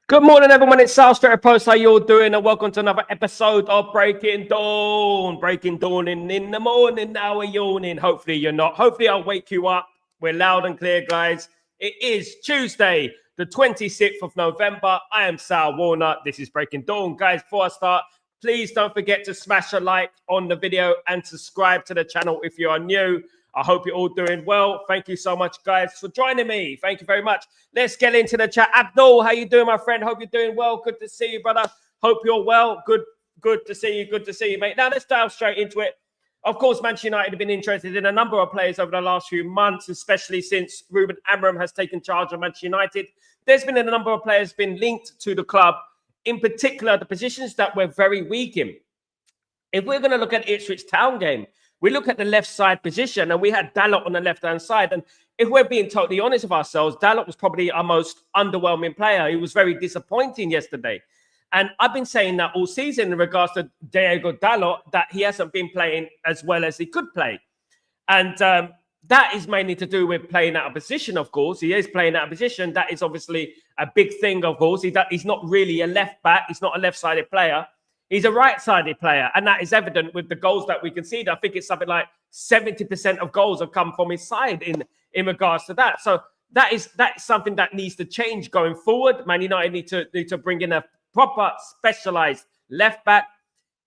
Good morning, everyone. It's Sal Stretford. How you all doing? And welcome to another episode of Breaking Dawn. Breaking Dawn in the morning. Now we're yawning. Hopefully you're not. Hopefully I'll wake you up. We're loud and clear, guys. It is Tuesday, the 26th of November. I am Sal Warner. This is Breaking Dawn. Guys, before I start, please don't forget to smash a like on the video and subscribe to the channel if you are new. I hope you're all doing well. Thank you so much, guys, for joining me. Thank you very much. Let's get into the chat. Abdul, how you doing, my friend? Hope you're doing well. Good to see you, brother. Hope you're well. Good to see you. Good to see you, mate. Now, let's dive straight into it. Of course, Manchester United have been interested in a number of players over the last few months, especially since Ruben Amorim has taken charge of Manchester United. There's been a number of players been linked to the club, in particular, the positions that we're very weak in. If we're going to look at Ipswich Town game, we look at the left side position, and we had Dalot on the left-hand side. And if we're being totally honest with ourselves, Dalot was probably our most underwhelming player. He was very disappointing yesterday. And I've been saying that all season in regards to Diego Dalot, that he hasn't been playing as well as he could play. And that is mainly to do with playing out of position, of course. He is playing out of position. That is obviously a big thing, of course. He's not really a left back. He's not a left-sided player. He's a right-sided player, and that is evident with the goals that we concede. I think it's something like 70% of goals have come from his side in regards to that. So that's something that needs to change going forward. Man United need to bring in a proper specialised left back,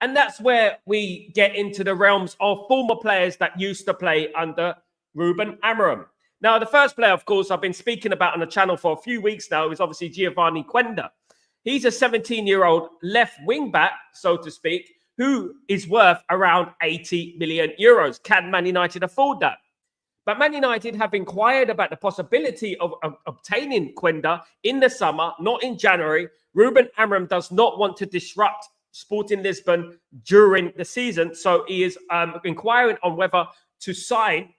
and that's where we get into the realms of former players that used to play under Ruben Amorim. Now, the first player, of course, I've been speaking about on the channel for a few weeks now is obviously Giovanni Quenda. He's a 17-year-old left wing back, so to speak, who is worth around 80 million euros. Can Man United afford that? But Man United have inquired about the possibility of obtaining Quenda in the summer, not in January. Ruben Amorim does not want to disrupt Sporting Lisbon during the season, so he is inquiring on whether to sign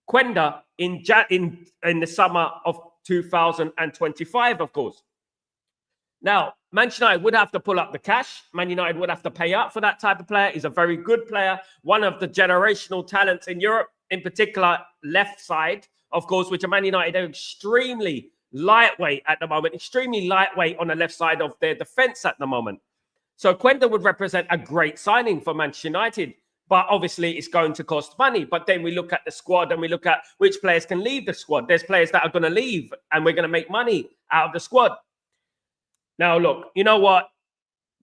Quenda in the summer of 2025, of course. Now, Manchester United would have to pull up the cash. Man United would have to pay up for that type of player. He's a very good player, one of the generational talents in Europe, in particular left side, of course, which are Man United are extremely lightweight at the moment, extremely lightweight on the left side of their defence at the moment. So Quenda would represent a great signing for Manchester United, but obviously it's going to cost money. But then we look at the squad and we look at which players can leave the squad. There's players that are going to leave and we're going to make money out of the squad. Now, look, you know what?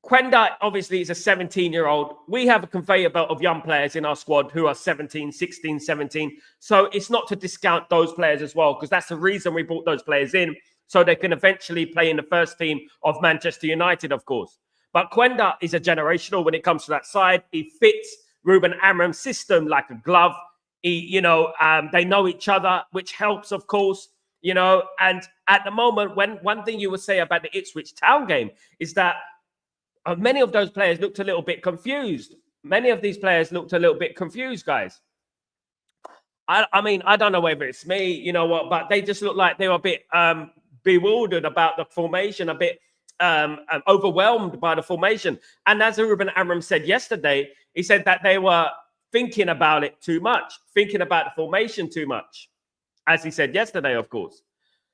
Quenda, obviously, is a 17-year-old. We have a conveyor belt of young players in our squad who are 17, 16, 17. So it's not to discount those players as well, because that's the reason we brought those players in, so they can eventually play in the first team of Manchester United, of course. But Quenda is a generational when it comes to that side. He fits Ruben Amorim's system like a glove. They know each other, which helps, of course. And at the moment, one thing you would say about the Ipswich Town game is that many of those players looked a little bit confused. Many of these players looked a little bit confused, guys. I mean, I don't know whether it's me, but they just looked like they were a bit bewildered about the formation, a bit overwhelmed by the formation. And as Ruben Amorim said yesterday, he said that they were thinking about it too much, thinking about the formation too much. As he said yesterday, of course.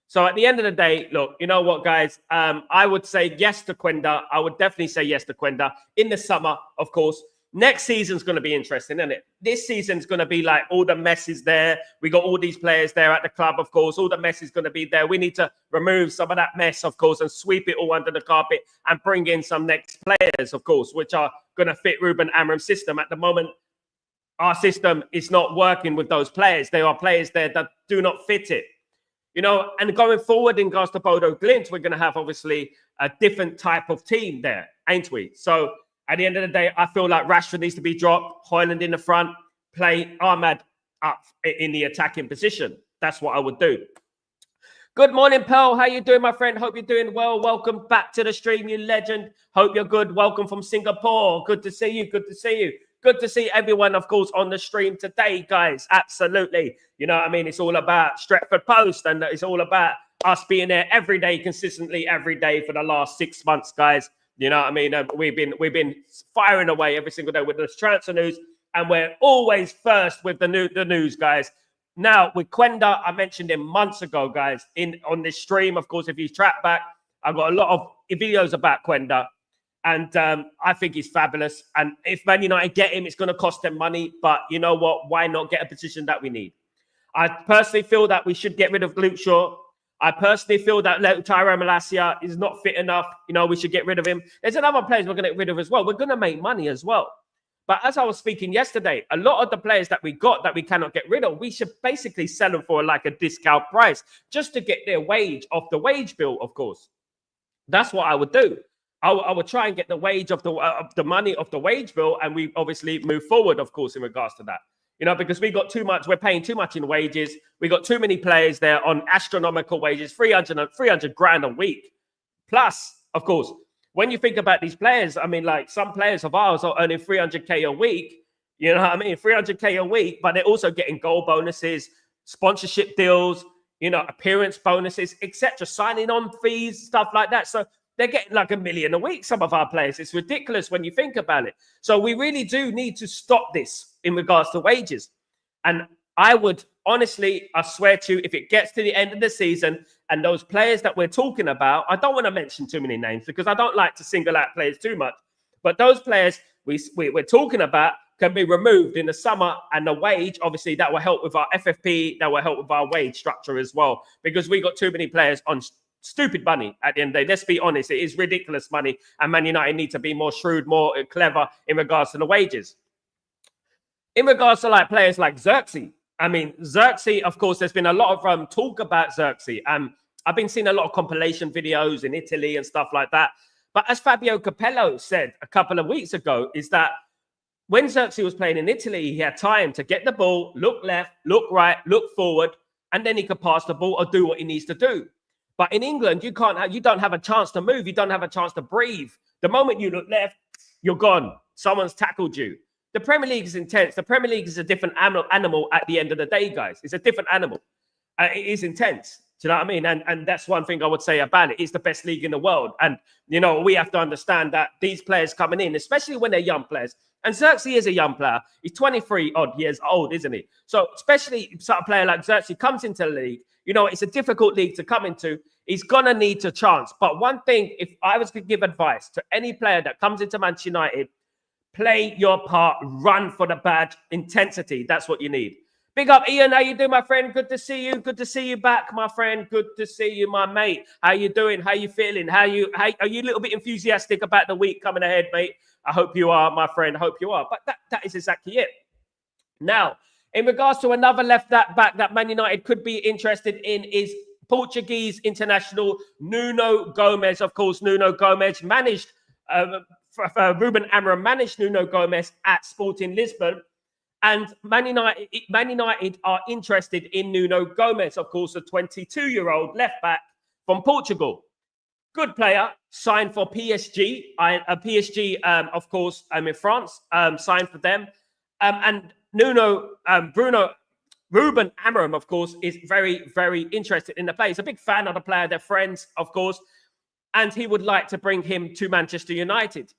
So at the end of the day, look, you know what, guys? I would say yes to Quenda. I would definitely say yes to Quenda in the summer, of course. Next season's going to be interesting, isn't it? This season's going to be like all the mess is there. We got all these players there at the club, of course. All the mess is going to be there. We need to remove some of that mess, of course, and sweep it all under the carpet and bring in some next players, of course, which are going to fit Ruben Amorim's system. At the moment, our system is not working with those players. There are players there that do not fit it. And going forward in regards to Bodo Glimt, we're going to have obviously a different type of team there, ain't we? So at the end of the day, I feel like Rashford needs to be dropped, Højlund in the front, play Ahmad up in the attacking position. That's what I would do. Good morning, Pearl. How you doing, my friend? Hope you're doing well. Welcome back to the stream, you legend. Hope you're good. Welcome from Singapore. Good to see you. Good to see you. Good to see everyone, of course, on the stream today, guys. Absolutely. You know what I mean? It's all about Stretford Post, and it's all about us being there every day, consistently every day for the last 6 months, guys. You know what I mean? We've been firing away every single day with this transfer news, and we're always first with the news, guys. Now, with Quenda, I mentioned him months ago, guys, on this stream. Of course, if you track back, I've got a lot of videos about Quenda, and I think he's fabulous. And if Man United get him, it's going to cost them money. But you know what? Why not get a position that we need? I personally feel that we should get rid of Luke Shaw. I personally feel that Tyrone Malacia is not fit enough. You know, we should get rid of him. There's another players we're going to get rid of as well. We're going to make money as well. But as I was speaking yesterday, a lot of the players that we got that we cannot get rid of, we should basically sell them for like a discount price just to get their wage off the wage bill, of course. That's what I would do. I would try and get the wage of the money off the wage bill, and we obviously move forward, of course, in regards to that. You know, because we got too much, we're paying too much in wages. We got too many players there on astronomical wages, 300 grand a week. Plus, of course, when you think about these players, I mean, like some players of ours are earning 300K a week. You know what I mean? 300K a week, but they're also getting goal bonuses, sponsorship deals, you know, appearance bonuses, etc., signing on fees, stuff like that. So they're getting like $1 million a week, some of our players. It's ridiculous when you think about it. So we really do need to stop this in regards to wages. And I would honestly, I swear to you, if it gets to the end of the season and those players that we're talking about, I don't want to mention too many names because I don't like to single out players too much. But those players we're talking about can be removed in the summer, and the wage, obviously, that will help with our FFP, that will help with our wage structure as well, because we got too many players on stupid money at the end of the day. Let's be honest, it is ridiculous money, and Man United need to be more shrewd, more clever in regards to the wages. In regards to like players like Xerxes, I mean, Xerxes, of course, there's been a lot of talk about Xerxes. I've been seeing a lot of compilation videos in Italy and stuff like that. But as Fabio Capello said a couple of weeks ago, is that when Xerxes was playing in Italy, he had time to get the ball, look left, look right, look forward, and then he could pass the ball or do what he needs to do. But in England, you don't have a chance to move. You don't have a chance to breathe. The moment you look left, you're gone. Someone's tackled you. The Premier League is intense. The Premier League is a different animal at the end of the day, guys. It's a different animal. It is intense. Do you know what I mean? And that's one thing I would say about it. It's the best league in the world. And, you know, we have to understand that these players coming in, especially when they're young players, and Xerxes is a young player. He's 23 odd years old, isn't he? So especially a player like Xerxes comes into the league, you know, it's a difficult league to come into. He's going to need a chance. But one thing, if I was to give advice to any player that comes into Manchester United, play your part, run for the badge, intensity. That's what you need. Big up, Ian. How you doing, my friend? Good to see you. Good to see you back, my friend. Good to see you, my mate. How you doing? How you feeling? Are you a little bit enthusiastic about the week coming ahead, mate? I hope you are, my friend. I hope you are. But that is exactly it. Now, in regards to another left back that Man United could be interested in is Portuguese international Nuno Gomes. Of course, Nuno Gomes managed, Ruben Amorim managed Nuno Gomes at Sporting Lisbon. And Man United are interested in Nuno Gomes, of course, a 22-year-old left back from Portugal. Good player, signed for PSG. PSG, of course, in France, signed for them. And Ruben Amorim, of course, is very, very interested in the player. He's a big fan of the player. They're friends, of course. And he would like to bring him to Manchester United.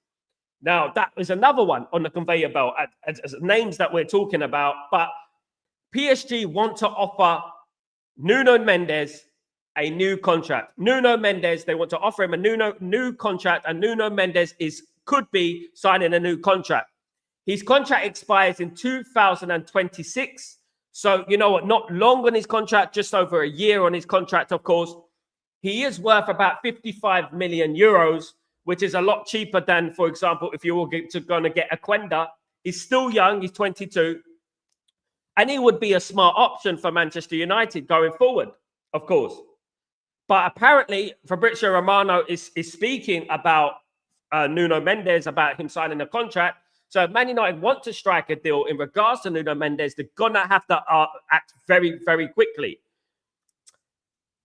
Now, that is another one on the conveyor belt as names that we're talking about. But PSG want to offer Nuno Mendes a new contract. Nuno Mendes, they want to offer him a new contract, and Nuno Mendes could be signing a new contract. His contract expires in 2026. So, you know what, not long on his contract, just over a year on his contract, of course. He is worth about 55 million euros, which is a lot cheaper than, for example, if you were going to get a Quenda. He's still young, he's 22. And he would be a smart option for Manchester United going forward, of course. But apparently, Fabrizio Romano is speaking about Nuno Mendes, about him signing a contract. So if Man United want to strike a deal in regards to Nuno Mendes, they're going to have to act very, very quickly.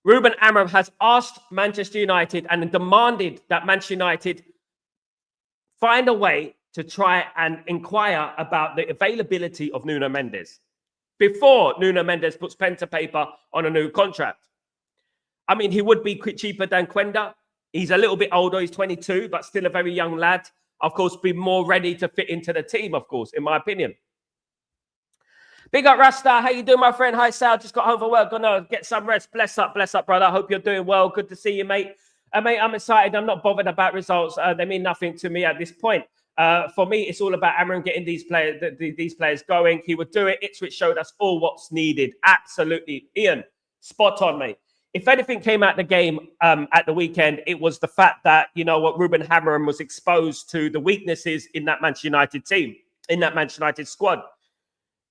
Ruben Amorim has asked Manchester United and demanded that Manchester United find a way to try and inquire about the availability of Nuno Mendes before Nuno Mendes puts pen to paper on a new contract. I mean, he would be cheaper than Quenda. He's a little bit older. He's 22, but still a very young lad. Of course, be more ready to fit into the team, of course, in my opinion. Big up, Rasta. How you doing, my friend? Hi, Sal. Just got home from work. Gonna get some rest. Bless up, brother. I hope you're doing well. Good to see you, mate. Mate, I'm excited. I'm not bothered about results. They mean nothing to me at this point. For me, it's all about Amorim getting these players going. He would do it. Ipswich showed us all what's needed. Absolutely. Ian, spot on, mate. If anything came out the game at the weekend, it was the fact that, you know what, Ruben Amorim was exposed to the weaknesses in that Manchester United team, in that Manchester United squad.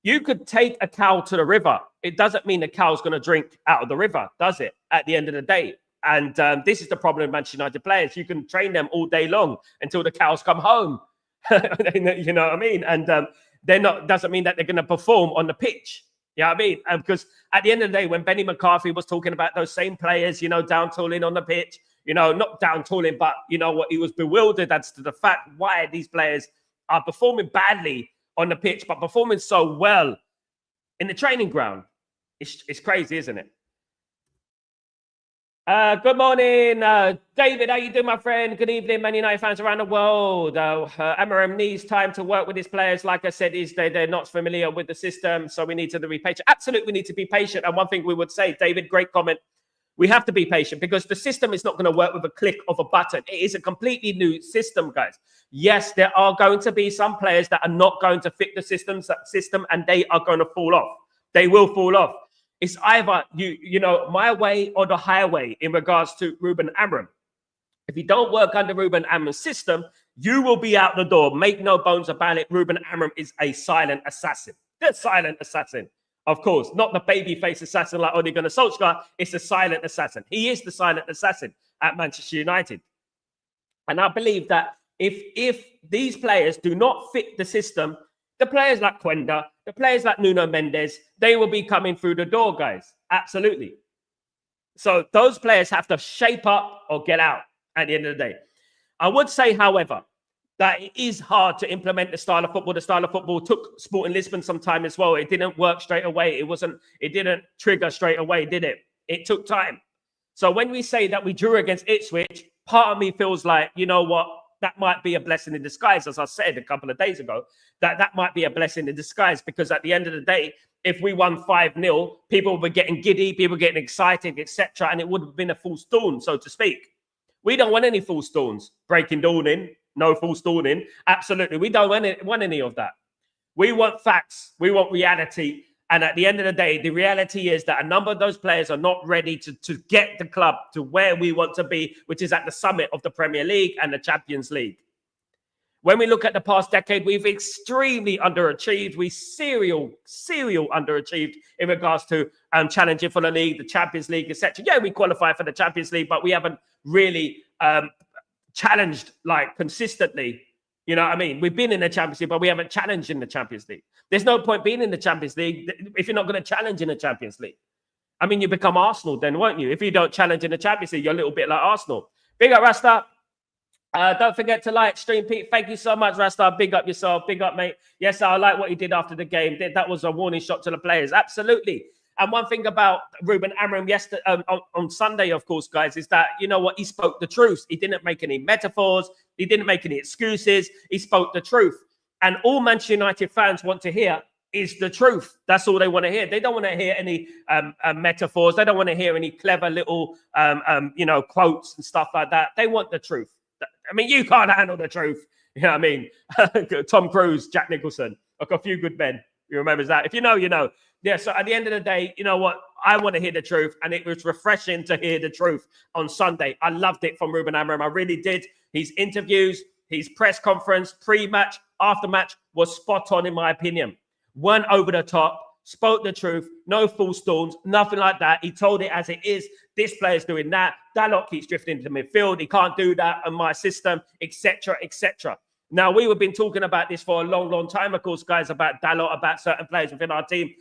You could take a cow to the river. It doesn't mean the cow's going to drink out of the river, does it, at the end of the day? And this is the problem with Manchester United players. You can train them all day long until the cows come home. You know what I mean? And they're not, doesn't mean that they're going to perform on the pitch. You know what I mean? Because at the end of the day, when Benny McCarthy was talking about those same players, you know, down tooling on the pitch, you know, not down tooling, but you know what, he was bewildered as to the fact why these players are performing badly on the pitch, but performing so well in the training ground. It's crazy, isn't it? Good morning, David. How you doing, my friend? Good evening, Man United fans around the world. Amorim needs time to work with his players. Like I said, they're not familiar with the system, so we need to be patient. Absolutely, we need to be patient. And one thing we would say, David, great comment. We have to be patient because the system is not going to work with a click of a button. It is a completely new system, guys. Yes, there are going to be some players that are not going to fit the system, and they are going to fall off. They will fall off. It's either you know, my way or the highway in regards to Ruben Amorim. If you don't work under Ruben Amorim's system, you will be out the door. Make no bones about it. Ruben Amorim is a silent assassin. The silent assassin, of course, not the babyface assassin like Ole Gunnar Solskjaer. It's a silent assassin. He is the silent assassin at Manchester United. And I believe that if these players do not fit the system, the players like Quenda, the players like Nuno Mendes, they will be coming through the door, guys. Absolutely. So those players have to shape up or get out at the end of the day. I would say, however, that it is hard to implement the style of football. The style of football took Sporting Lisbon some time as well. It didn't work straight away. It didn't trigger straight away, did it? It took time. So when we say that we drew against Ipswich, part of me feels like, you know what? That might be a blessing in disguise, as I said a couple of days ago, that might be a blessing in disguise, because at the end of the day, if we won 5-0, people were getting giddy, people getting excited, etc., and it would have been a false dawn, so to speak. We don't want any false dawns, breaking dawning, no false dawning. Absolutely, we don't want any of that. We want facts, we want reality, and at the end of the day, the reality is that a number of those players are not ready to get the club to where we want to be, which is at the summit of the Premier League and the Champions League. When we look at the past decade, we've extremely underachieved. We serial underachieved in regards to challenging for the league, the Champions League, etc. Yeah, we qualify for the Champions League, but we haven't really challenged like consistently. You know what I mean? We've been in the Champions League, but we haven't challenged in the Champions League. There's no point being in the Champions League if you're not going to challenge in the Champions League. I mean, you become Arsenal then, won't you? If you don't challenge in the Champions League, you're a little bit like Arsenal. Big up, Rasta. Don't forget to like stream, Pete. Thank you so much, Rasta. Big up yourself. Big up, mate. Yes, I like what he did after the game. That was a warning shot to the players. Absolutely. And one thing about Ruben Amorim yesterday, on Sunday, of course, guys, is that, you know what, he spoke the truth. He didn't make any metaphors. He didn't make any excuses. He spoke the truth. And all Manchester United fans want to hear is the truth. That's all they want to hear. They don't want to hear any metaphors. They don't want to hear any clever little, you know, quotes and stuff like that. They want the truth. I mean, you can't handle the truth. You know what I mean? Tom Cruise, Jack Nicholson, like a few good men. You remember that? If you know, you know. Yeah, so at the end of the day, you know what? I want to hear the truth, and it was refreshing to hear the truth on Sunday. I loved it from Ruben Amorim. I really did. His interviews, his press conference, pre-match, after-match was spot on, in my opinion. Weren't over the top, spoke the truth, no false dawns, nothing like that. He told it as it is. This player's doing that. Dalot keeps drifting into midfield. He can't do that on my system, etc., etc. Now, we've been talking about this for a long, long time, of course, guys, about Dalot, about certain players within our team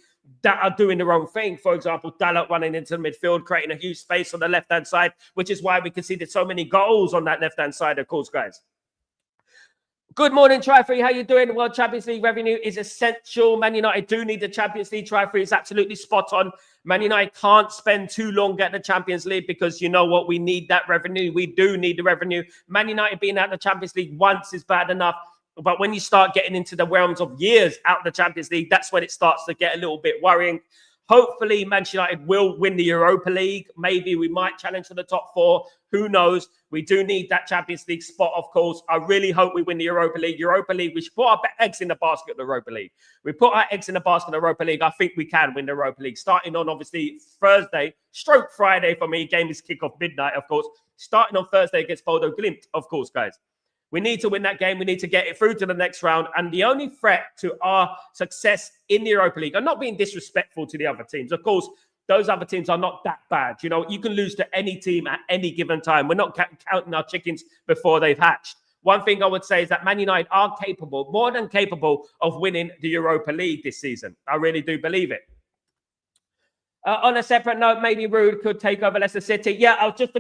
that are doing the wrong thing. For example, Dalot running into the midfield, creating a huge space on the left-hand side, which is why we conceded so many goals on that left-hand side, of course, guys. Good morning, Tri-Free. How you doing? Well, Champions League revenue is essential. Man United do need the Champions League. Tri-Free is absolutely spot on. Man United can't spend too long getting the Champions League because you know what? We need that revenue. We do need the revenue. Man United being out of the Champions League once is bad enough. But when you start getting into the realms of years out of the Champions League, that's when it starts to get a little bit worrying. Hopefully, Manchester United will win the Europa League. Maybe we might challenge for the top 4. Who knows? We do need that Champions League spot, of course. I really hope we win the Europa League. We should put our eggs in the basket of the Europa League. We put our eggs in the basket of the Europa League. I think we can win the Europa League. Starting on, obviously, Friday for me. Game is kick-off midnight, of course. Starting on Thursday against Bodo Glimt, of course, guys. We need to win that game. We need to get it through to the next round. And the only threat to our success in the Europa League, I'm not being disrespectful to the other teams. Of course, those other teams are not that bad. You know, you can lose to any team at any given time. We're not counting our chickens before they've hatched. One thing I would say is that Man United are capable, more than capable, of winning the Europa League this season. I really do believe it. On a separate note, maybe Ruud could take over Leicester City. Yeah, I'll just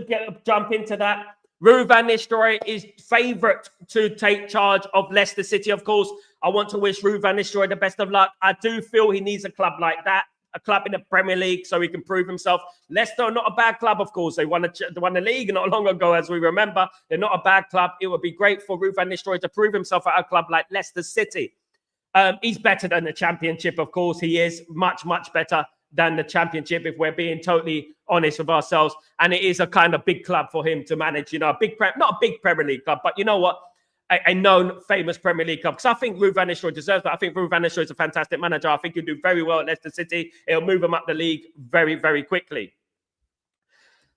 jump into that. Ruud van Nistelrooy is favourite to take charge of Leicester City, of course. I want to wish Ruud van Nistelrooy the best of luck. I do feel he needs a club like that, a club in the Premier League so he can prove himself. Leicester are not a bad club, of course. They won the league not long ago, as we remember. They're not a bad club. It would be great for Ruud van Nistelrooy to prove himself at a club like Leicester City. He's better than the Championship, of course. He is much, much better than the Championship, if we're being totally honest with ourselves. And it is a kind of big club for him to manage, you know, not a big Premier League club, but you know what? A known, famous Premier League club. Because I think Ruud van Nistelrooy deserves that. I think Ruud van Nistelrooy is a fantastic manager. I think he'll do very well at Leicester City. It'll move him up the league very, very quickly.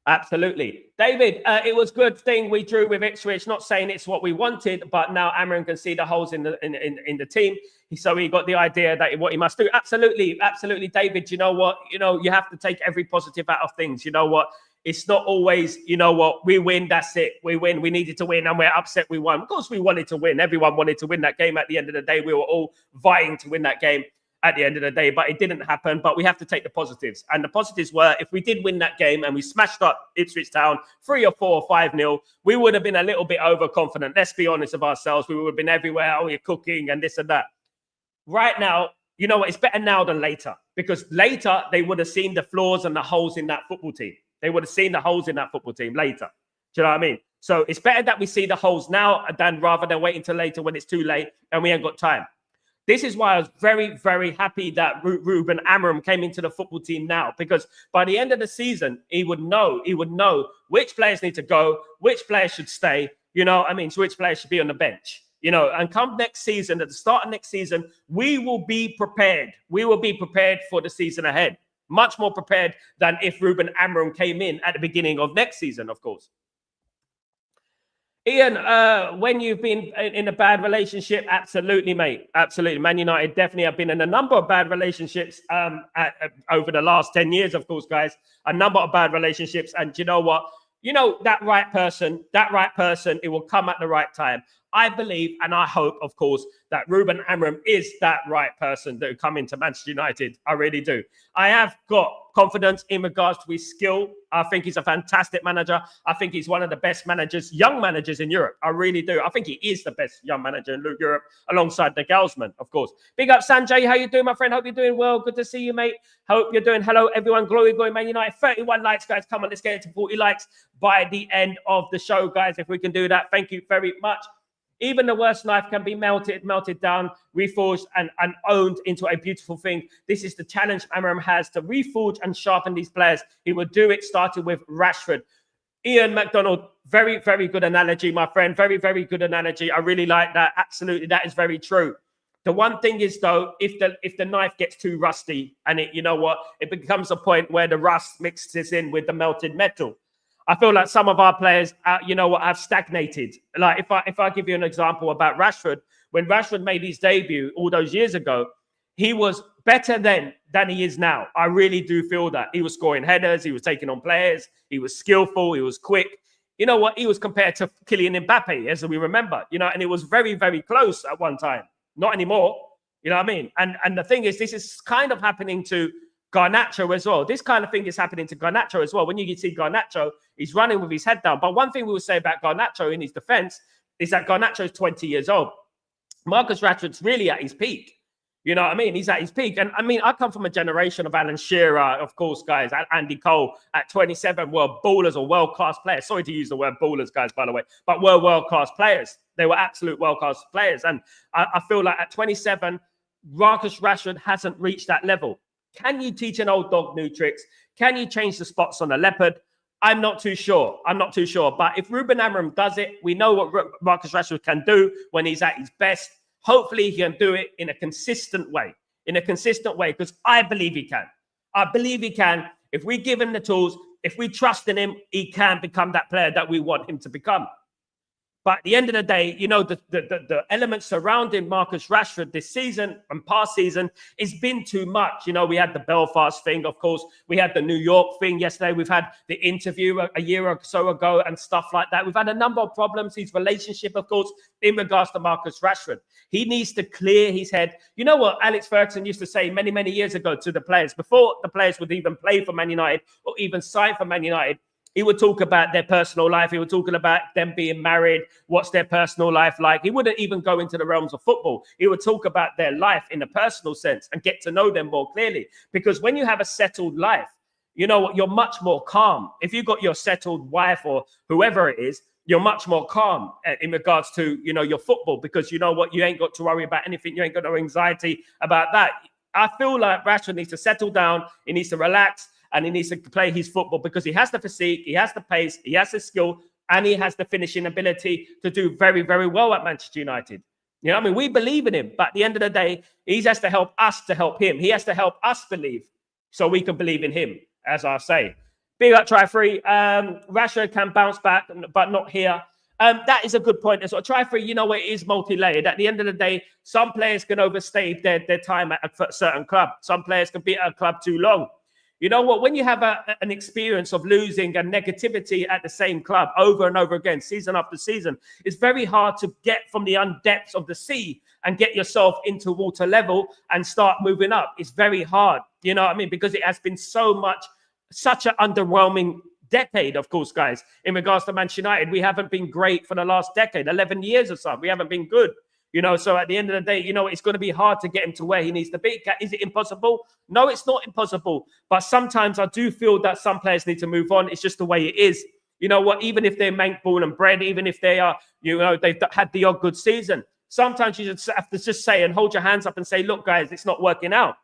Absolutely. David, it was good thing we drew with Ipswich. Not saying it's what we wanted, but now Amorim can see the holes in the team. So he got the idea that what he must do. Absolutely, absolutely, David. You know what? You know, you have to take every positive out of things. You know what? It's not always, you know what, we win, that's it. We win. We needed to win and we're upset we won. Of course, we wanted to win. Everyone wanted to win that game at the end of the day. We were all vying to win that game at the end of the day, but it didn't happen. But we have to take the positives. And the positives were, if we did win that game and we smashed up Ipswich Town 3 or 4 or 5-0, we would have been a little bit overconfident. Let's be honest with ourselves. We would have been everywhere. Oh, you're cooking and this and that. Right now, you know what? It's better now than later, because later they would have seen the flaws and the holes in that football team. They would have seen the holes in that football team later. Do you know what I mean? So it's better that we see the holes now than rather than waiting till later when it's too late and we ain't got time. This is why I was very, very happy that Ruben Amorim came into the football team now, because by the end of the season, he would know which players need to go, which players should stay, you know, I mean, so which players should be on the bench, you know, and come next season, at the start of next season, we will be prepared. We will be prepared for the season ahead. Much more prepared than if Ruben Amorim came in at the beginning of next season, of course. Ian, when you've been in a bad relationship, absolutely, mate. Absolutely. Man United definitely have been in a number of bad relationships over the last 10 years, of course, guys. A number of bad relationships. And you know what? You know, that right person, it will come at the right time. I believe and I hope, of course, that Ruben Amorim is that right person that will come into Manchester United. I really do. I have got confidence in regards to his skill. I think he's a fantastic manager. I think he's one of the best managers, young managers in Europe. I really do. I think he is the best young manager in Europe, alongside the Gelsman, of course. Big up, Sanjay. How you doing, my friend? Hope you're doing well. Good to see you, mate. Hope you're doing. Hello, everyone. Glory, Man United. 31 likes, guys. Come on, let's get it to 40 likes by the end of the show, guys. If we can do that, thank you very much. Even the worst knife can be melted down, reforged, and owned into a beautiful thing. This is the challenge Amorim has, to reforge and sharpen these players. He will do it, starting with Rashford. Ian McDonald, very, very good analogy, my friend. Very, very good analogy. I really like that. Absolutely, that is very true. The one thing is, though, if the knife gets too rusty and it, you know what, it becomes a point where the rust mixes in with the melted metal. I feel like some of our players, you know what, have stagnated. Like if I give you an example about Rashford, when Rashford made his debut all those years ago, he was better then than he is now. I really do feel that. He was scoring headers, he was taking on players, he was skillful, he was quick. You know what? He was compared to Kylian Mbappe, as we remember, you know, and it was very, very close at one time. Not anymore. You know what I mean? And the thing is, this is kind of happening to Garnacho as well. This kind of thing is happening to Garnacho as well. When you see Garnacho, he's running with his head down. But one thing we will say about Garnacho in his defense is that Garnacho is 20 years old. Marcus Rashford's really at his peak. You know what I mean? He's at his peak. And I mean, I come from a generation of Alan Shearer, of course, guys, Andy Cole at 27 were ballers or world-class players. Sorry to use the word ballers, guys, by the way, but were world-class players. They were absolute world-class players. And I feel like at 27, Marcus Rashford hasn't reached that level. Can you teach an old dog new tricks? Can you change the spots on a leopard? I'm not too sure. But if Ruben Amorim does it, we know what Marcus Rashford can do when he's at his best. Hopefully he can do it in a consistent way. Because I believe he can. If we give him the tools, if we trust in him, he can become that player that we want him to become. But at the end of the day, the elements surrounding Marcus Rashford this season and past season, it's been too much. We had the Belfast thing, of course. We had the New York thing yesterday. We've had the interview a year or so ago and stuff like that. We've had a number of problems. His relationship, of course, in regards to Marcus Rashford. He needs to clear his head. You know what Alex Ferguson used to say many, many years ago to the players, before the players would even play for Man United or even sign for Man United? He would talk about their personal life. He would talk about them being married. What's their personal life like? He wouldn't even go into the realms of football. He would talk about their life in a personal sense and get to know them more clearly. Because when you have a settled life, you're much more calm. If you've got your settled wife or whoever it is, you're much more calm in regards to, your football, because you know what? You ain't got to worry about anything. You ain't got no anxiety about that. I feel like Rashford needs to settle down. He needs to relax. And he needs to play his football because he has the physique, he has the pace, he has the skill, and he has the finishing ability to do very, very well at Manchester United. We believe in him. But at the end of the day, he has to help us to help him. He has to help us believe so we can believe in him, as I say. Big up, try free. Rashford can bounce back, but not here. That is a good point as well. Try free, it is multi-layered. At the end of the day, some players can overstay their time at a certain club. Some players can be at a club too long. You know what? When you have an experience of losing and negativity at the same club over and over again, season after season, it's very hard to get from the depths of the sea and get yourself into water level and start moving up. It's very hard, because it has been such an underwhelming decade, of course, guys. In regards to Manchester United, we haven't been great for the last decade, 11 years or so. We haven't been good. So at the end of the day, it's going to be hard to get him to where he needs to be. Is it impossible? No, it's not impossible. But sometimes I do feel that some players need to move on. It's just the way it is. You know what? Even if they're Manc born and bred, even if they are, they've had the odd good season, sometimes you just have to just say and hold your hands up and say, look, guys, it's not working out.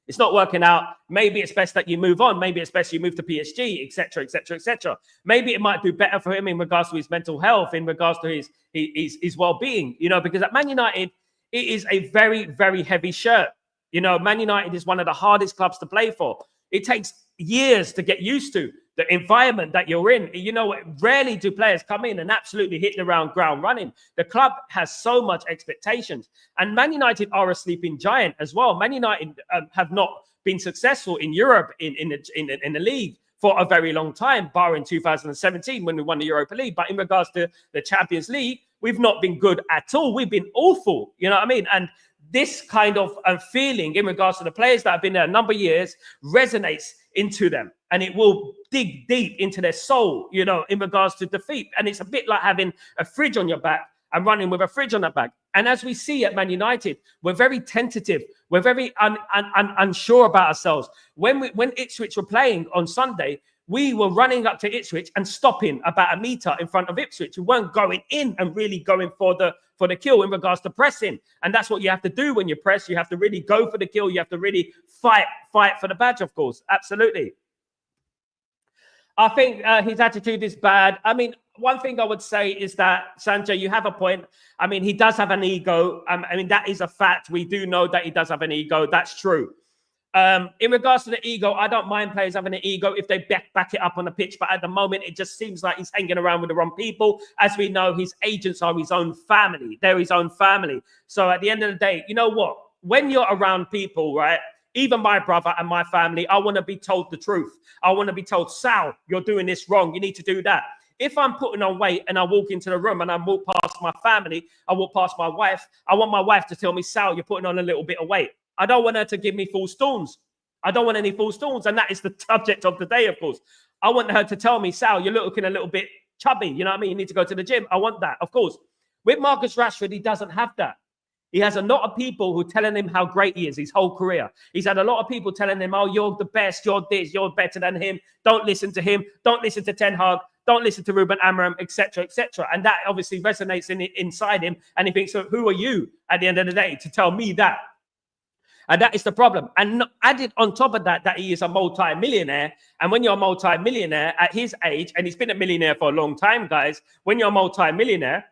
It's not working out. Maybe it's best that you move on. Maybe it's best you move to PSG, etc., etc., etc. Maybe it might do better for him in regards to his mental health, in regards to his well-being, because at Man United, it is a very, very heavy shirt. Man United is one of the hardest clubs to play for. It takes years to get used to the environment that you're in. Rarely do players come in and absolutely hit the ground running. The club has so much expectations. And Man United are a sleeping giant as well. Man United have not been successful in Europe in the league for a very long time, barring 2017 when we won the Europa League. But in regards to the Champions League, we've not been good at all. We've been awful, And this kind of feeling in regards to the players that have been there a number of years resonates into them, and it will dig deep into their soul, in regards to defeat. And it's a bit like having a fridge on your back and running with a fridge on that back. And as we see at Man United, we're very tentative. We're very unsure about ourselves. When Ipswich were playing on Sunday, we were running up to Ipswich and stopping about a meter in front of Ipswich. We weren't going in and really going for the kill in regards to pressing. And that's what you have to do when you press. You have to really go for the kill. You have to really fight for the badge, of course. Absolutely. I think his attitude is bad. One thing I would say is that, Sanjay, you have a point. He does have an ego. That is a fact. We do know that he does have an ego. That's true. In regards to the ego, I don't mind players having an ego if they back it up on the pitch. But at the moment, it just seems like he's hanging around with the wrong people. As we know, his agents are his own family. They're his own family. So at the end of the day, you know what? When you're around people, right? Even my brother and my family, I want to be told the truth. I want to be told, Sal, you're doing this wrong. You need to do that. If I'm putting on weight and I walk into the room and I walk past my family, I walk past my wife, I want my wife to tell me, Sal, you're putting on a little bit of weight. I don't want her to give me false dawns. I don't want any false dawns. And that is the subject of the day, of course. I want her to tell me, Sal, you're looking a little bit chubby. You know what I mean? You need to go to the gym. I want that, of course. With Marcus Rashford, he doesn't have that. He has a lot of people who are telling him how great he is his whole career. He's had a lot of people telling him, oh, you're the best, you're this, you're better than him. Don't listen to him. Don't listen to Ten Hag. Don't listen to Ruben Amorim, etc., etc. And that obviously resonates inside him. And he thinks, so who are you at the end of the day to tell me that? And that is the problem. And added on top of that, that he is a multi-millionaire. And when you're a multi-millionaire at his age, and he's been a millionaire for a long time, guys, when you're a multi-millionaire,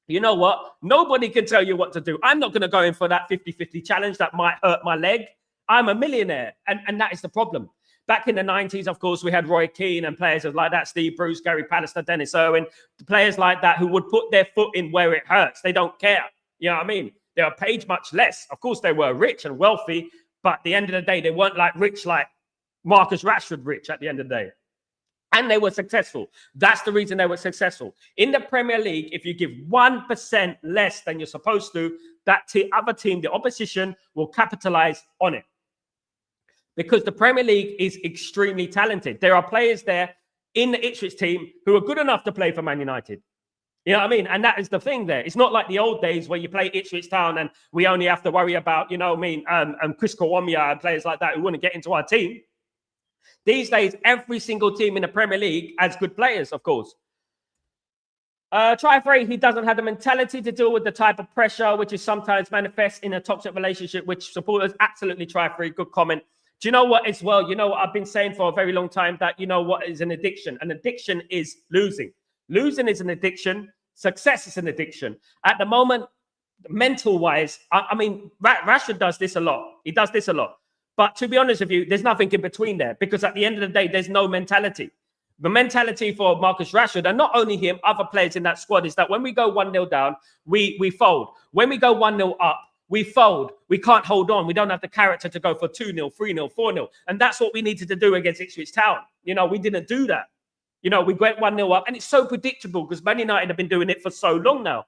you know what? Nobody can tell you what to do. I'm not going to go in for that 50-50 challenge that might hurt my leg. I'm a millionaire. And that is the problem. Back in the 90s, of course, we had Roy Keane and players like that, Steve Bruce, Gary Pallister, Dennis Irwin, players like that who would put their foot in where it hurts. They don't care. You know what I mean? They are paid much less. Of course, they were rich and wealthy, but at the end of the day, they weren't like rich like Marcus Rashford rich at the end of the day. And they were successful. That's the reason they were successful. In the Premier League, if you give 1% less than you're supposed to, that other team, the opposition, will capitalize on it. Because the Premier League is extremely talented. There are players there in the Ipswich team who are good enough to play for Man United. You know what I mean? And that is the thing there. It's not like the old days where you play Ipswich Town and we only have to worry about, you know what I mean, Chris Kawamia and players like that who wouldn't get into our team. These days, every single team in the Premier League has good players, of course. Try-free, he doesn't have the mentality to deal with the type of pressure which is sometimes manifest in a toxic relationship, which supporters absolutely try-free. Good comment. Do you know what as well? You know what I've been saying for a very long time, that you know what is an addiction? An addiction is losing. Losing is an addiction. Success is an addiction. At the moment, mental-wise, I mean, Rashford does this a lot. He does this a lot. But to be honest with you, there's nothing in between there, because at the end of the day, there's no mentality. The mentality for Marcus Rashford, and not only him, other players in that squad, is that when we go 1-0 down, we fold. When we go 1-0 up, we fold. We can't hold on. We don't have the character to go for 2-0, 3-0, 4-0. And that's what we needed to do against Ipswich Town. You know, we didn't do that. You know, we went 1-0 up, and it's so predictable because Man United have been doing it for so long now.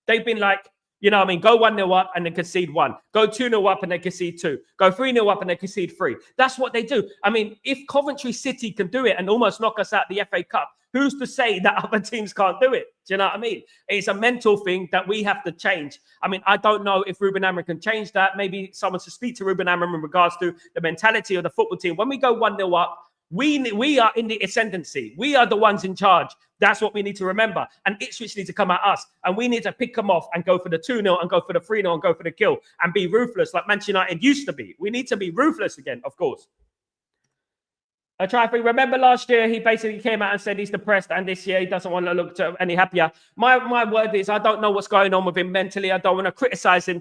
They've been like, you know what I mean, go 1-0 up and then concede 1. Go 2-0 up and then concede 2. Go 3-0 up and then concede 3. That's what they do. I mean, if Coventry City can do it and almost knock us out the FA Cup, who's to say that other teams can't do it? Do you know what I mean? It's a mental thing that we have to change. I mean, I don't know if Ruben Amorim can change that. Maybe someone should speak to Ruben Amorim in regards to the mentality of the football team. When we go 1-0 up, we are in the ascendancy. We are the ones in charge. That's what we need to remember. And Ipswich need to come at us. And we need to pick them off and go for the 2-0 and go for the 3-0 and go for the kill and be ruthless like Manchester United used to be. We need to be ruthless again, of course. Remember last year, he basically came out and said he's depressed, and this year he doesn't want to look any happier. My word is, I don't know what's going on with him mentally. I don't want to criticize him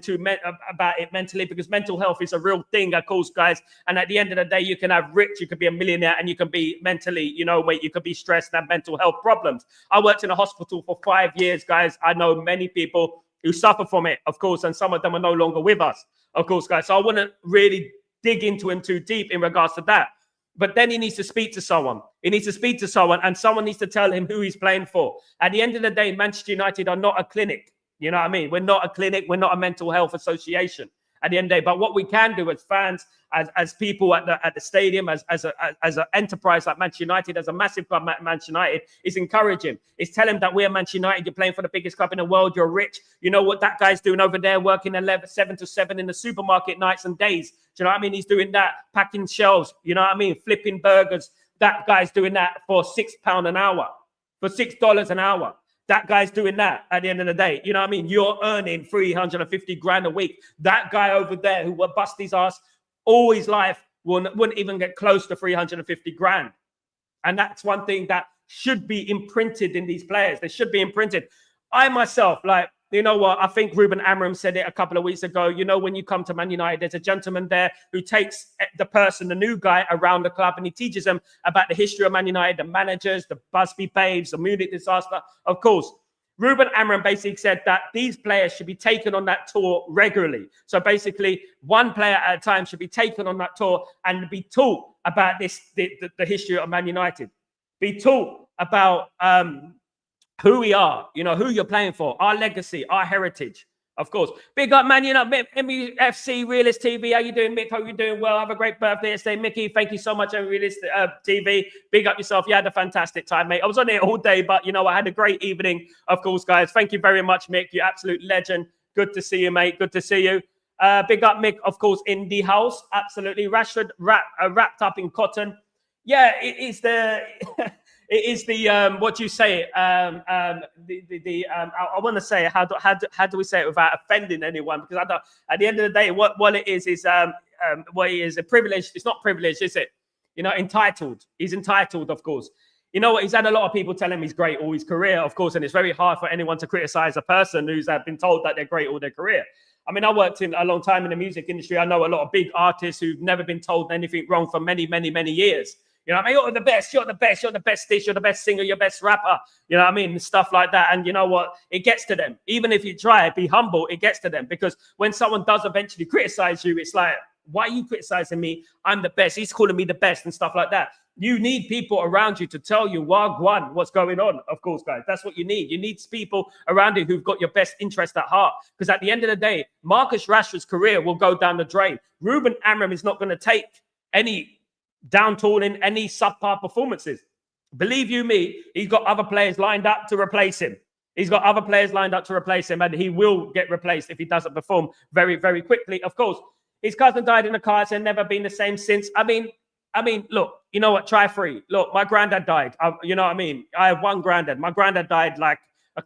about it mentally, because mental health is a real thing, of course, guys. And at the end of the day, you can have rich, you could be a millionaire, and you can be mentally, you know, you could be stressed and have mental health problems. I worked in a hospital for 5 years, guys. I know many people who suffer from it, of course, and some of them are no longer with us, of course, guys. So I wouldn't really dig into him too deep in regards to that. But then he needs to speak to someone. He needs to speak to someone, and someone needs to tell him who he's playing for. At the end of the day, Manchester United are not a clinic. You know what I mean? We're not a clinic. We're not a mental health association at the end of the day. But what we can do as fans, as people at the stadium, as an enterprise like Manchester United, as a massive club, Manchester United, is encourage him. Is tell him that we're Manchester United. You're playing for the biggest club in the world. You're rich. You know what that guy's doing over there, working 7 to 7 in the supermarket nights and days. Do you know what I mean? He's doing that, packing shelves. You know what I mean? Flipping burgers. That guy's doing that for £6 an hour, for $6 an hour. That guy's doing that at the end of the day. You know what I mean? You're earning 350 grand a week. That guy over there who will bust his ass all his life wouldn't even get close to 350 grand. And that's one thing that should be imprinted in these players. They should be imprinted. I myself, like, you know what? I think Ruben Amorim said it a couple of weeks ago. You know, when you come to Man United, there's a gentleman there who takes the new guy around the club, and he teaches them about the history of Man United, the managers, the Busby Babes, the Munich disaster. Of course, Ruben Amorim basically said that these players should be taken on that tour regularly. So basically, one player at a time should be taken on that tour and be taught about the history of Man United. Be taught about who we are, you know, who you're playing for, our legacy, our heritage, of course. Big up, man, you know, MUFC Realist TV. How you doing, Mick? Hope you're doing well. Have a great birthday yesterday, Mickey. Thank you so much, Realist TV. Big up yourself. You had a fantastic time, mate. I was on it all day, but, you know, I had a great evening, of course, guys. Thank you very much, Mick. You're absolute legend. Good to see you, mate. Good to see you. Big up, Mick, of course, in the house. Absolutely. Rashford wrapped up in cotton. Yeah, it's the... it is the what do you say? I want to say how do we say it without offending anyone? Because I don't. At the end of the day, what it is what it is a privilege. It's not privilege, is it? You know, entitled. He's entitled, of course. You know what? He's had a lot of people tell him he's great all his career, of course, and it's very hard for anyone to criticize a person who's been told that they're great all their career. I mean, I worked in a long time in the music industry. I know a lot of big artists who've never been told anything wrong for many, many, many years. You know what I mean? You're the best, you're the best, you're the best this, you're the best singer, you're the best rapper. You know what I mean? Stuff like that. And you know what? It gets to them. Even if you try, be humble, it gets to them. Because when someone does eventually criticize you, it's like, why are you criticizing me? I'm the best. He's calling me the best and stuff like that. You need people around you to tell you what's going on, of course, guys. That's what you need. You need people around you who've got your best interest at heart. Because at the end of the day, Marcus Rashford's career will go down the drain. Ruben Amorim is not going to take any down-tooling, any subpar performances. Believe you me, he's got other players lined up to replace him. He's got other players lined up to replace him, and he will get replaced if he doesn't perform very, very quickly. Of course, his cousin died in a car accident, never been the same since. I mean, look, you know what? Try free. Look, my granddad died. You know what I mean? I have one granddad. My granddad died like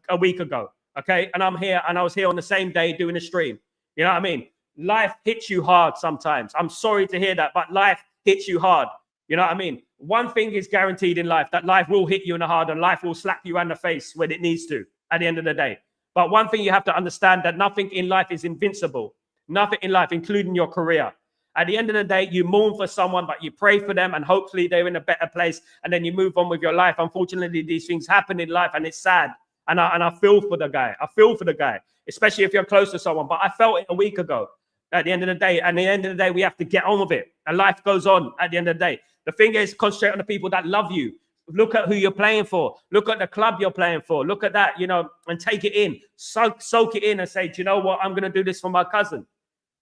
a week ago. Okay. And I'm here, and I was here on the same day doing a stream. You know what I mean? Life hits you hard sometimes. I'm sorry to hear that, but life hits you hard. You know what I mean? One thing is guaranteed in life, that life will hit you in the hard, and life will slap you in the face when it needs to at the end of the day. But one thing you have to understand, that nothing in life is invincible. Nothing in life, including your career. At the end of the day, you mourn for someone, but you pray for them, and hopefully they're in a better place, and then you move on with your life. Unfortunately, these things happen in life, and it's sad. And I feel for the guy. I feel for the guy, especially if you're close to someone. But I felt it a week ago. At the end of the day, and at the end of the day, we have to get on with it. And life goes on at the end of the day. The thing is, concentrate on the people that love you. Look at who you're playing for. Look at the club you're playing for. Look at that, you know, and take it in. Soak it in and say, do you know what? I'm going to do this for my cousin.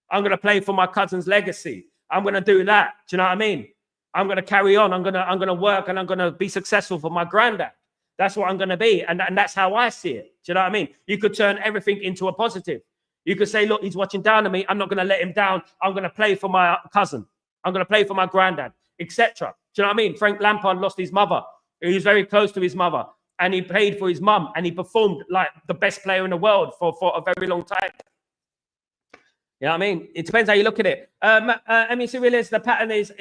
I'm going to play for my cousin's legacy. I'm going to do that. Do you know what I mean? I'm going to carry on. I'm going to work, and I'm going to be successful for my granddad. That's what I'm going to be. And that's how I see it. Do you know what I mean? You could turn everything into a positive. You could say, look, he's watching down on me. I'm not going to let him down. I'm going to play for my cousin. I'm going to play for my granddad, etc. Do you know what I mean? Frank Lampard lost his mother. He was very close to his mother, and he played for his mum, and he performed like the best player in the world for a very long time. You know what I mean? It depends how you look at it. I mean, Civilians, the pattern is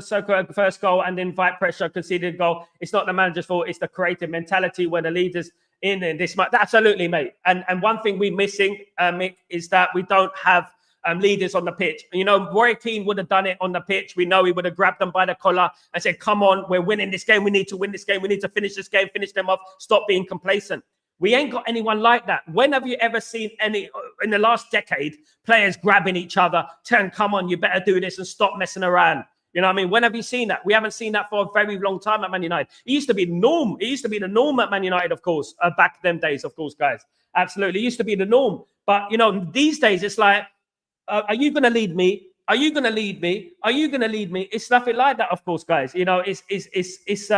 Soko first goal and invite pressure, conceded goal. It's not the manager's fault. It's the creative mentality where the leaders in this match. Absolutely, mate. And one thing we're missing, Mick, is that we don't have leaders on the pitch. You know, Roy Keane would have done it on the pitch. We know he would have grabbed them by the collar and said, come on, we're winning this game. We need to win this game. We need to finish this game, finish them off. Stop being complacent. We ain't got anyone like that. When have you ever seen any, in the last decade, players grabbing each other, telling, come on, you better do this and stop messing around? You know what I mean? When have you seen that? We haven't seen that for a very long time at Man United. It used to be the norm. It used to be the norm at Man United, of course, back them days, of course, guys. Absolutely. It used to be the norm. But, you know, these days, it's like, are you going to lead me? Are you going to lead me? Are you going to lead me? It's nothing like that, of course, guys. You know, it's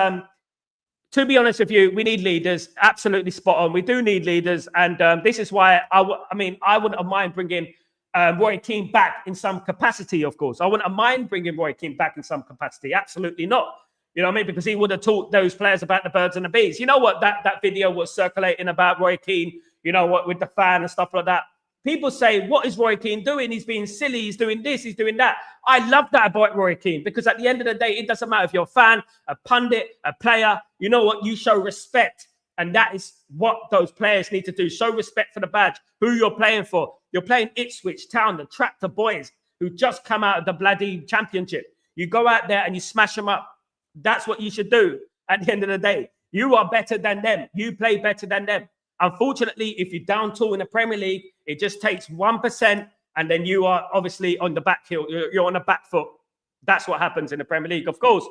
to be honest with you, we need leaders. Absolutely spot on. We do need leaders. And this is why, I wouldn't mind bringing Roy Keane back in some capacity, of course. I wouldn't mind bringing Roy Keane back in some capacity. Absolutely not. You know what I mean? Because he would have taught those players about the birds and the bees. You know what? That video was circulating about Roy Keane, you know what, with the fan and stuff like that. People say, what is Roy Keane doing? He's being silly. He's doing this. He's doing that. I love that about Roy Keane, because at the end of the day, it doesn't matter if you're a fan, a pundit, a player. You know what? You show respect. And that is what those players need to do. Show respect for the badge, who you're playing for. You're playing Ipswich Town, the Tractor Boys, who just come out of the bloody championship. You go out there and you smash them up. That's what you should do at the end of the day. You are better than them. You play better than them. Unfortunately, if you're down tool in the Premier League, it just takes 1%, and then you are obviously on the back heel. You're on the back foot. That's what happens in the Premier League, of course.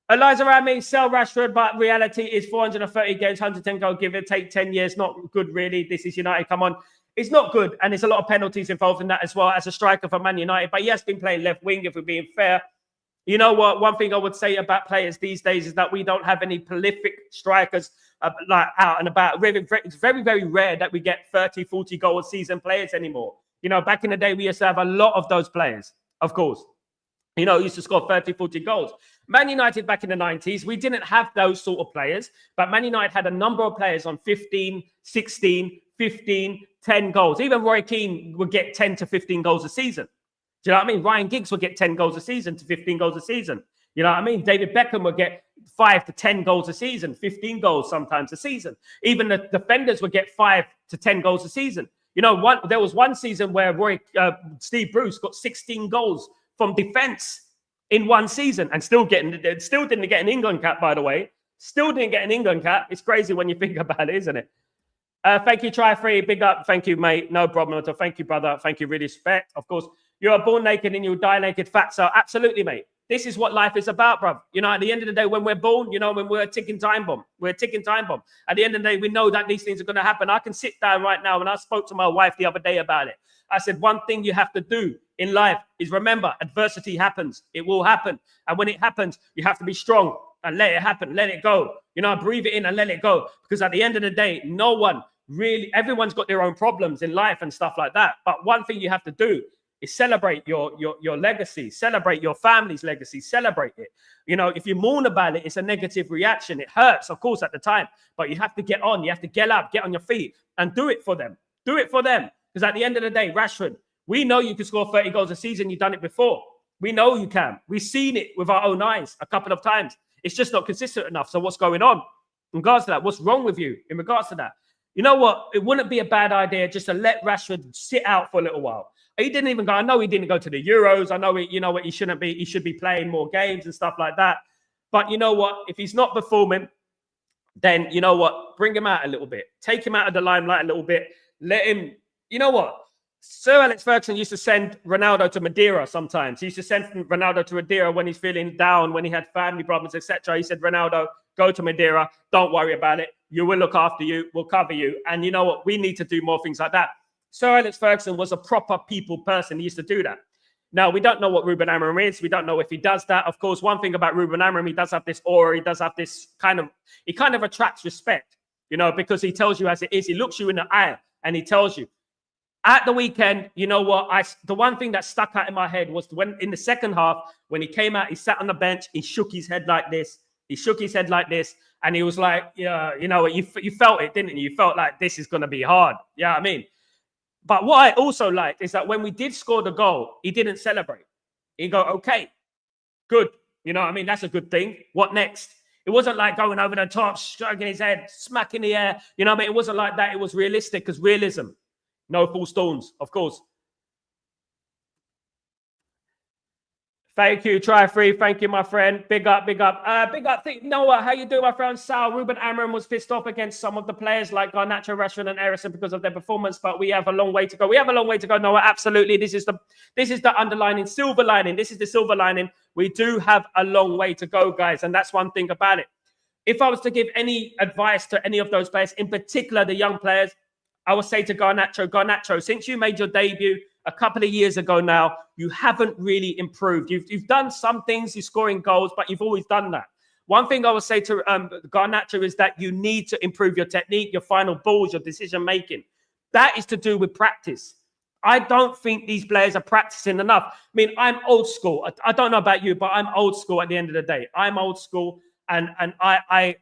Eliza Rami, sell Rashford, but reality is 430 games, 110 goal, give it take 10 years. Not good, really. This is United. Come on. It's not good, and there's a lot of penalties involved in that as well as a striker for Man United. But he has been playing left wing, if we're being fair. You know what? One thing I would say about players these days is that we don't have any prolific strikers like out and about. It's very, very rare that we get 30, 40 goal season players anymore. You know, back in the day, we used to have a lot of those players, of course. You know, used to score 30, 40 goals. Man United back in the 90s, we didn't have those sort of players, but Man United had a number of players on 15, 16, 15, 10 goals. Even Roy Keane would get 10 to 15 goals a season. Do you know what I mean? Ryan Giggs would get 10 goals a season to 15 goals a season. You know what I mean? David Beckham would get 5 to 10 goals a season, 15 goals sometimes a season. Even the defenders would get 5 to 10 goals a season. You know, there was one season where Steve Bruce got 16 goals from defense in one season and still didn't get an England cap, by the way. Still didn't get an England cap. It's crazy when you think about it, isn't it? Thank you, Try Free. Big up. Thank you, mate. No problem at all. Thank you, brother. Thank you. Really respect. Of course, you are born naked and you'll die naked, fat. So absolutely, mate. This is what life is about, bro. You know, at the end of the day, when we're born, you know, when we're a ticking time bomb, we're a ticking time bomb. At the end of the day, we know that these things are going to happen. I can sit down right now, and I spoke to my wife the other day about it. I said, one thing you have to do in life is remember, adversity happens. It will happen. And when it happens, you have to be strong and let it happen. Let it go. You know, breathe it in and let it go. Because at the end of the day, no one really, everyone's got their own problems in life and stuff like that. But one thing you have to do is celebrate your legacy, celebrate your family's legacy, celebrate it. You know, if you mourn about it, it's a negative reaction. It hurts, of course, at the time, but you have to get on. You have to get up, get on your feet and do it for them. Do it for them. Because at the end of the day, Rashford, we know you can score 30 goals a season. You've done it before. We know you can. We've seen it with our own eyes a couple of times. It's just not consistent enough. So what's going on in regards to that? What's wrong with you in regards to that? You know what? It wouldn't be a bad idea just to let Rashford sit out for a little while. He didn't even go. I know he didn't go to the Euros. I know, you know what, he shouldn't be. He should be playing more games and stuff like that. But you know what? If he's not performing, then you know what? Bring him out a little bit. Take him out of the limelight a little bit. Let him, you know what? Sir Alex Ferguson used to send Ronaldo to Madeira sometimes. He used to send Ronaldo to Madeira when he's feeling down, when he had family problems, etc. He said, Ronaldo, go to Madeira. Don't worry about it. You will look after you. We'll cover you. And you know what? We need to do more things like that. Sir Alex Ferguson was a proper people person. He used to do that. Now, we don't know what Ruben Amorim is. We don't know if he does that. Of course, one thing about Ruben Amorim, he does have this aura. He does have this he kind of attracts respect, you know, because he tells you as it is. He looks you in the eye and he tells you. At the weekend, you know what? The one thing that stuck out in my head was when in the second half, when he came out, he sat on the bench, he shook his head like this. He shook his head like this. And he was like, yeah, you know, you felt it, didn't you? You felt like this is going to be hard. Yeah, I mean. But what I also liked is that when we did score the goal, he didn't celebrate. He'd go, okay, good. You know what I mean? That's a good thing. What next? It wasn't like going over the top, stroking his head, smacking the air. You know what I mean? It wasn't like that. It was realistic because realism. No false stones, of course. Thank you, Try Free. Thank you, my friend. Big up, big up. Big up. Noah, how you doing, my friend? Sal, Ruben Amorim was pissed off against some of the players like Garnacho, Rashford, and Eriksen because of their performance, but we have a long way to go. We have a long way to go, Noah. Absolutely. This is the underlining, silver lining. This is the silver lining. We do have a long way to go, guys, and that's one thing about it. If I was to give any advice to any of those players, in particular the young players, I would say to Garnacho, since you made your debut a couple of years ago now, you haven't really improved. You've done some things, you're scoring goals, but you've always done that. One thing I would say to Garnacho is that you need to improve your technique, your final balls, your decision-making. That is to do with practice. I don't think these players are practicing enough. I mean, I'm old school. I don't know about you, but I'm old school at the end of the day. I'm old school. And I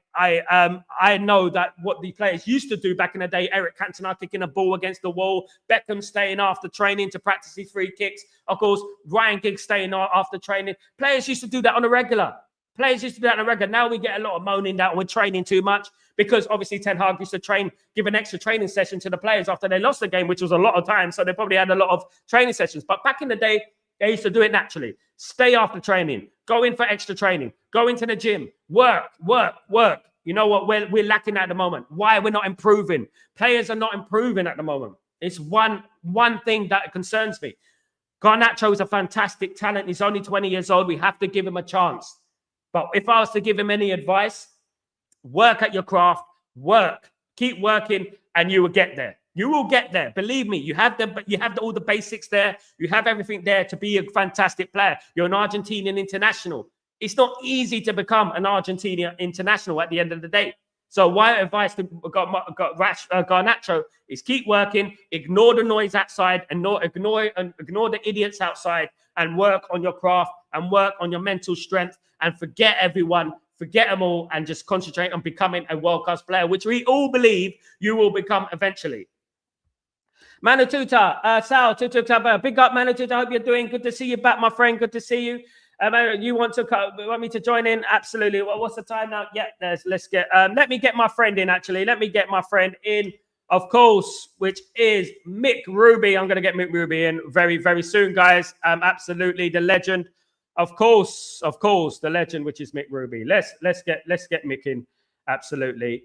know that what the players used to do back in the day, Eric Cantona kicking a ball against the wall, Beckham staying after training to practice his free kicks. Of course, Ryan Giggs staying after training. Players used to do that on a regular. Now we get a lot of moaning that we're training too much because obviously Ten Hag used to give an extra training session to the players after they lost the game, which was a lot of time. So they probably had a lot of training sessions. But back in the day, they used to do it naturally. Stay after training. Go in for extra training. Go into the gym. Work. You know what? We're lacking at the moment. Why we're not improving? Players are not improving at the moment. It's one thing that concerns me. Garnacho is a fantastic talent. He's only 20 years old. We have to give him a chance. But if I was to give him any advice, work at your craft. Work. Keep working, and you will get there. You will get there. Believe me, you have all the basics there. You have everything there to be a fantastic player. You're an Argentinian international. It's not easy to become an Argentinian international at the end of the day. So my advice to Garnacho is keep working, ignore the noise outside, and ignore the idiots outside, and work on your craft and work on your mental strength and forget everyone, forget them all, and just concentrate on becoming a world-class player, which we all believe you will become eventually. Manu Tuta, Sal, Tuta, big up, Manu Tuta. I hope you're doing good to see you back, my friend. Good to see you. You want me to join in? Absolutely. Well, what's the time now? Yeah, let's get. Let me get my friend in. Actually, let me get my friend in. Of course, which is Mick Ruby. I'm going to get Mick Ruby in very, very soon, guys. Absolutely, the legend. Of course, the legend, which is Mick Ruby. Let's get Mick in. Absolutely.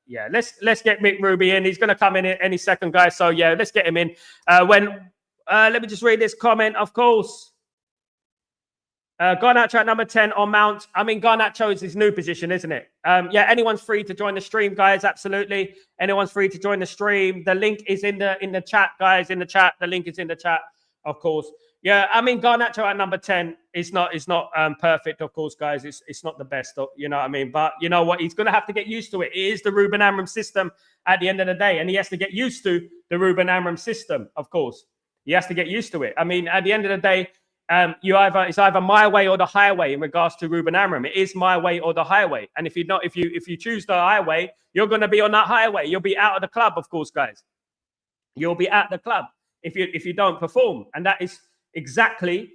Yeah, let's get Mick Ruby in. He's going to come in any second, guys. So yeah, let's get him in. Let me just read this comment. Of course, Garnacho at number 10 on Mount. I mean, Garnacho is his new position, isn't it? Yeah, anyone's free to join the stream, guys. Absolutely, anyone's free to join the stream. The link is in the chat, guys. In the chat, the link is in the chat. Of course. Yeah, I mean, Garnacho at number 10 is not perfect, of course, guys. It's not the best, you know what I mean? But you know what? He's going to have to get used to it. It is the Ruben Amorim system at the end of the day, and he has to get used to the Ruben Amorim system, of course. He has to get used to it. I mean, at the end of the day, it's either my way or the highway in regards to Ruben Amorim. It is my way or the highway. And if you choose the highway, you're going to be on that highway. You'll be out of the club, of course, guys. You'll be at the club if you don't perform, and that is exactly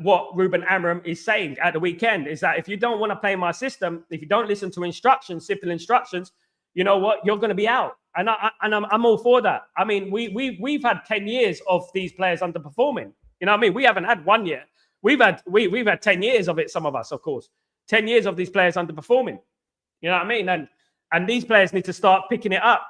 what Ruben Amorim is saying at the weekend, is that if you don't want to play my system, if you don't listen to instructions, simple instructions, you know what, you're going to be out. And I'm all for that. I mean, we've had 10 years of these players underperforming. You know what I mean? We haven't had 1 year. We've had 10 years of it, some of us, of course. 10 years of these players underperforming. You know what I mean? And these players need to start picking it up.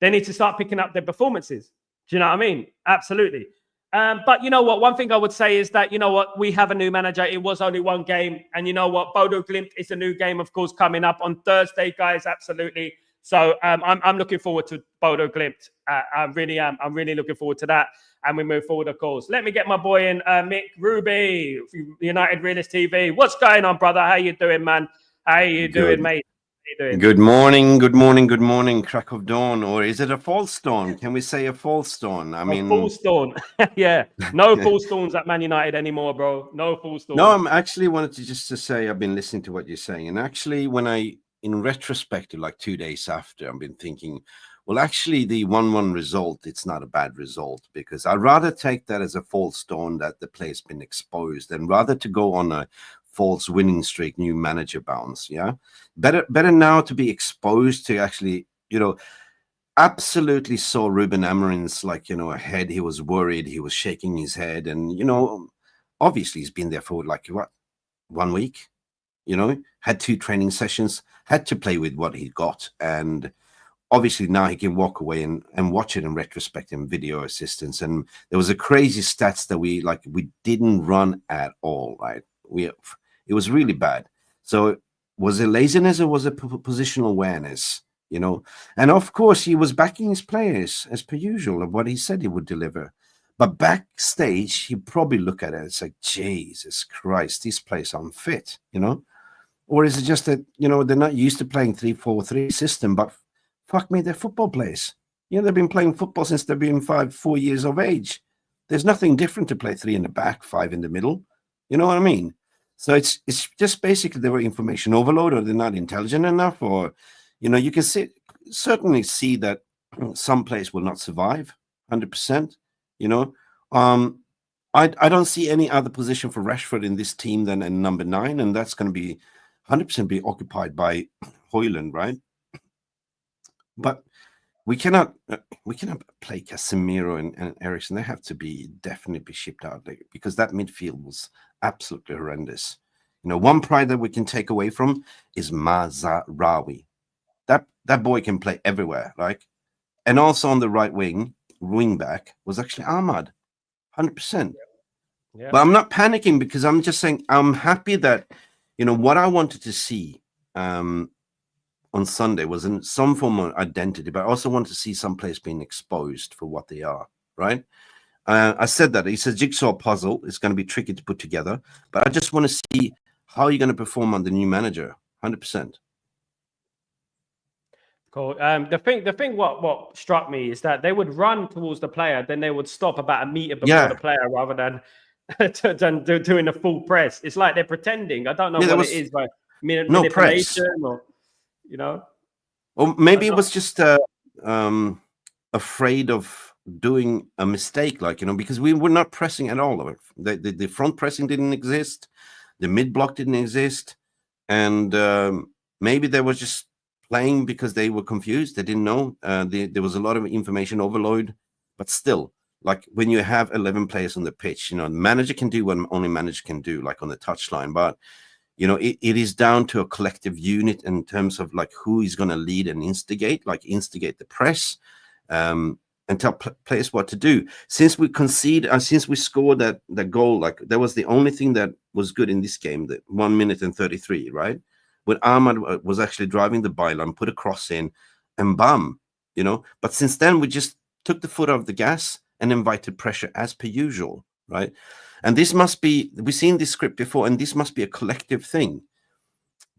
They need to start picking up their performances. Do you know what I mean? Absolutely. But you know what? One thing I would say is that, you know what? We have a new manager. It was only one game. And you know what? Bodo Glimt is a new game, of course, coming up on Thursday, guys. Absolutely. So I'm looking forward to Bodo Glimt. I really am. I'm really looking forward to that. And we move forward, of course. Let me get my boy in, Mick Ruby, United Realist TV. What's going on, brother? How you doing, man? How you doing, mate? Good morning, crack of dawn, or is it a false dawn? Can we say a false dawn? I mean, false dawn. Yeah, no false dawns at Man United anymore, bro. No false dawns. No, I'm actually wanted to just to say I've been listening to what you're saying, and actually, in retrospect, like 2 days after, I've been thinking, well, actually, the 1-1 result, it's not a bad result, because I'd rather take that as a false dawn that the play's been exposed, than rather to go on a false winning streak, new manager bounce. Yeah, better now to be exposed to actually, absolutely saw Ruben Amorim's head. He was worried, he was shaking his head, and obviously he's been there for 1 week. Had 2 training sessions, had to play with what he got, and obviously now he can walk away and watch it in retrospect and video assistance. And there was a crazy stats that we didn't run at all, right? It was really bad. So was it laziness or was it positional awareness? And of course he was backing his players as per usual of what he said he would deliver. But backstage, he probably look at it and say, Jesus Christ, these players aren't fit, Or is it just that, they're not used to playing 3-4-3 system, but fuck me, they're football players. They've been playing football since they've been 4 years of age. There's nothing different to play 3 in the back, 5 in the middle. You know what I mean? So it's just basically they were information overload, or they're not intelligent enough, or, you can certainly see that some players will not survive 100%. I don't see any other position for Rashford in this team than in number 9, and that's going to be 100% be occupied by Højlund, right? But we cannot play Casemiro and Eriksen. They have to definitely be shipped out, because that midfield was absolutely horrendous. One pride that we can take away from is Mazraoui. That boy can play everywhere, and also on the right wing back was actually Ahmad, 100%. Yeah. But I'm not panicking, because I'm just saying I'm happy that what I wanted to see on Sunday was in some form of identity, but I also want to see some players being exposed for what they are, right? I said that it's a jigsaw puzzle. It's going to be tricky to put together, but I just want to see how you're going to perform on the new manager, 100%. Cool. The thing what struck me is that they would run towards the player, then they would stop about a meter before the player rather than doing a full press. It's like they're pretending. I don't know what it is, like manipulation or or maybe it was just afraid of doing a mistake, like because we were not pressing at all. The front pressing didn't exist, the mid block didn't exist, and maybe they were just playing because they were confused. They didn't know. There was a lot of information overload, but still, like when you have 11 players on the pitch, the manager can do what only manager can do, like on the touchline. But it is down to a collective unit in terms of like who is going to lead and instigate the press, and tell players what to do. Since we conceded, since we scored that goal, like that was the only thing that was good in this game. That 1 minute and 33, right? When Ahmad was actually driving the byline, put a cross in, and bam, But since then, we just took the foot off the gas and invited pressure as per usual, right? And this must be, we've seen this script before, and this must be a collective thing.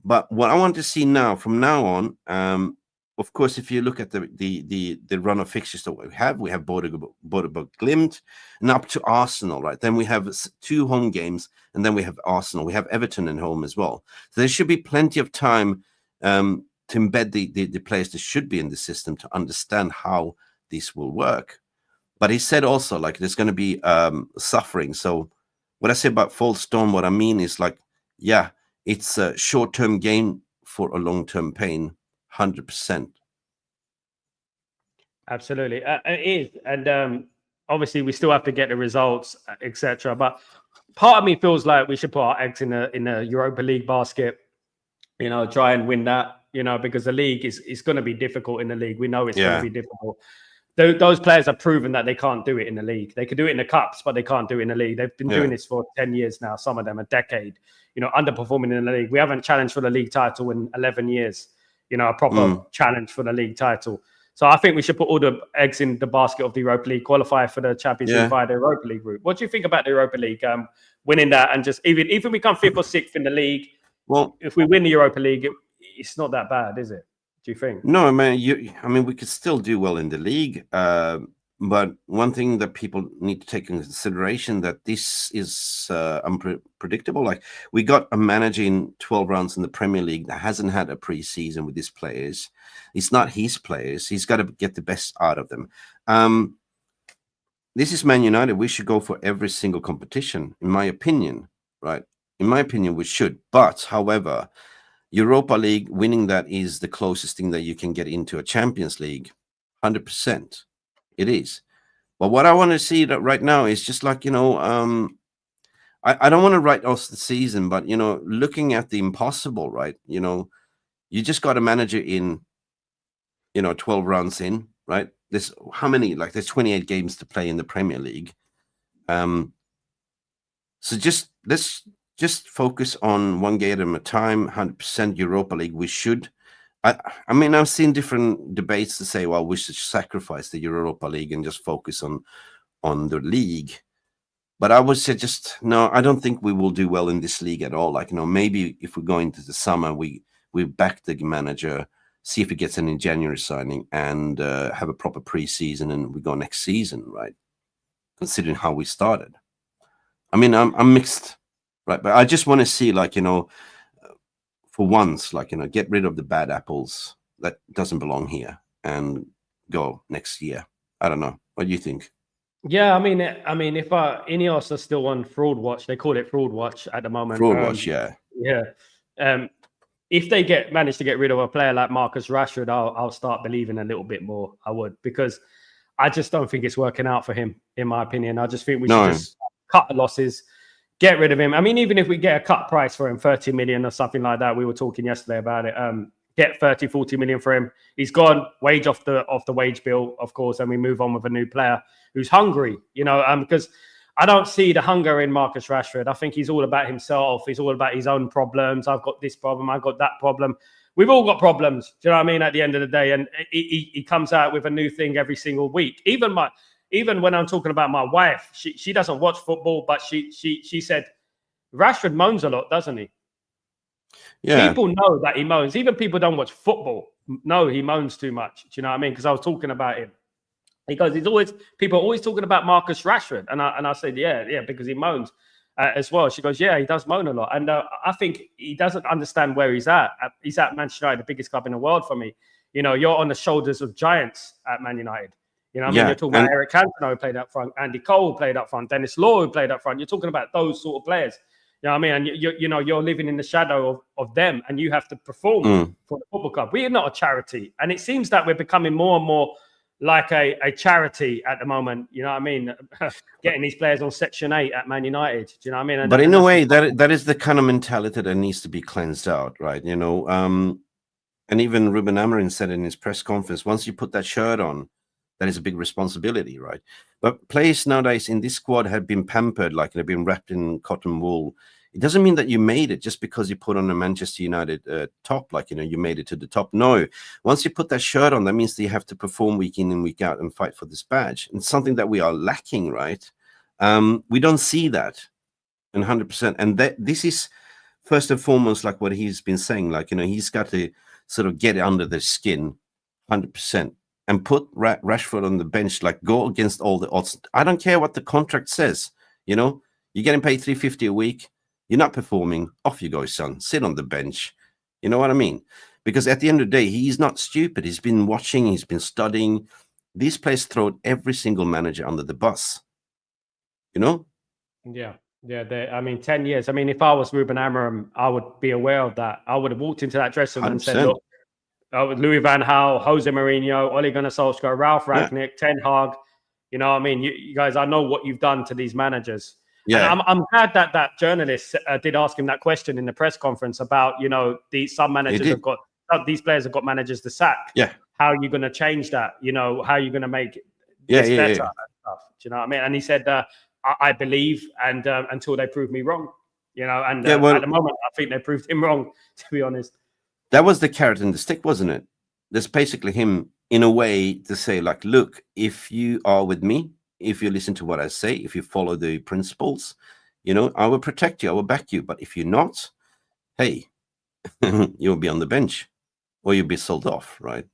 But what I want to see now, from now on, of course, if you look at the run of fixtures that we have Bordeaux, Glimt, and up to Arsenal, right? Then we have 2 home games, and then we have Arsenal. We have Everton at home as well. So there should be plenty of time to embed the players that should be in the system to understand how this will work. But he said also, like, there's going to be suffering. So what I say about false dawn, what I mean is like, yeah, it's a short-term gain for a long-term pain. 100%. Absolutely, it is, and obviously we still have to get the results, etc. But part of me feels like we should put our eggs in a Europa League basket. Try and win that. Because the league is going to be difficult in the league. We know it's going to be difficult. Those players have proven that they can't do it in the league. They can do it in the cups, but they can't do it in the league. They've been doing this for 10 years now. Some of them a decade. Underperforming in the league. We haven't challenged for the league title in 11 years. A proper challenge for the league title. So I think we should put all the eggs in the basket of the Europa League, qualify for the Champions League via the Europa League route. What do you think about the Europa League? Winning that and just even we come 5th or 6th in the league. Well, if we win the Europa League, it's not that bad, is it? Do you think? No, man. We could still do well in the league. But one thing that people need to take into consideration that this is unpredictable. Like, we got a manager in 12 rounds in the Premier League that hasn't had a pre-season with his players. It's not his players. He's got to get the best out of them. This is Man United. We should go for every single competition, in my opinion, right? In my opinion, we should. But, however, Europa League, winning that is the closest thing that you can get into a Champions League, 100%. It is. But what I want to see that right now is just like, I don't want to write off the season, but, looking at the impossible, right? You just got a manager in, 12 rounds in, right? There's how many? Like, there's 28 games to play in the Premier League. So let's just focus on one game at a time, 100% Europa League. We should. I mean, I've seen different debates to say, well, we should sacrifice the Europa League and just focus on the league. But I would say no, I don't think we will do well in this league at all. Like, maybe if we go into the summer, we back the manager, see if he gets an in January signing, and have a proper preseason, and we go next season, right? Considering how we started. I mean, I'm mixed, right? But I just want to see, like, for once, like, get rid of the bad apples that doesn't belong here and go next year. I don't know. What do you think? Yeah, I mean, if INEOS are still on fraud watch, they call it fraud watch at the moment. Fraud watch, yeah. If they manage to get rid of a player like Marcus Rashford, I'll start believing a little bit more. I would, because I just don't think it's working out for him, in my opinion. I just think we should just cut the losses. Get rid of him. I mean, even if we get a cut price for him, 30 million or something like that, we were talking yesterday about it. Get 30, 40 million for him. He's gone, wage off the wage bill, of course, and we move on with a new player who's hungry, because I don't see the hunger in Marcus Rashford. I think he's all about himself. He's all about his own problems. I've got this problem. I've got that problem. We've all got problems. Do you know what I mean? At the end of the day, and he comes out with a new thing every single week. Even when I'm talking about my wife, she doesn't watch football, but she said Rashford moans a lot, doesn't he? Yeah. People know that he moans. Even people don't watch football. No, he moans too much. Do you know what I mean? Because I was talking about him. He goes, people are always talking about Marcus Rashford. And I said, yeah, because he moans as well. She goes, yeah, he does moan a lot. And I think he doesn't understand where he's at. He's at Manchester United, the biggest club in the world for me. You know, you're on the shoulders of giants at Man United. You know what I mean? You're talking about Eric Cantona, who played up front, Andy Cole, who played up front, Dennis Law, who played up front. You're talking about those sort of players. You know what I mean? And you're living in the shadow of them, and you have to perform for the football club. We are not a charity. And it seems that we're becoming more and more like a charity at the moment, you know what I mean? Getting these players on Section 8 at Man United, do you know what I mean? But in a way, that is the kind of mentality that needs to be cleansed out, right? You know, and even Ruben Amorim said in his press conference, once you put that shirt on, that is a big responsibility, right? But players nowadays in this squad have been pampered, like they've been wrapped in cotton wool. It doesn't mean that you made it just because you put on a Manchester United top, like, you know, you made it to the top. No, once you put that shirt on, that means that you have to perform week in and week out and fight for this badge. And something that we are lacking, right? We don't see that 100%. And this is first and foremost, like what he's been saying, like, you know, he's got to sort of get under the skin 100% and put Rashford on the bench, like go against all the odds. I don't care what the contract says, you know, you're getting paid $350 a week. You're not performing, off you go, son. Sit on the bench. You know what I mean? Because at the end of the day, he's not stupid. He's been watching, he's been studying. These players throw every single manager under the bus. You know? Yeah. I mean, 10 years. I mean, if I was Ruben Amorim, I would be aware of that. I would have walked into that dressing room and said, look, Louis van Gaal, Jose Mourinho, Ole Gunnar Solskjaer, Ralph Rangnick, Ten Hag. You know what I mean? You guys, I know what you've done to these managers. Yeah, and I'm glad that journalist did ask him that question in the press conference about, you know, some managers these players have got managers to sack. Yeah, how are you going to change that? You know, how are you going to make this better? And stuff. Do you know what I mean? And he said, I believe, and until they prove me wrong, you know. And at the moment, I think they proved him wrong. To be honest, that was the carrot and the stick, wasn't it? That's basically him in a way to say, like, look, if you are with me, if you listen to what I say, if you follow the principles, you know, I will protect you, I will back you. But if you're not, hey, you'll be on the bench or you'll be sold off, right?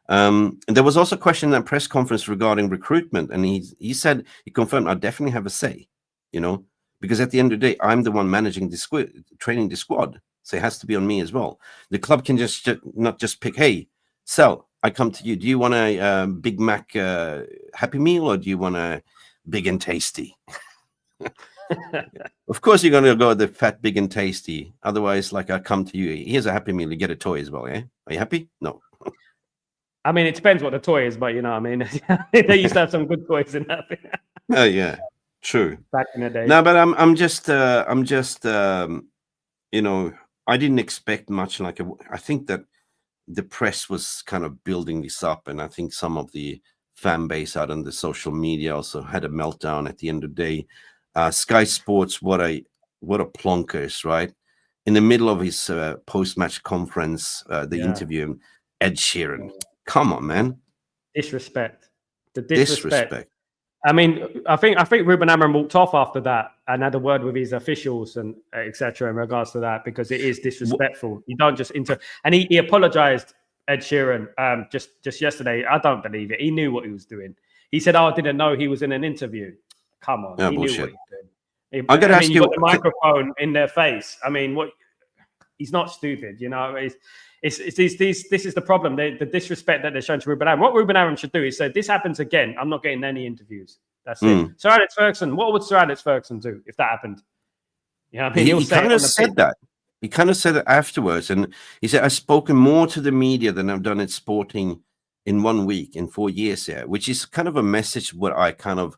And there was also a question in that press conference regarding recruitment. And he said, he confirmed, I definitely have a say, you know, because at the end of the day, I'm the one managing the training the squad. So it has to be on me as well. The club can not just pick, hey, Sal, I come to you. Do you want a Big Mac Happy Meal or do you want a Big and Tasty? Of course, you're going to go with the fat, big and tasty. Otherwise, like, I come to you. Here's a Happy Meal. You get a toy as well, yeah? Are you happy? No. I mean, it depends what the toy is, but you know what I mean? They used to have some good toys in that. Oh, yeah. True. Back in the day. No, but I'm just you know, I didn't expect much. Like, I think that the press was kind of building this up, and I think some of the fan base out on the social media also had a meltdown at the end of the day. Sky Sports, what a plonkers, right? In the middle of his post-match conference, the interview, Ed Sheeran. Come on, man. Disrespect. The disrespect. I mean, I think Ruben Amorim walked off after that and had a word with his officials and etc. in regards to that, because it is disrespectful. You don't just and he apologized, Ed Sheeran, just yesterday. I don't believe it. He knew what he was doing. He said, "Oh, I didn't know he was in an interview." Come on, he bullshit. knew what he was doing. I gotta ask you, got the microphone in their face. I mean, what? He's not stupid, you know. This is the problem. The disrespect that they're showing to Ruben Amorim. What Ruben Amorim should do is say, "This happens again, I'm not getting any interviews." That's it. Sir Alex Ferguson. What would Sir Alex Ferguson do if that happened? You know what I mean? He kind of said that. He kind of said it afterwards, and he said, "I've spoken more to the media than I've done at Sporting in 1 week, in 4 years here," which is kind of a message what I kind of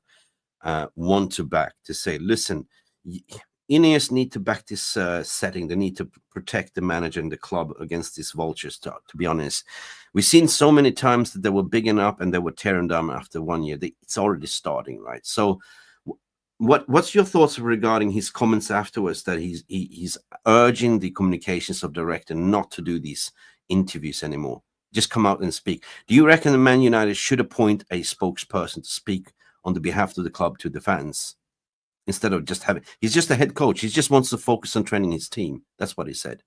want to back, to say, listen, INEOS need to back this setting. They need to protect the manager and the club against these vultures, to be honest. We've seen so many times that they were bigging up and they were tearing down after 1 year. It's already starting, right? So what's your thoughts regarding his comments afterwards, that he's urging the communications of director not to do these interviews anymore? Just come out and speak. Do you reckon the Man United should appoint a spokesperson to speak on the behalf of the club to the fans, instead of just having, he's just a head coach. He just wants to focus on training his team. That's what he said.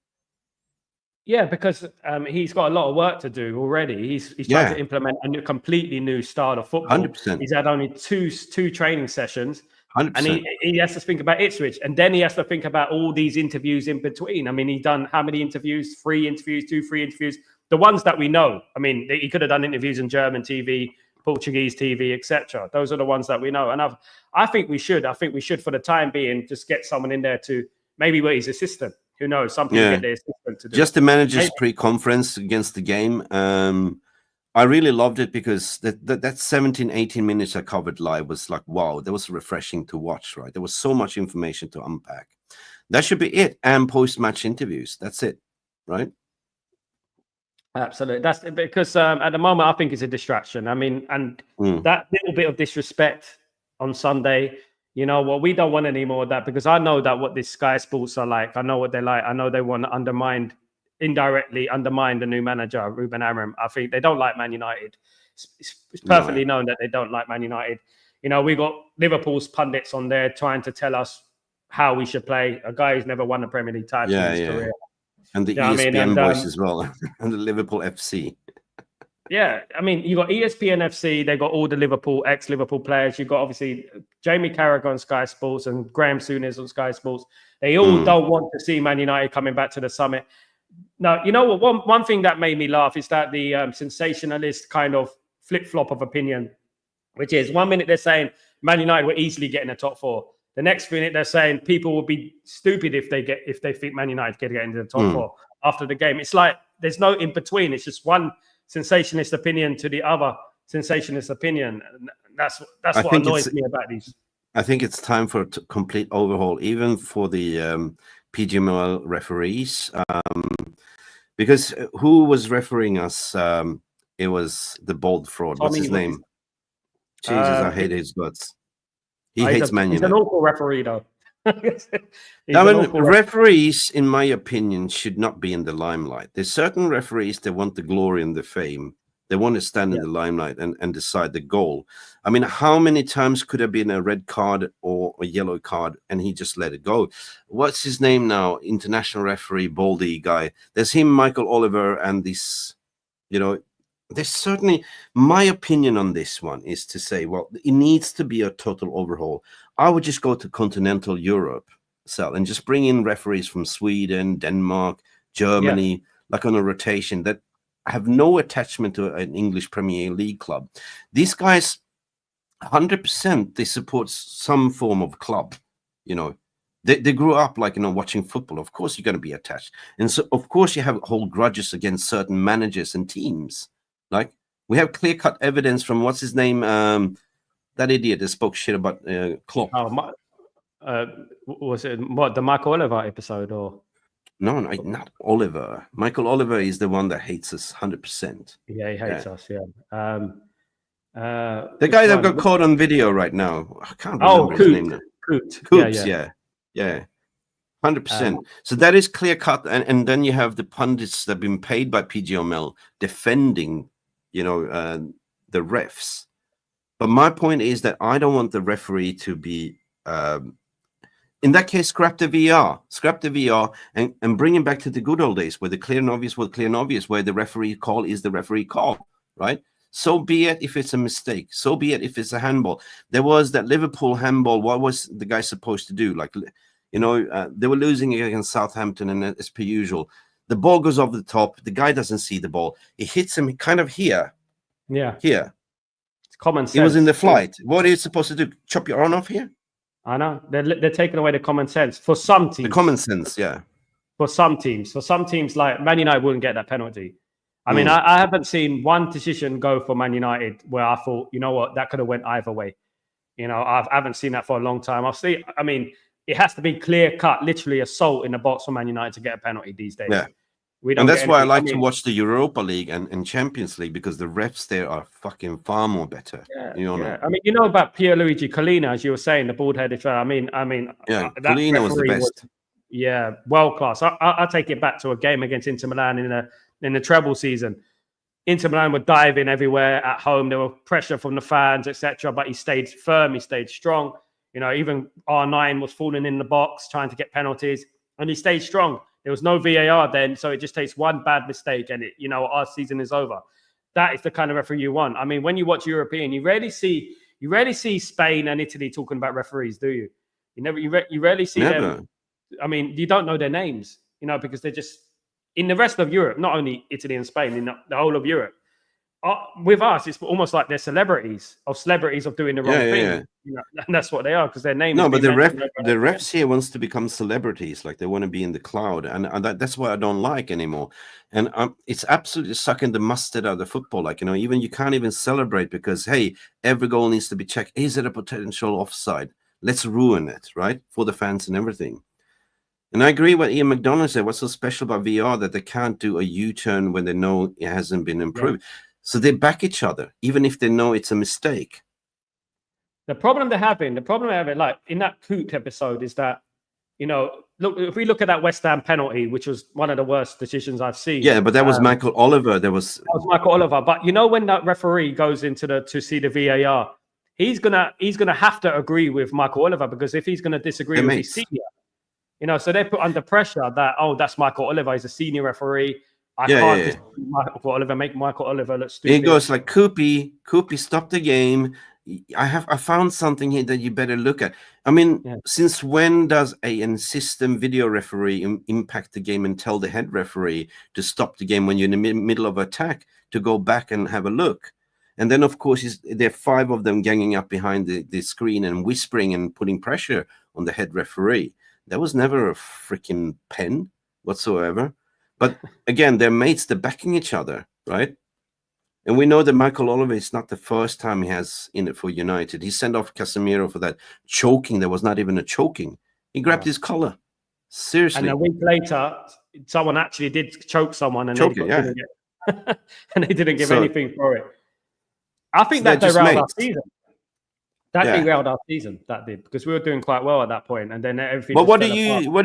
Yeah, because he's got a lot of work to do already. He's trying to implement a completely new style of football. 100%. He's had only two training sessions, 100%. and he has to think about Ipswich, and then he has to think about all these interviews in between. I mean, he's done how many interviews? 3 interviews, 3 interviews. The ones that we know. I mean, he could have done interviews in German TV, Portuguese TV, etc. Those are the ones that we know. And I think we should. I think we should, for the time being, just get someone in there to maybe be his assistant. Who knows? Some people get their assistant to do. Just the manager's pre-conference against the game. I really loved it because that 17, 18 minutes I covered live was like, wow, that was refreshing to watch, right? There was so much information to unpack. That should be it. And post-match interviews. That's it, right? Absolutely. That's because at the moment, I think it's a distraction. I mean, and that little bit of disrespect on Sunday, you know, well, we don't want any more of that, because I know that what this Sky Sports are like. I know what they're like. I know they want to indirectly undermine the new manager, Ruben Amorim. I think they don't like Man United. It's perfectly known that they don't like Man United. You know, we got Liverpool's pundits on there trying to tell us how we should play. A guy who's never won a Premier League title in his career. And the ESPN voice as well, and the Liverpool FC. Yeah, I mean, you got ESPN FC. They got all the ex-Liverpool players. You got obviously Jamie Carragher on Sky Sports and Graham Souness on Sky Sports. They all don't want to see Man United coming back to the summit. Now, you know what? One thing that made me laugh is that the sensationalist kind of flip-flop of opinion, which is 1 minute they're saying Man United were easily getting the top 4. The next minute they're saying people will be stupid if they think Man United can get into the top 4 after the game. It's like there's no in between. It's just one sensationalist opinion to the other sensationalist opinion. And that's what annoys me about these. I think it's time for a complete overhaul, even for the PGMOL referees, because who was refereeing us? It was the bold fraud. What's his name? Jesus, I hate his guts. He hates Man United. He's an awful referee, though. Referees, in my opinion, should not be in the limelight. There's certain referees that want the glory and the fame. They want to stand in the limelight and decide the goal. I mean, how many times could have been a red card or a yellow card and he just let it go? What's his name now? International referee, Baldy guy. There's him, Michael Oliver, and this, you know, there's certainly, my opinion on this one is to say, well, it needs to be a total overhaul. I would just go to continental Europe, and just bring in referees from Sweden, Denmark, Germany, like on a rotation that have no attachment to an English Premier League club. These guys, 100%, they support some form of club. You know, they grew up like, you know, watching football. Of course, you're going to be attached. And so, of course, you have hold grudges against certain managers and teams. Like, we have clear-cut evidence from, what's his name, that idiot that spoke shit about Klopp. Was it what, the Michael Oliver episode, or? No, not Oliver. Michael Oliver is the one that hates us 100%. Yeah, he hates us. Yeah. The guy that got caught on video right now. I can't remember his name now. Coots, yeah. 100%. So that is clear cut, and then you have the pundits that have been paid by PGML defending, you know, the refs. But my point is that I don't want the referee to be, in that case, scrap the VR, and bring him back to the good old days where the clear and obvious was clear and obvious, where the referee call is the referee call, right? So be it if it's a mistake. So be it if it's a handball. There was that Liverpool handball. What was the guy supposed to do? Like, you know, they were losing against Southampton, and as per usual, the ball goes over the top. The guy doesn't see the ball. It hits him kind of here. Yeah. Here. It's common sense. It was in the flight. What are you supposed to do? Chop your arm off here? I know. They're taking away the common sense. For some teams. The common sense, yeah. For some teams like Man United wouldn't get that penalty. I mean, I haven't seen one decision go for Man United where I thought, you know what, that could have went either way. You know, I haven't seen that for a long time. I mean, it has to be clear cut, literally assault in the box for Man United to get a penalty these days. Yeah. And that's why I like to watch the Europa League and Champions League, because the refs there are fucking far more better. Yeah, I mean, you know about Pierluigi Collina, as you were saying, the bald-headed fella. I mean, Collina was the best. World class. I take it back to a game against Inter Milan in the treble season. Inter Milan were diving everywhere at home. There were pressure from the fans, etc. But he stayed firm. He stayed strong. You know, even R9 was falling in the box trying to get penalties, and he stayed strong. There was no VAR then, so it just takes one bad mistake and our season is over. That is the kind of referee you want. I mean, when you watch European, you rarely see Spain and Italy talking about referees, do you? You rarely see them. I mean, you don't know their names, because they're just in the rest of Europe, not only Italy and Spain, in the whole of Europe. With us, it's almost like they're celebrities of doing the wrong thing. Yeah. And that's what they are, because their name. No, but the refs here wants to become celebrities, like they want to be in the cloud, and that's what I don't like anymore. And it's absolutely sucking the mustard out of the football. Like even you can't even celebrate because hey, every goal needs to be checked. Is it a potential offside? Let's ruin it, right, for the fans and everything. And I agree with Ian McDonald said. What's so special about VR that they can't do a U-turn when they know it hasn't been improved? Yeah. So they back each other, even if they know it's a mistake. The problem they're having, like in that Coot episode, is that, look, if we look at that West Ham penalty, which was one of the worst decisions I've seen. Yeah, but that was Michael Oliver. That was Michael Oliver. But when that referee goes to see the VAR, he's gonna have to agree with Michael Oliver, because if he's gonna disagree with his senior, so they're put under pressure that that's Michael Oliver. He's a senior referee. I can't Michael Oliver, make Michael Oliver look stupid. He goes like, Koopy, stop the game. I found something here that you better look at. I mean, since when does an system video referee impact the game and tell the head referee to stop the game when you're in the middle of attack to go back and have a look? And then, of course, there are 5 of them ganging up behind the screen and whispering and putting pressure on the head referee. There was never a freaking pen whatsoever. But again, they're mates, they're backing each other, right? And we know that Michael Oliver is not the first time he has in it for United. He sent off Casemiro for that choking. There was not even a choking. He grabbed his collar. Seriously. And a week later, someone actually did choke someone and they didn't give anything for it. I think that derailed our season. That derailed our season. That did, because we were doing quite well at that point, and then everything. But what do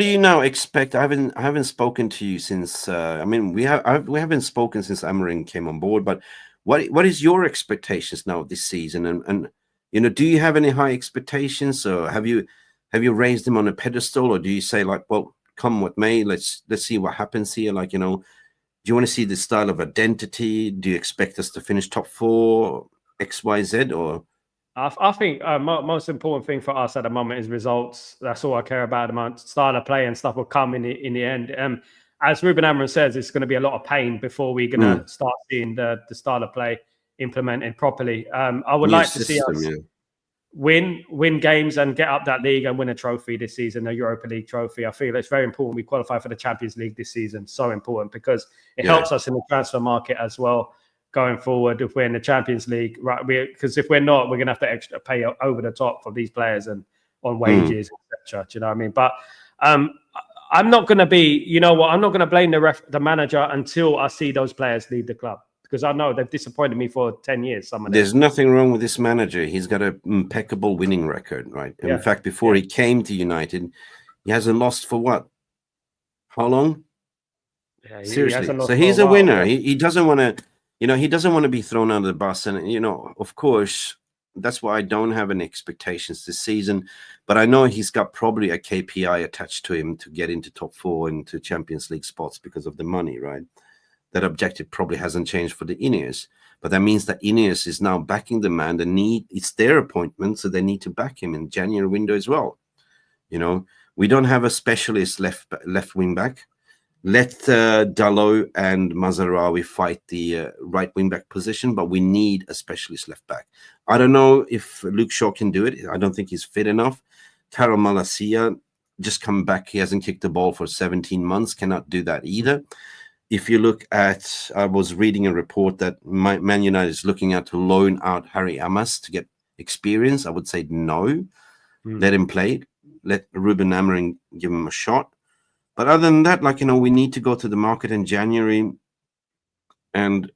you now expect? I haven't spoken to you since. We haven't spoken since Amorim came on board. But what is your expectations now this season? And do you have any high expectations, or have you raised them on a pedestal, or do you say like, well, come what may, let's see what happens here? Like, do you want to see the style of identity? Do you expect us to finish top 4, X, Y, Z, or? I think most important thing for us at the moment is results. That's all I care about at the moment. Style of play and stuff will come in the end. As Ruben Amorim says, it's going to be a lot of pain before we're going to start seeing the style of play implemented properly. I would like to see us win games and get up that league and win a trophy this season, a Europa League trophy. I feel it's very important we qualify for the Champions League this season. So important, because it helps us in the transfer market as well. Going forward, if we're in the Champions League, right? Because if we're not, we're going to have to extra pay over the top for these players and on wages, etc. Do you know what I mean? But I'm not going to be, I'm not going to blame the manager until I see those players leave the club, because I know they've disappointed me for 10 years. There's nothing wrong with this manager. He's got an impeccable winning record, right? In fact, before he came to United, he hasn't lost for what? How long? Yeah, seriously. So he's a winner. He doesn't want to. He doesn't want to be thrown under the bus. And, of course, that's why I don't have any expectations this season. But I know he's got probably a KPI attached to him to get into top 4 into Champions League spots because of the money, right? That objective probably hasn't changed for the INEOS. But that means that INEOS is now backing the man. It's their appointment, so they need to back him in January window as well. We don't have a specialist left wing back. Let Dalot and Mazarawi fight the right wing back position, but we need a specialist left back. I don't know if Luke Shaw can do it. I don't think he's fit enough. Taro Malacia just come back. He hasn't kicked the ball for 17 months. Cannot do that either. If you look at, I was reading a report that Man United is looking at to loan out Harry Amas to get experience. I would say no. Let him play. Let Ruben Amorim give him a shot. But other than that, we need to go to the market in January and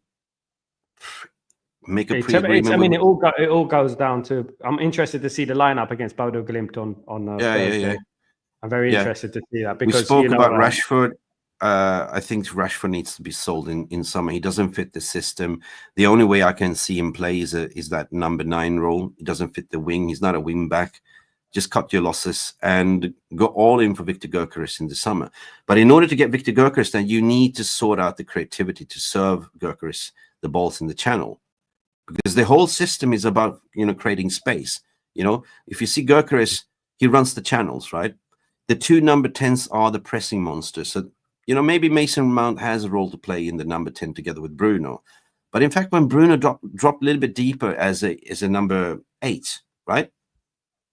make a pre-agreement. It all goes down to. I'm interested to see the lineup against Bodo Glimt on Thursday. I'm very interested to see that, because we spoke about Rashford. I think Rashford needs to be sold in summer. He doesn't fit the system. The only way I can see him play is that number 9 role. He doesn't fit the wing. He's not a wing back. just cut your losses and go all in for Victor Gyökeres in the summer. But in order to get Victor Gyökeres, then you need to sort out the creativity to serve Gyökeres the balls in the channel, because the whole system is about, creating space. If you see Gyökeres, he runs the channels, right? The two number 10s are the pressing monsters. So, maybe Mason Mount has a role to play in the number 10 together with Bruno. But in fact, when Bruno dropped a little bit deeper as a number 8, right?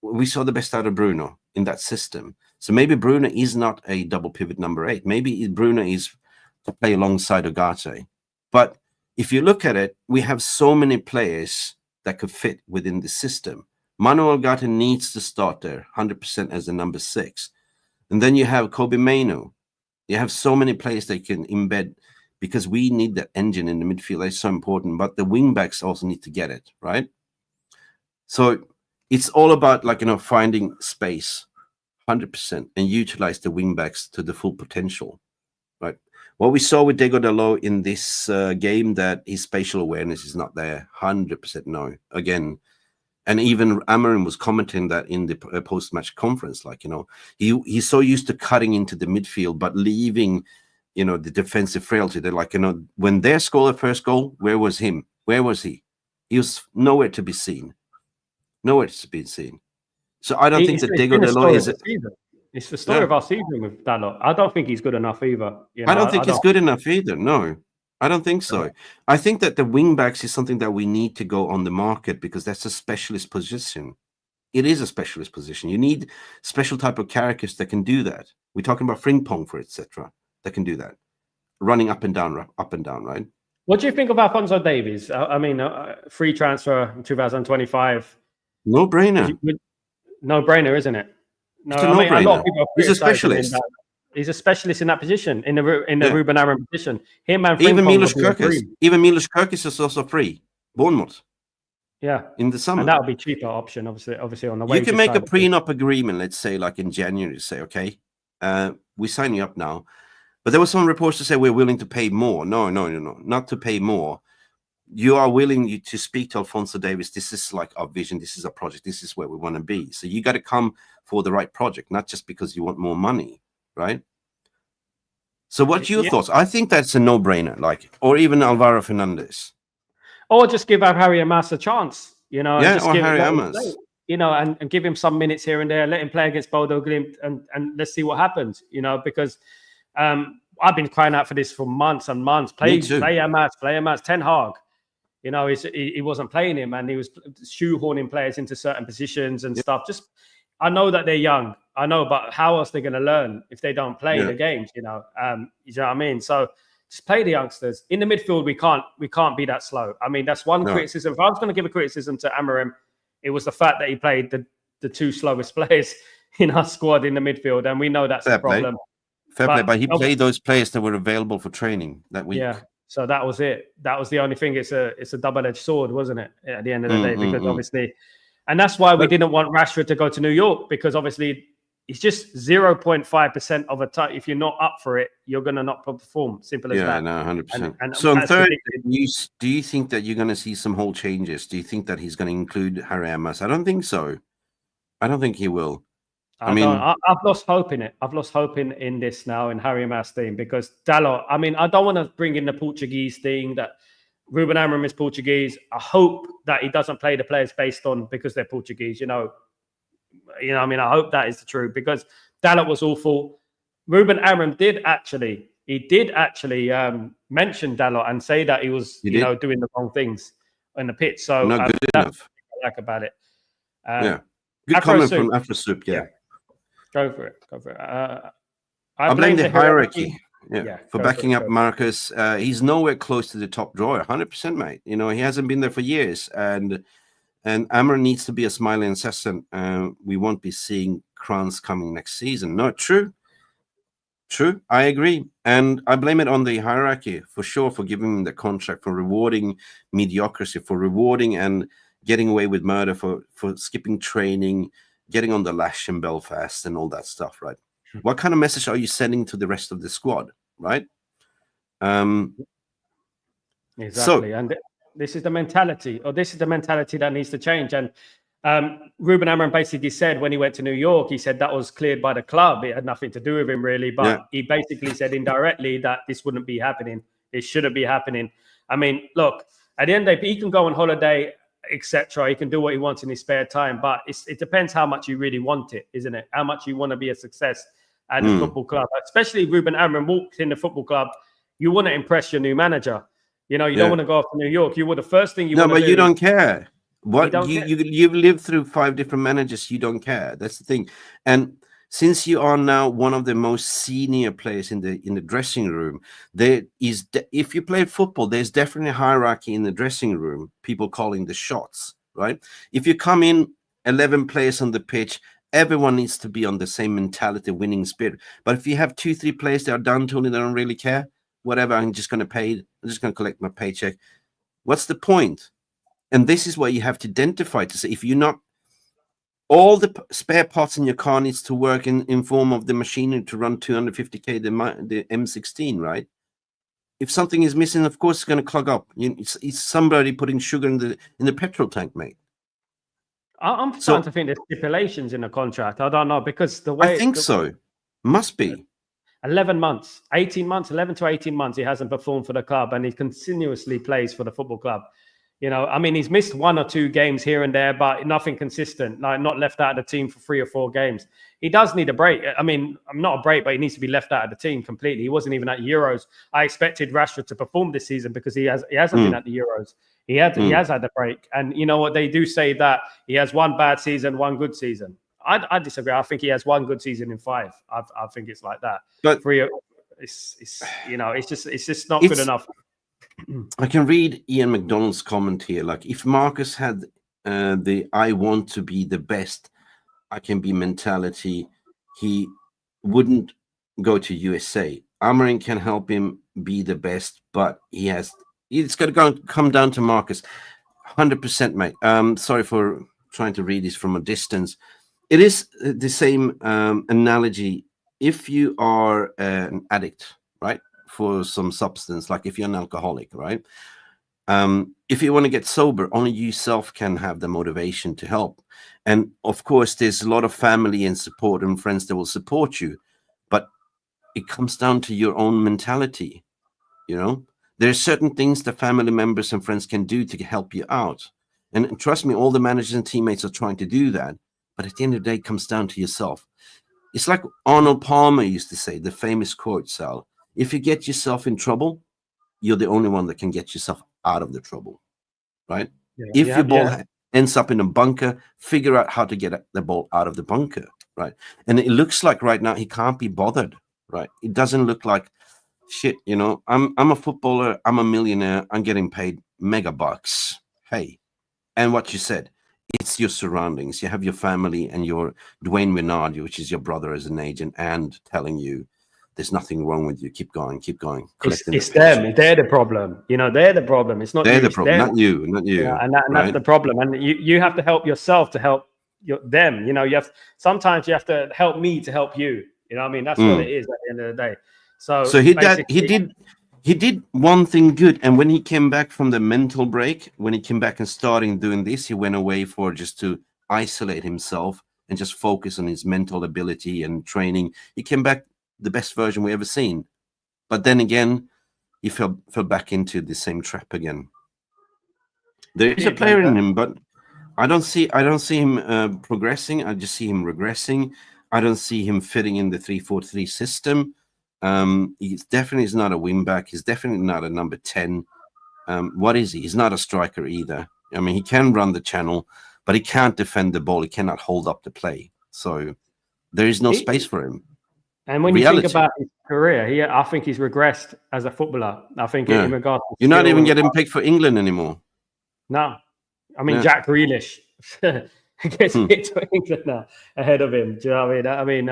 We saw the best out of Bruno in that system. So maybe Bruno is not a double pivot number 8. Maybe Bruno is to play alongside Ugarte. But if you look at it, we have so many players that could fit within the system. Manuel Ugarte needs to start there 100% as a number 6. And then you have Kobe Mainoo. You have so many players that can embed, because we need that engine in the midfield. That's so important. But the wing backs also need to get it, right? So it's all about finding space 100% and utilize the wing backs to the full potential, right? What we saw with Diego Dalot in this game, that his spatial awareness is not there, 100% no. Again, and even Amorim was commenting that in the post-match conference, he's so used to cutting into the midfield, but leaving, the defensive frailty. They're when they scored the first goal, where was him? Where was he? He was nowhere to be seen. Nowhere to be seen. So I don't think that Diego Dalot is. It's the story of our season with Dalot. I don't think he's good enough either. I don't think he's good enough either. No, I don't think so. I think that the wing backs is something that we need to go on the market, because that's a specialist position. It is a specialist position. You need special type of characters that can do that. We're talking about Frimpong, for etc., that can do that, running up and down, right? What do you think of Alphonso Davies? I mean, free transfer in 2025. No brainer. No brainer, isn't it? No, a no-brainer. He's a specialist. He's a specialist in that position, in the Ruben Amorim position. Him and even Milos Kerkis is also free. Bournemouth. Yeah, in the summer, and that would be cheaper option, obviously on the way. You can make a prenup agreement. Let's say in January, say, okay, we sign you up now. But there were some reports to say we're willing to pay more. No, not to pay more. You are willing to speak to Alphonso Davies. This is our vision. This is our project. This is where we want to be. So you got to come for the right project, not just because you want more money, right? So what's your thoughts? I think that's a no-brainer, or even Alvaro Fernandez. Or just give Harry Amas a chance, Yeah, or Harry Amas. And give him some minutes here and there, let him play against Bodo Glimt, and let's see what happens, because I've been crying out for this for months and months. Play Amas, Ten Hag. He wasn't playing him, and he was shoehorning players into certain positions and stuff. I know that they're young. I know, but how else they're going to learn if they don't play the games? You know what I mean? So just play the youngsters in the midfield. We can't be that slow. I mean, that's one criticism. If I was going to give a criticism to Amorim, it was the fact that he played the two slowest players in our squad in the midfield, and we know that's a problem. Fair play, but he played those players that were available for training that week. Yeah. So that was it. That was the only thing. It's a double-edged sword, wasn't it? At the end of the day, because obviously, and that's why we didn't want Rashford to go to New York, because obviously it's just 0.5% of a touch. If you're not up for it, you're going to not perform. Simple as that. Yeah, no, 100%. So on third, do you think that you're going to see some whole changes? Do you think that he's going to include Harry Amas? I don't think so. I don't think he will. I've lost hope in it. I've lost hope in this now, in Harry Amas thing, because Dalot, I don't want to bring in the Portuguese thing that Ruben Amorim is Portuguese. I hope that he doesn't play the players based on because they're Portuguese. I hope that is the truth, because Dalot was awful. Ruben Amorim did actually mention Dalot and say that he was doing the wrong things in the pitch. So not good enough. I like about it. Good comment from Afro Soup. Yeah. Go for it. I blame the hierarchy. For backing up Marcus. He's nowhere close to the top drawer. 100%, mate. He hasn't been there for years, and Amorim needs to be a smiling assassin. We won't be seeing crowns coming next season. No, true. I agree, and I blame it on the hierarchy for sure, for giving him the contract, for rewarding mediocrity, for rewarding and getting away with murder, for skipping training, getting on the lash in Belfast and all that stuff, right? What kind of message are you sending to the rest of the squad, right? Exactly. And this is the mentality that needs to change. And Ruben Amorim basically said when he went to New York, he said that was cleared by the club. It had nothing to do with him really, but he basically said indirectly that this wouldn't be happening. It shouldn't be happening. I mean, look, at the end of the day, he can go on holiday, etc. He can do what he wants in his spare time, but it depends how much you really want it, isn't it? How much you want to be a success at the football club. Especially Ruben Amorim walked in the football club. You want to impress your new manager. You know, you don't want to go off to New York. You would the first thing you want to do. No, but you don't care. What you've lived through 5 different managers, you don't care. That's the thing. And since you are now one of the most senior players in the dressing room, there is if you play football, there's definitely a hierarchy in the dressing room. People calling the shots, right? If you come in 11 players on the pitch, everyone needs to be on the same mentality, winning spirit. But if you have 2-3 players that are done to it, they don't really care. Whatever, I'm just going to pay. I'm just going to collect my paycheck. What's the point? And this is where you have to identify to say if you're not, all the spare parts in your car needs to work in form of the machinery to run 250k the M16, right? If something is missing, of course it's going to clog up. It's somebody putting sugar in the petrol tank, mate. I'm starting to think there's stipulations in the contract. I don't know because the way I think so. Must be. 11 months, 18 months, 11 to 18 months, he hasn't performed for the club and he continuously plays for the football club. You know, I mean, he's missed 1 or 2 games here and there, but nothing consistent, like not left out of the team for 3 or 4 games. He does need a break. I mean, I'm not a break, but he needs to be left out of the team completely. He wasn't even at Euros. I expected Rashford to perform this season because he hasn't been at the Euros. He has had a break. And you know what? They do say that he has 1 bad season, 1 good season. I disagree. I think he has 1 good season in 5. I think it's like that. But 3, it's just not good enough. I can read Ian McDonald's comment here. Like, if Marcus had the "I want to be the best I can be" mentality, he wouldn't go to USA. Amorim can help him be the best, but it's got to come down to Marcus. 100%, mate. Sorry for trying to read this from a distance. It is the same analogy. If you are an addict, right, for some substance, like if you're an alcoholic, right? If you want to get sober, only you yourself can have the motivation to help. And of course, there's a lot of family and support and friends that will support you, but it comes down to your own mentality. You know, there's certain things that family members and friends can do to help you out. And trust me, all the managers and teammates are trying to do that. But at the end of the day, it comes down to yourself. It's like Arnold Palmer used to say, the famous quote, Sal: if you get yourself in trouble, you're the only one that can get yourself out of the trouble, right? If your ball ends up in a bunker, figure out how to get the ball out of the bunker, right? And it looks like right now he can't be bothered, right? It doesn't look like, shit, you know, I'm a footballer, I'm a millionaire, I'm getting paid mega bucks. Hey, and what you said, it's your surroundings. You have your family and your Dwayne Minardi, which is your brother as an agent, and telling you there's nothing wrong with you. Keep going, keep going. It's them. They're the problem. You know, they're the problem. It's not they're you. The problem, not you. Yeah, and that's the problem. And you have to help yourself to help them. You know, sometimes you have to help me to help you. You know what I mean? That's what it is at the end of the day. So he did one thing good, and when he came back from the mental break, when he came back and started doing this, he went away for just to isolate himself and just focus on his mental ability and training. He came back the best version we ever seen, but then again, he fell back into the same trap again. There is a player in him, but I don't see him progressing. I just see him regressing. I don't see him fitting in the 3-4-3 system. He's definitely not a wing back. He's definitely not a number 10. What is he? He's not a striker either. I mean, he can run the channel, but he can't defend the ball. He cannot hold up the play. So there is no space for him. And when you think about his career, I think he's regressed as a footballer. I think in regards to you're not even getting picked for England anymore. No. I mean, Jack Grealish gets picked for England now ahead of him. Do you know what I mean?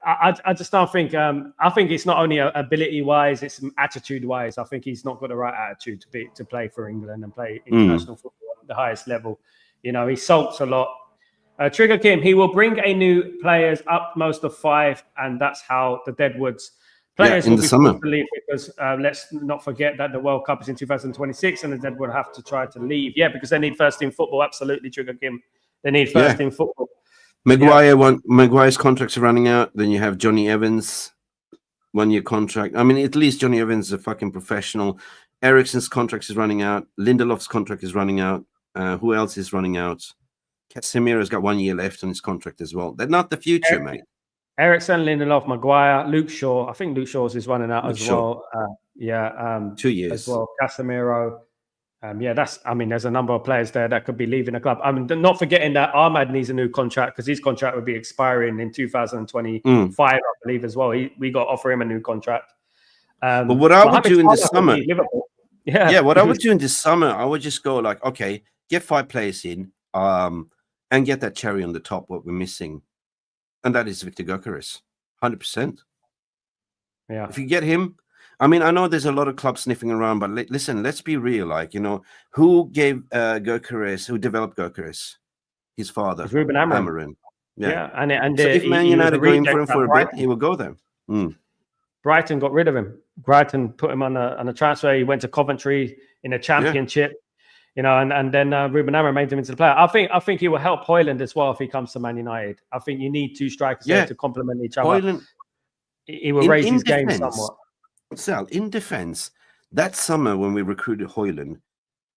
I just don't think. I think it's not only ability-wise; it's attitude-wise. I think he's not got the right attitude to play for England and play international football at the highest level. You know, he sulks a lot. Trigger Kim, he will bring a new players up most of 5, and that's how the Deadwoods players will be forced to leave, because let's not forget that the World Cup is in 2026 and the Deadwood have to try to leave. Yeah, because they need first team football. Absolutely, Trigger Kim. They need first team football. Maguire's contracts are running out. Then you have Johnny Evans, 1-year contract. I mean, at least Johnny Evans is a fucking professional. Ericsson's contract is running out. Lindelof's contract is running out. Who else is running out? Casemiro's got 1 year left on his contract as well. They're not the future, mate. Ericsson, Lindelof, Maguire, Luke Shaw. I think Luke Shaw's is running out well. 2 years as well. Casemiro. There's a number of players there that could be leaving the club. I mean, not forgetting that Ahmad needs a new contract because his contract would be expiring in 2025, I believe, as well. We got to offer him a new contract. But what I would do in the summer, what I would do in this summer, I would just go like, okay, get 5 players in, and get that cherry on the top, what we're missing. And that is Victor Gyökeres, 100%. Yeah. If you get him, I mean, I know there's a lot of clubs sniffing around, but listen, let's be real. Like, you know, who gave Gyökeres, who developed Gyökeres? His father, Ruben Amorim. Yeah. And so if Man United go in for him for a bit, he will go there. Brighton got rid of him. Brighton put him on a transfer. He went to Coventry in a championship, you know, and then Ruben Amorim made him into the player. I think he will help Højlund as well if he comes to Man United. I think you need 2 strikers there to complement each other. Højlund, he will raise his game somewhat. Sal, in defense, that summer when we recruited Højlund,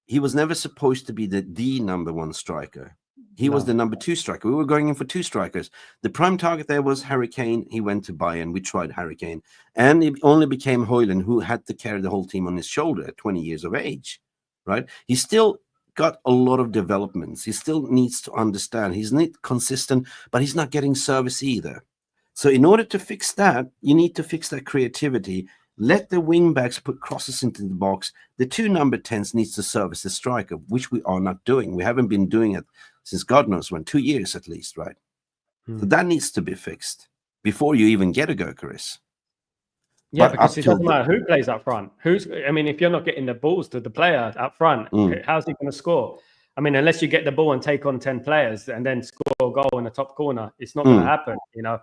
he was never supposed to be the number 1 striker. He was the number 2 striker. We were going in for 2 strikers. The prime target there was Harry Kane. He went to Bayern. We tried Harry Kane. And it only became Højlund who had to carry the whole team on his shoulder at 20 years of age, right? He still got a lot of developments. He still needs to understand. He's not consistent, but he's not getting service either. So in order to fix that, you need to fix that creativity. Let the wing backs put crosses into the box. The 2 number 10s needs to service the striker, which we are not doing. We haven't been doing it since God knows when, 2 years at least, right? So that needs to be fixed before you even get a Gyökeres. Yeah, because it doesn't matter who plays up front. If you're not getting the balls to the player up front, how's he going to score? I mean, unless you get the ball and take on 10 players and then score a goal in the top corner, it's not going to happen, you know.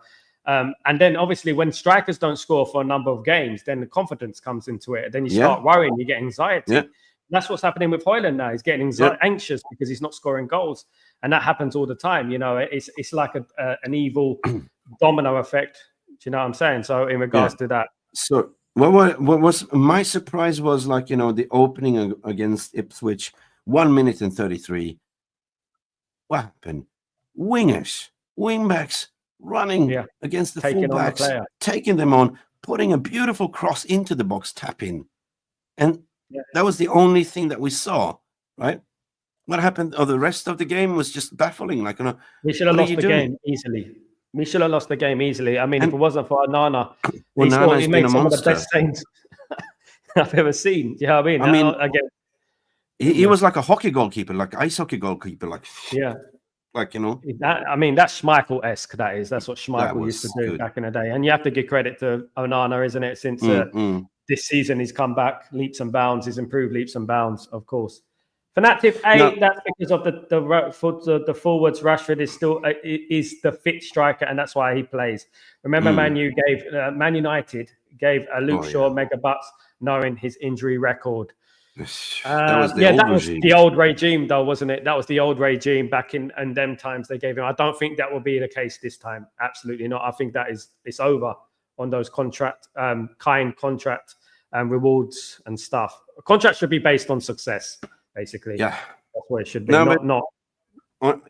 And then obviously when strikers don't score for a number of games, then the confidence comes into it. Then you start worrying, you get anxiety. Yeah. That's what's happening with Højlund now. He's getting anxious because he's not scoring goals. And that happens all the time. You know, it's like an evil domino effect. Do you know what I'm saying? So in regards to that. So what was my surprise was, like, you know, the opening against Ipswich, 1 minute and 33. What happened? Wingbacks running against the fullbacks, taking them on, putting a beautiful cross into the box, tapping. And that was the only thing that we saw, right? What happened? The rest of the game was just baffling. Like, you know, we should have lost the game easily. We should have lost the game easily. I mean, if it wasn't for Nana, he made some of the best things I've ever seen. You know what I mean? Again, he was like a hockey goalkeeper, like ice hockey goalkeeper, like like, you know. That's Schmeichel-esque. That's what Schmeichel used to do back in the day. And you have to give credit to Onana, isn't it? Since this season, he's come back leaps and bounds. He's improved leaps and bounds, of course. Fanatic 8, that's because of the forwards. Rashford is still is the fit striker, and that's why he plays. Remember, Man United gave Luke Shaw mega bucks, knowing his injury record. That was the old regime, though, wasn't it? That was the old regime back in them times they gave him. I don't think that will be the case this time. Absolutely not. I think it's over on those contract rewards and stuff. A contract should be based on success, basically. Yeah, that's what it should be. Not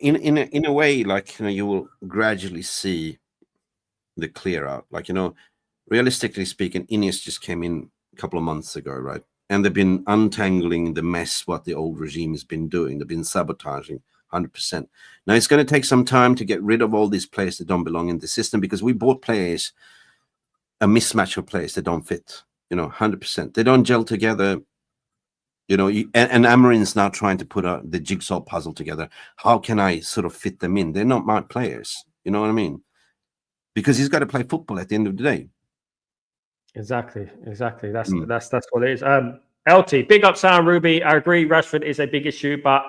in a way, like, you know, you will gradually see the clear out. Like, you know, realistically speaking, INEOS just came in a couple of months ago, right? And they've been untangling the mess what the old regime has been doing. They've been sabotaging 100%. Now, it's going to take some time to get rid of all these players that don't belong in the system, because we bought players, a mismatch of players that don't fit, you know, 100%. They don't gel together, you know, and Amorim's now trying to put the jigsaw puzzle together. How can I sort of fit them in? They're not my players. You know what I mean? Because he's got to play football at the end of the day. Exactly. That's what it is. LT, big up Sam Ruby. I agree, Rashford is a big issue, but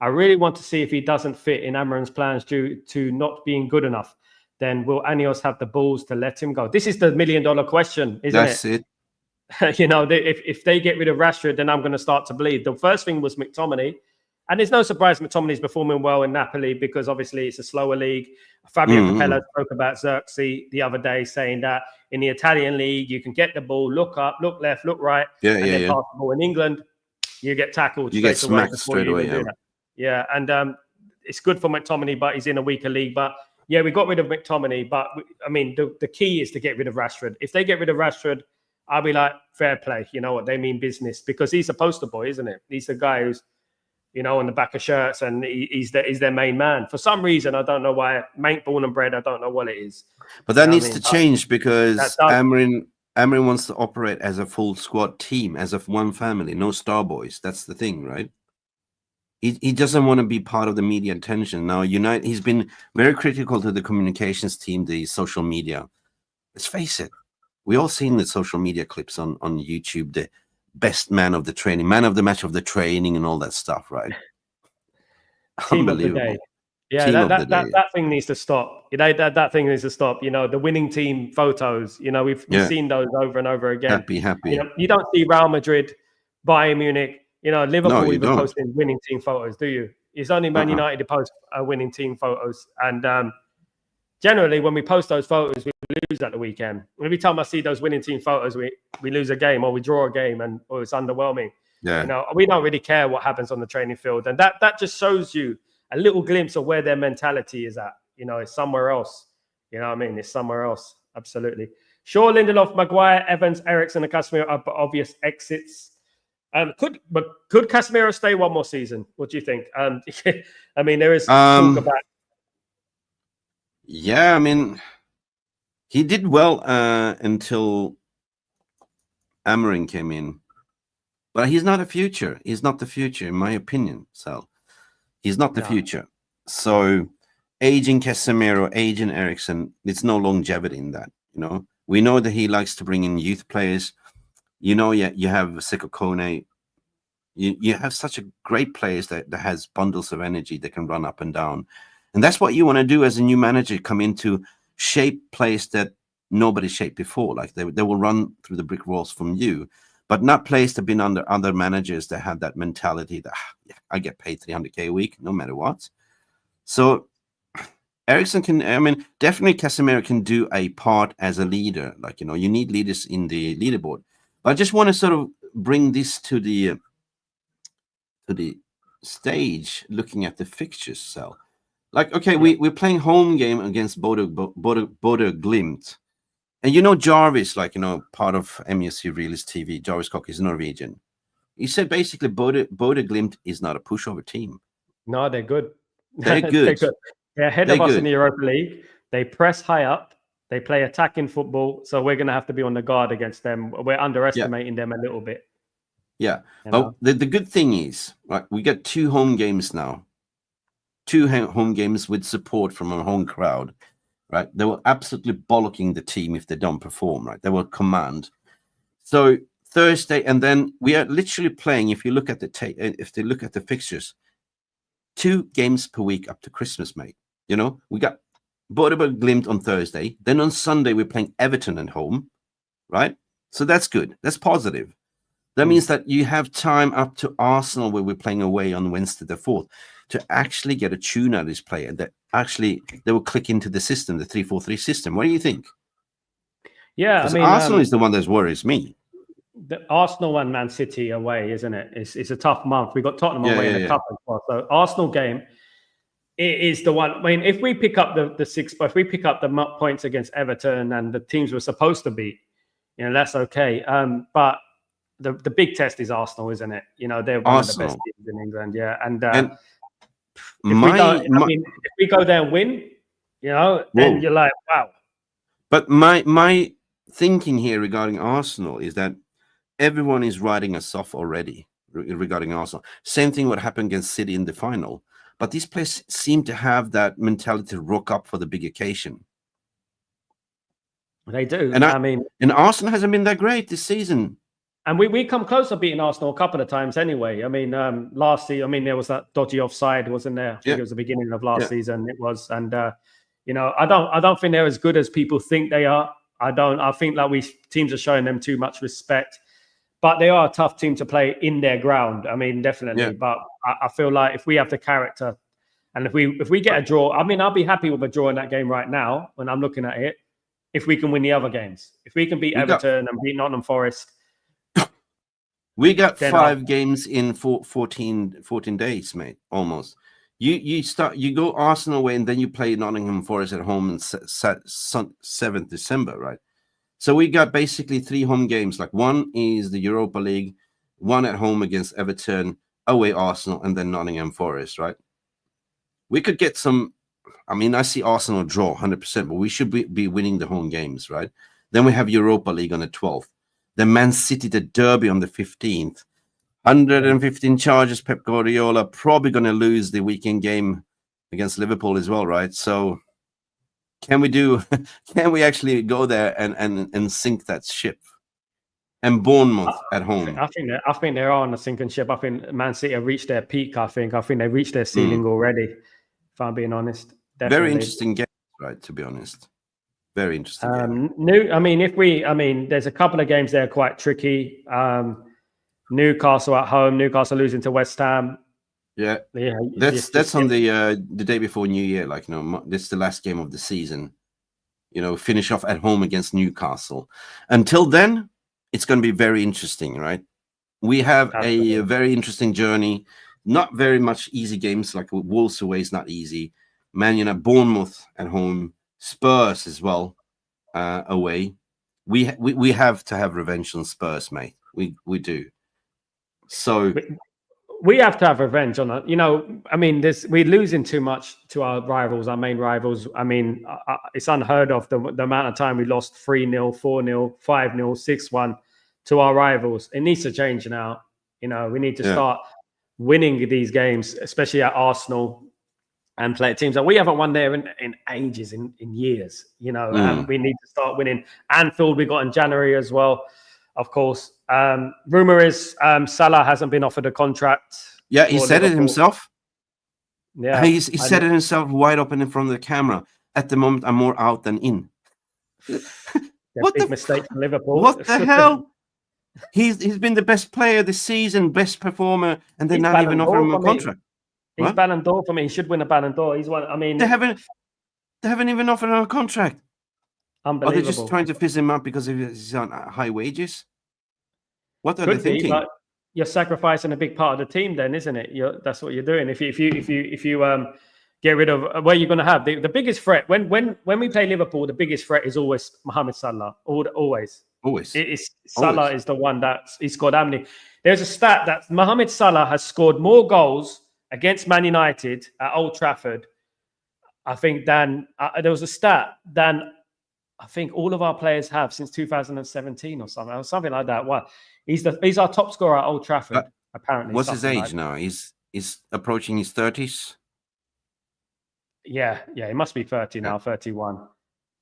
I really want to see if he doesn't fit in Amorim's plans due to not being good enough. Then will INEOS have the balls to let him go? This is the $1 million question, isn't it? That's it. You know, if they get rid of Rashford, then I'm going to start to believe. The first thing was McTominay. And it's no surprise McTominay's performing well in Napoli because obviously it's a slower league. Fabio Capello spoke about Xerxes the other day, saying that in the Italian league, you can get the ball, look up, look left, look right, and then pass the ball. In England, you get tackled straight away before you even do that. Yeah, and it's good for McTominay, but he's in a weaker league. But yeah, we got rid of McTominay, but I mean, the key is to get rid of Rashford. If they get rid of Rashford, I'll be like, fair play. You know what? They mean business because he's a poster boy, isn't it? He's the guy who's, you know, on the back of shirts, and he's their main man. For some reason, I don't know why. Mate, born and bred, I don't know what it is. But that needs to change because Amorim wants to operate as a full squad team, as of one family, no star boys. That's the thing, right? He doesn't want to be part of the media attention. Now, he's been very critical to the communications team, the social media. Let's face it. We all seen the social media clips on YouTube, the best man of the training, man of the match of the training and all that stuff, right? Team of the day. Yeah, that thing needs to stop. You know, that thing needs to stop. You know, the winning team photos, you know, we've seen those over and over again. Happy. You know, you don't see Real Madrid, Bayern Munich, you know, Liverpool even posting winning team photos, do you? It's only Man United to post winning team photos. And generally, when we post those photos, we lose at the weekend. Every time I see those winning team photos, we lose a game or we draw a game, or it's underwhelming. Yeah. You know, we don't really care what happens on the training field. And that just shows you a little glimpse of where their mentality is at. You know, it's somewhere else. You know what I mean? It's somewhere else. Absolutely. Shaw, Lindelof, Maguire, Evans, Eriksen, and Casemiro are obvious exits. Could Casemiro stay one more season? What do you think? I mean, there is talk about. Yeah, I mean, he did well until Amorim came in, but he's not a future. He's not the future, in my opinion. So he's not the future. So aging Casemiro, aging Eriksen, it's no longevity in that. You know, we know that he likes to bring in youth players. You know, you have Seko Kone. You have such a great players that has bundles of energy that can run up and down. And that's what you want to do as a new manager, come into shape players that nobody shaped before. Like they will run through the brick walls from you, but not players that have been under other managers that have that mentality that I get paid 300K a week, no matter what. So Eriksen definitely Casemiro can do a part as a leader. Like, you know, you need leaders in the leaderboard. But I just want to sort of bring this to the stage, looking at the fixtures. So, like, okay, we're playing home game against Bodo Glimt. And you know Jarvis, like, you know, part of MSC Realist TV, Jarvis Cock is Norwegian. He said basically Bodo Glimt is not a pushover team. No, they're good. They're good. They're good. They're ahead of us in the Europa League. They press high up. They play attacking football. So we're going to have to be on the guard against them. We're underestimating them a little bit. Yeah. But the good thing is, right, we got 2 home games now. 2 home games with support from a home crowd. Right, they were absolutely bollocking the team if they don't perform. Right, they will command. So Thursday, and then we are literally playing. If you look at the fixtures, 2 games per week up to Christmas, mate. You know, we got Bodo Glimt on Thursday. Then on Sunday we're playing Everton at home. Right, so that's good. That's positive. That means that you have time up to Arsenal, where we're playing away on Wednesday the 4th, to actually get a tune out of this player that actually they will click into the system, the 3-4-3 system. What do you think? Yeah, I mean, Arsenal is the one that worries me. The Arsenal and Man City away, isn't it? It's a tough month. We got Tottenham away in a cup as well. So Arsenal game is the one. I mean, if we pick up if we pick up the points against Everton and the teams we're supposed to beat, you know, that's okay. But the big test is Arsenal, isn't it? You know, they're one of the best teams in England. Yeah, and if we go there and win, you know, then you're like, wow. But my thinking here regarding Arsenal is that everyone is writing us off already regarding Arsenal. Same thing what happened against City in the final. But these players seem to have that mentality to rock up for the big occasion. They do. And Arsenal hasn't been that great this season. And we come close to beating Arsenal a couple of times anyway. I mean, last season, there was that dodgy offside, wasn't there? I think it was the beginning of last season. It was, and you know, I don't think they're as good as people think they are. I think that teams are showing them too much respect, but they are a tough team to play in their ground. I mean, definitely. But I feel like if we have the character, and if we get a draw, I mean, I'll be happy with a draw in that game right now when I'm looking at it. If we can win the other games, if we can beat Everton and beat Nottingham Forest, we got 5 games in 14 days, mate. Almost. You go Arsenal away, and then you play Nottingham Forest at home on 7th December, right? So we got basically 3 home games. Like, one is the Europa League, one at home against Everton, away Arsenal, and then Nottingham Forest, right? We could get some. I mean, I see Arsenal draw 100%, but we should be winning the home games, right? Then we have Europa League on the 12th. Then Man City, the derby on the 15th. 115 charges, Pep Guardiola probably going to lose the weekend game against Liverpool as well, right? So can we actually go there and sink that ship? And Bournemouth at home. I think they're on a sinking ship. I think Man City have reached their peak. I think they reached their ceiling already, if I'm being honest. Definitely. Very interesting game, right, to be honest. Very interesting game. There's a couple of games there quite tricky. Newcastle at home, Newcastle losing to West Ham. Yeah, that's on the day before New Year. Like, this is the last game of the season. Finish off at home against Newcastle. Until then, it's going to be very interesting, right? We have a very interesting journey. Not very much easy games. Like Wolves away is not easy. Man United, Bournemouth at home, Spurs as well away. We have to have revenge on Spurs, mate. We do. So we have to have revenge on it. We're losing too much to our rivals, our main rivals. I mean, it's unheard of the amount of time we lost 3-0, 4-0, 5-0, 6-1 to our rivals. It needs to change now. We need to start winning these games, especially at Arsenal, and play teams that we haven't won there in ages, in years. And we need to start winning. Anfield we got in January as well, of course. Rumor is Salah hasn't been offered a contract. Yeah, he said it himself. Yeah, he said it himself wide open in front of the camera. At the moment, I'm more out than in. What big mistake from Liverpool? What the hell? He's been the best player this season, best performer, and they're not even offering him a contract. He's Ballon d'Or for me. He should win a Ballon d'Or. He's one. I mean, they haven't even offered him a contract. Unbelievable. Are they just trying to fizz him up because he's on high wages? What are they thinking? But you're sacrificing a big part of the team, then, isn't it? That's what you're doing. If you get rid of where you're going to have the biggest threat when we play Liverpool, the biggest threat is always Mohamed Salah. Always. Salah is the one he scored how many? There's a stat that Mohamed Salah has scored more goals against Man United at Old Trafford, I think, there was a stat than I think all of our players have since 2017 or something like that. Well, he's our top scorer at Old Trafford, apparently. What's his age now? He's approaching his 30s. Yeah, he must be 30 now, 31.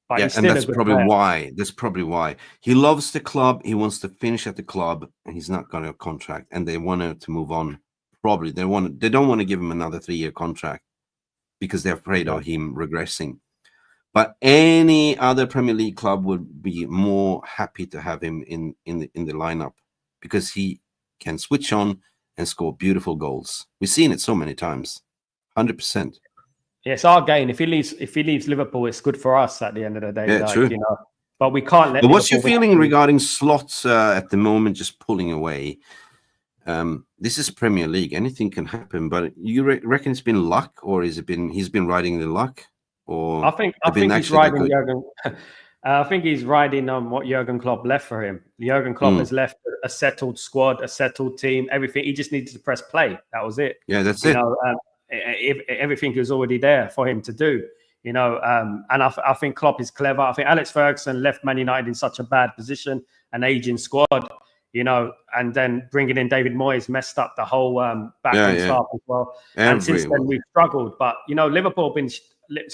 But and that's probably why. That's probably why he loves the club. He wants to finish at the club, and he's not got a contract. And they want him to move on. Probably they don't want to give him another 3-year contract because they're afraid of him regressing. But any other Premier League club would be more happy to have him in the lineup because he can switch on and score beautiful goals. We've seen it so many times. 100%. Yeah, it's our gain. If he leaves Liverpool, it's good for us at the end of the day. Yeah, true. But we can't let. But what's your feeling regarding slots at the moment? Just pulling away. This is Premier League. Anything can happen. But you reckon it's been luck, or he's been riding the luck? Or I think he's riding Jurgen. I think he's riding on what Jurgen Klopp left for him. Jurgen Klopp has left a settled squad, a settled team, everything. He just needed to press play. That was it. Yeah, that's it. Everything was already there for him to do. And I think Klopp is clever. I think Alex Ferguson left Man United in such a bad position, an aging squad. And then bringing in David Moyes messed up the whole backroom staff as well. And since then we've struggled. But Liverpool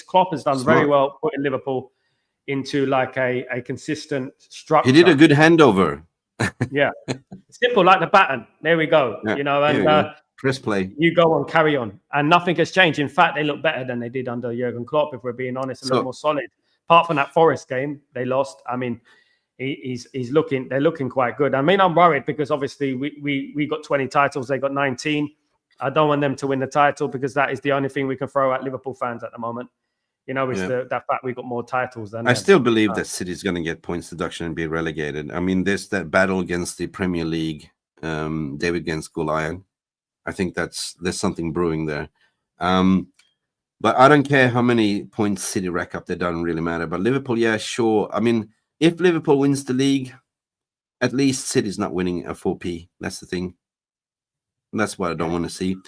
Klopp has done very well putting Liverpool into like a consistent structure. He did a good handover. Yeah, simple like the baton. There we go. Yeah, press play. You go on, carry on, and nothing has changed. In fact, they look better than they did under Jurgen Klopp. If we're being honest, a little more solid. Apart from that Forest game, they lost. I mean, they're looking quite good. I mean, I'm worried because obviously we got 20 titles, they got 19. I don't want them to win the title because that is the only thing we can throw at Liverpool fans at the moment. You know, it's that fact we got more titles than I them. still believe that City's going to get points deduction and be relegated. I mean, there's that battle against the Premier League, David against Goliath. I think there's something brewing there. But I don't care how many points City rack up. They don't really matter. But Liverpool, yeah, sure. I mean, if Liverpool wins the league, at least City's not winning a 4p. That's the thing. That's what I don't want to see.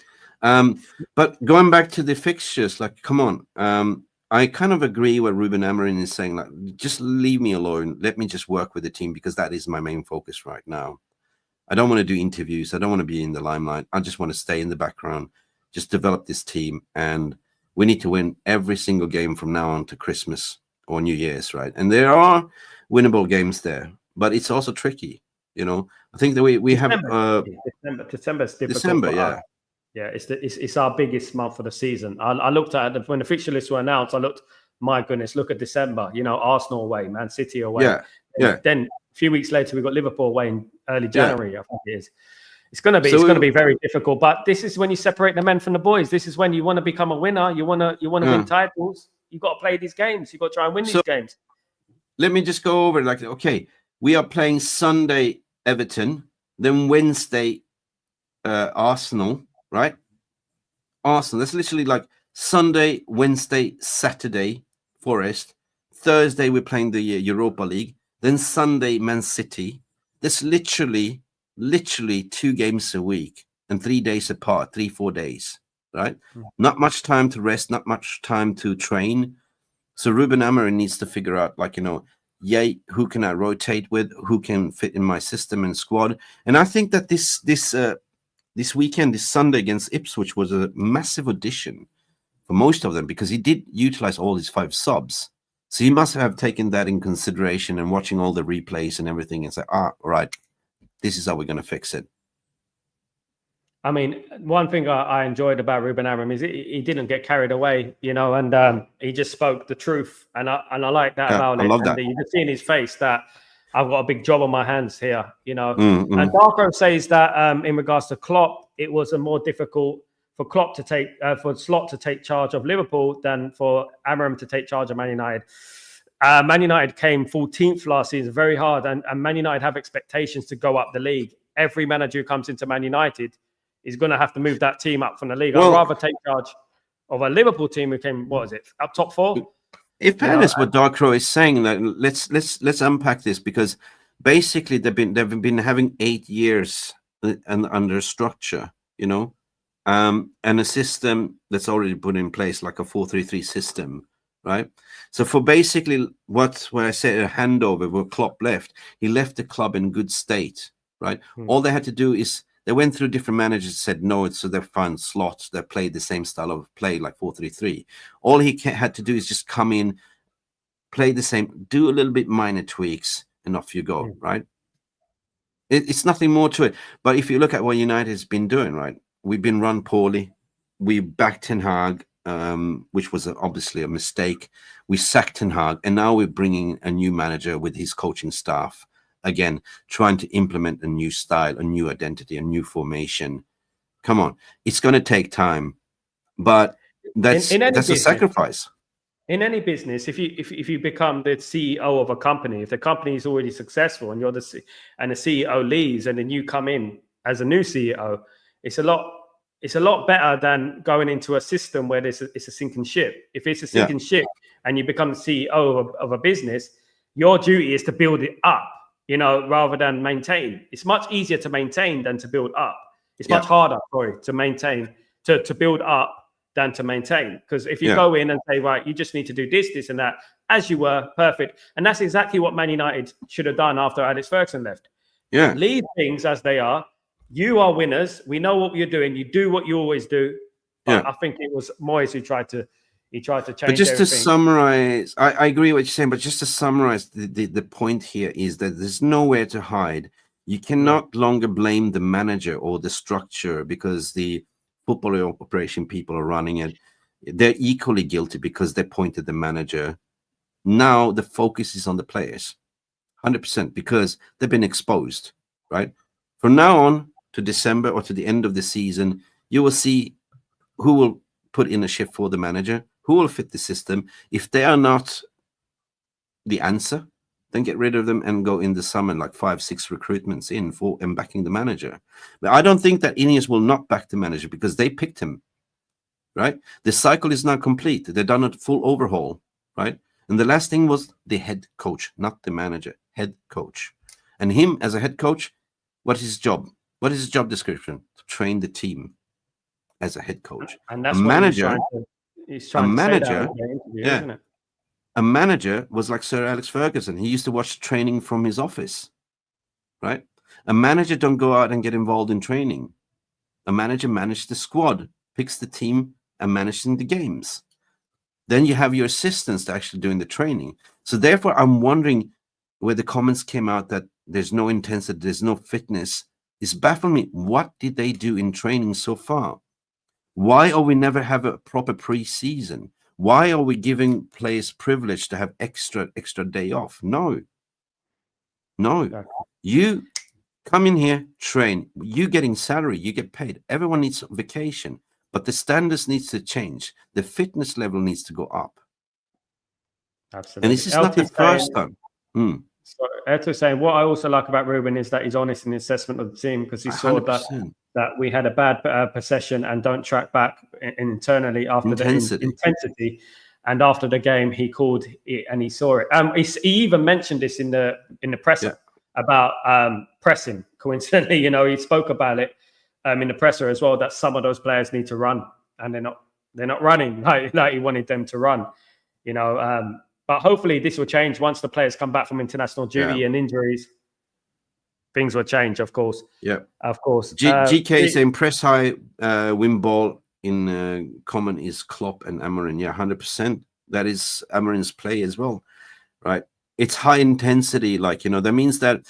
But going back to the fixtures, like, come on. I kind of agree what Ruben Amorim is saying. Like, just leave me alone. Let me just work with the team because that is my main focus right now. I don't want to do interviews. I don't want to be in the limelight. I just want to stay in the background, just develop this team. And we need to win every single game from now on to Christmas or New Year's, right? And there are winnable games there, but it's also tricky. You know, I think that we have December's difficult. December, yeah. Yeah, it's our biggest month of the season. I looked at it when the fixture lists were announced. I looked, my goodness, look at December. You know, Arsenal away, Man City away. Yeah. Then a few weeks later, we got Liverpool away in early January. I think it is. It's going to be very difficult. But this is when you separate the men from the boys. This is when you want to become a winner. You want to win titles. You got to play these games. You got to try and win these games. Let me just go over like, okay, we are playing Sunday Everton, then Wednesday Arsenal. Right? Arsenal. That's literally like Sunday, Wednesday, Saturday, Forest. Thursday, we're playing the Europa League. Then Sunday, Man City. That's literally 2 games a week and 3 days apart, 3-4 days, right? Not much time to rest, not much time to train. So Ruben Amorim needs to figure out, like, you know, who can I rotate with? Who can fit in my system and squad? And I think that this weekend, this Sunday against Ipswich was a massive addition for most of them because he did utilize all his 5 subs. So he must have taken that in consideration and watching all the replays and everything and say, all right, this is how we're going to fix it. I mean, one thing I enjoyed about Ruben Amorim is he didn't get carried away, you know, and he just spoke the truth. And I like that about I it. love that. You can see in his face that I've got a big job on my hands here, you know. And Darko says that in regards to Klopp, it was a more difficult for Klopp to take, for Slot to take charge of Liverpool than for Amorim to take charge of Man United. Man United came 14th last season, very hard, and Man United have expectations to go up the league. Every manager who comes into Man United is going to have to move that team up from the league. I'd rather take charge of a Liverpool team who came, what is it, up top 4? If fairness, what Darko is saying, that let's unpack this because basically they've been having 8 years under structure, you know, and a system that's already put in place, like a 4-3-3 system, right? So for basically what I said, a handover where Klopp left, he left the club in good state, right? All they had to do is they went through different managers, said no, so they found slots that played the same style of play, like 4-3-3. All he had to do is just come in, play the same, do a little bit minor tweaks, and off you go, right? It's nothing more to it. But if you look at what United has been doing, right, we've been run poorly. We backed Ten Hag, which was obviously a mistake. We sacked Ten Hag, and now we're bringing a new manager with his coaching staff. Again, trying to implement a new style, a new identity, a new formation. Come on, it's going to take time, but that's a sacrifice. In any business, if you become the CEO of a company, if the company is already successful and the CEO leaves and then you come in as a new CEO, it's a lot better than going into a system where it's a sinking ship. If it's a sinking ship and you become the CEO of a business, your duty is to build it up, you know, rather than maintain. It's much easier to maintain than to build up. It's much harder, to maintain, to build up than to maintain. Because if you go in and say, right, you just need to do this, and that, as you were, perfect. And that's exactly what Man United should have done after Alex Ferguson left. Yeah. Leave things as they are. You are winners. We know what you're doing. You do what you always do. But I think it was Moyes who tried to change But just everything. to summarize, I agree what you're saying, but just to summarize, the point here is that there's nowhere to hide. You cannot longer blame the manager or the structure because the football operation people are running it. They're equally guilty because they pointed the manager. Now the focus is on the players, 100%, because they've been exposed, right? From now on to December or to the end of the season, You will see who will put in a shift for the manager, who will fit the system. If they are not the answer, then get rid of them and go in the summer like 5-6 recruitments in for and backing the manager. But I don't think that INEOS will not back the manager because they picked him, right? The cycle is now complete. They've done a full overhaul, right? And the last thing was the head coach, not the manager, head coach. And him as a head coach, what is his job? What is his job description? To train the team as a head coach. And that's a what manager, he's trying to say that in the interview, yeah. isn't it? A manager was like Sir Alex Ferguson. He used to watch training from his office, right? A manager don't go out and get involved in training. A manager manages the squad, picks the team, and manages the games. Then you have your assistants actually doing the training. So therefore, I'm wondering where the comments came out that there's no intensity, there's no fitness. It's baffling me. What did they do in training so far? Why are we never have a proper pre-season? Why are we giving players privilege to have extra day off? No. Exactly. You come in here, train. You getting salary, you get paid. Everyone needs vacation, but the standards needs to change. The fitness level needs to go up. Absolutely. And this is not the first time. So Erto's saying, what I also like about Ruben is that he's honest in the assessment of the team because he saw that we had a bad possession and don't track back internally after the intensity. And after the game, he called it and he saw it. He even mentioned this in the presser about pressing. Coincidentally, he spoke about it in the presser as well, that some of those players need to run and they're not running like he wanted them to run. But hopefully this will change once the players come back from international duty and injuries. Things will change, of course. Yeah, of course. GK saying press high, win ball in common is Klopp and Amorim. Yeah, 100%. That is Amorim's play as well, right? It's high intensity, that means that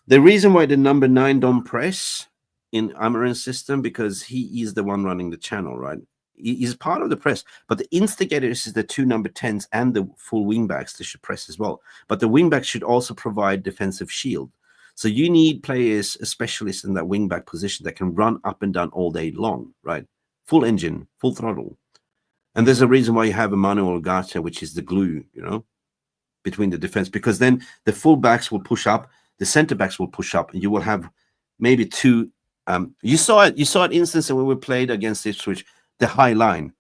the reason why the number 9 don't press in Amorim's system because he is the one running the channel, right? He's part of the press, but the instigators is the 2 number 10s and the full wingbacks. They should press as well. But the wingbacks should also provide defensive shield. So you need players, a specialist in that wingback position that can run up and down all day long, right? Full engine, full throttle. And there's a reason why you have Emmanuel Ugarte, which is the glue, between the defense, because then the full backs will push up, the center backs will push up, and you will have maybe 2. You saw it instance when we played against Ipswich. The high line,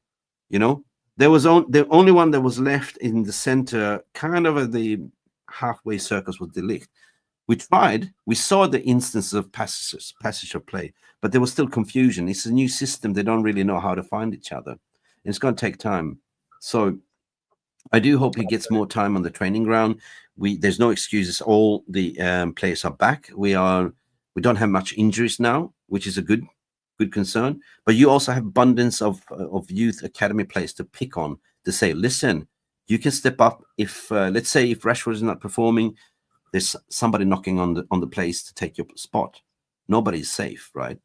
there was the only one that was left in the center, kind of at the halfway circles, was De Ligt. We saw the instances of passage of play, but there was still confusion. It's a new system. They don't really know how to find each other. And it's going to take time. So I do hope he gets more time on the training ground. There's no excuses. All the players are back. We don't have much injuries now, which is a good concern, but you also have abundance of youth academy players to pick on to say, listen, you can step up. If let's say if Rashford is not performing, there's somebody knocking on the place to take your spot. Nobody's safe, right?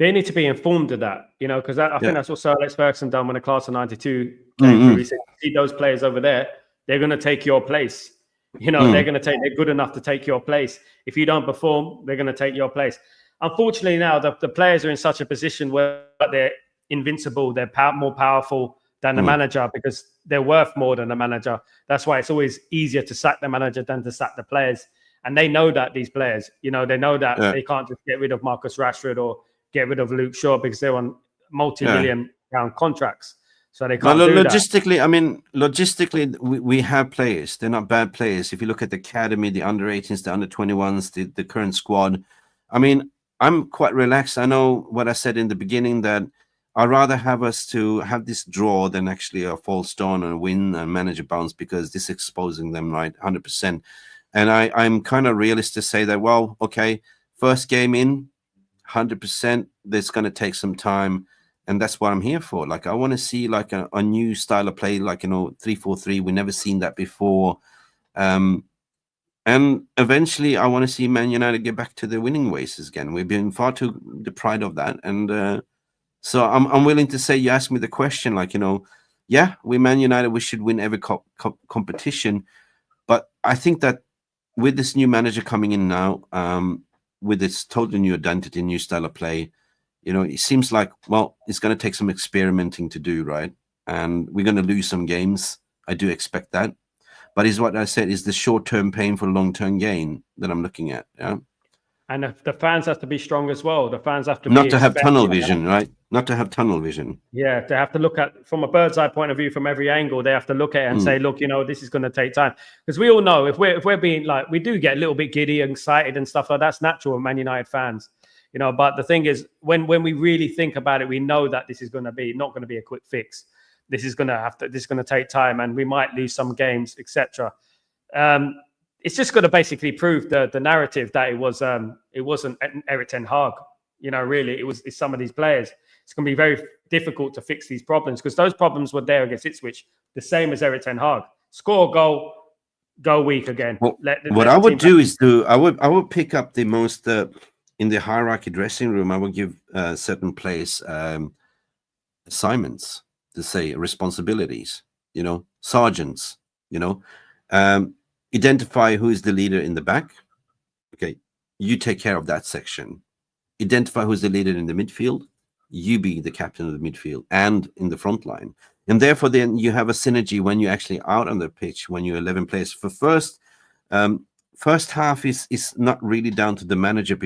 They need to be informed of that, because I think that's what Sir Alex Ferguson done when the class of '92 came through. He said, see those players over there, they're going to take your place. They're good enough to take your place. If you don't perform, they're going to take your place. Unfortunately, now the players are in such a position where they're invincible. They're more powerful than the manager because they're worth more than the manager. That's why it's always easier to sack the manager than to sack the players. And they know that, these players, they know that they can't just get rid of Marcus Rashford or get rid of Luke Shaw because they're on multi-million pound contracts. So they can't do logistically, that. Logistically, we have players. They're not bad players. If you look at the academy, the under-18s, the under-21s, the current squad, I'm quite relaxed. I know what I said in the beginning, that I'd rather have us to have this draw than actually a false dawn and win and manage a bounce, because this is exposing them, right, 100%. And I'm kind of realist to say that, well, okay, first game in, 100%, there's going to take some time. And that's what I'm here for. I want to see a new style of play, 3-4-3. We've never seen that before. And eventually, I want to see Man United get back to their winning ways again. We've been far too deprived of that. And so I'm willing to say, you ask me the question, we Man United, we should win every competition. But I think that with this new manager coming in now, with this totally new identity, new style of play, You know, it seems like, well, it's going to take some experimenting to do, right? And we're going to lose some games. I do expect that. But is what I said is the short-term pain for long-term gain that I'm looking at. Yeah. And the fans have to be strong as well. The fans have to Not be to have tunnel expecting, vision, right? Not to have tunnel vision. Yeah, they have to look at from a bird's eye point of view from every angle. They have to look at it and say, look, you know, this is going to take time, because we all know if we're being like, we do get a little bit giddy and excited and stuff like that. That's natural with Man United fans, you know. But the thing is, when we really think about it, we know that this is going to be not going to be a quick fix. This is going to take time, and we might lose some games, etc. It's just going to basically prove the narrative that it wasn't Erik ten Hag. You know, really, it's some of these players. It's going to be very difficult to fix these problems, because those problems were there against Ipswich, the same as Erik ten Hag. Score a goal, go weak again. Well, what I would do is I would pick up the most in the hierarchy dressing room. I would give certain players assignments, to say responsibilities. You know, sergeants. You know, identify who is the leader in the back. Okay, you take care of that section. Identify who's the leader in the midfield. You be the captain of the midfield and in the front line. And therefore, then you have a synergy when you're actually out on the pitch, when you're 11 players. For first half is not really down to the manager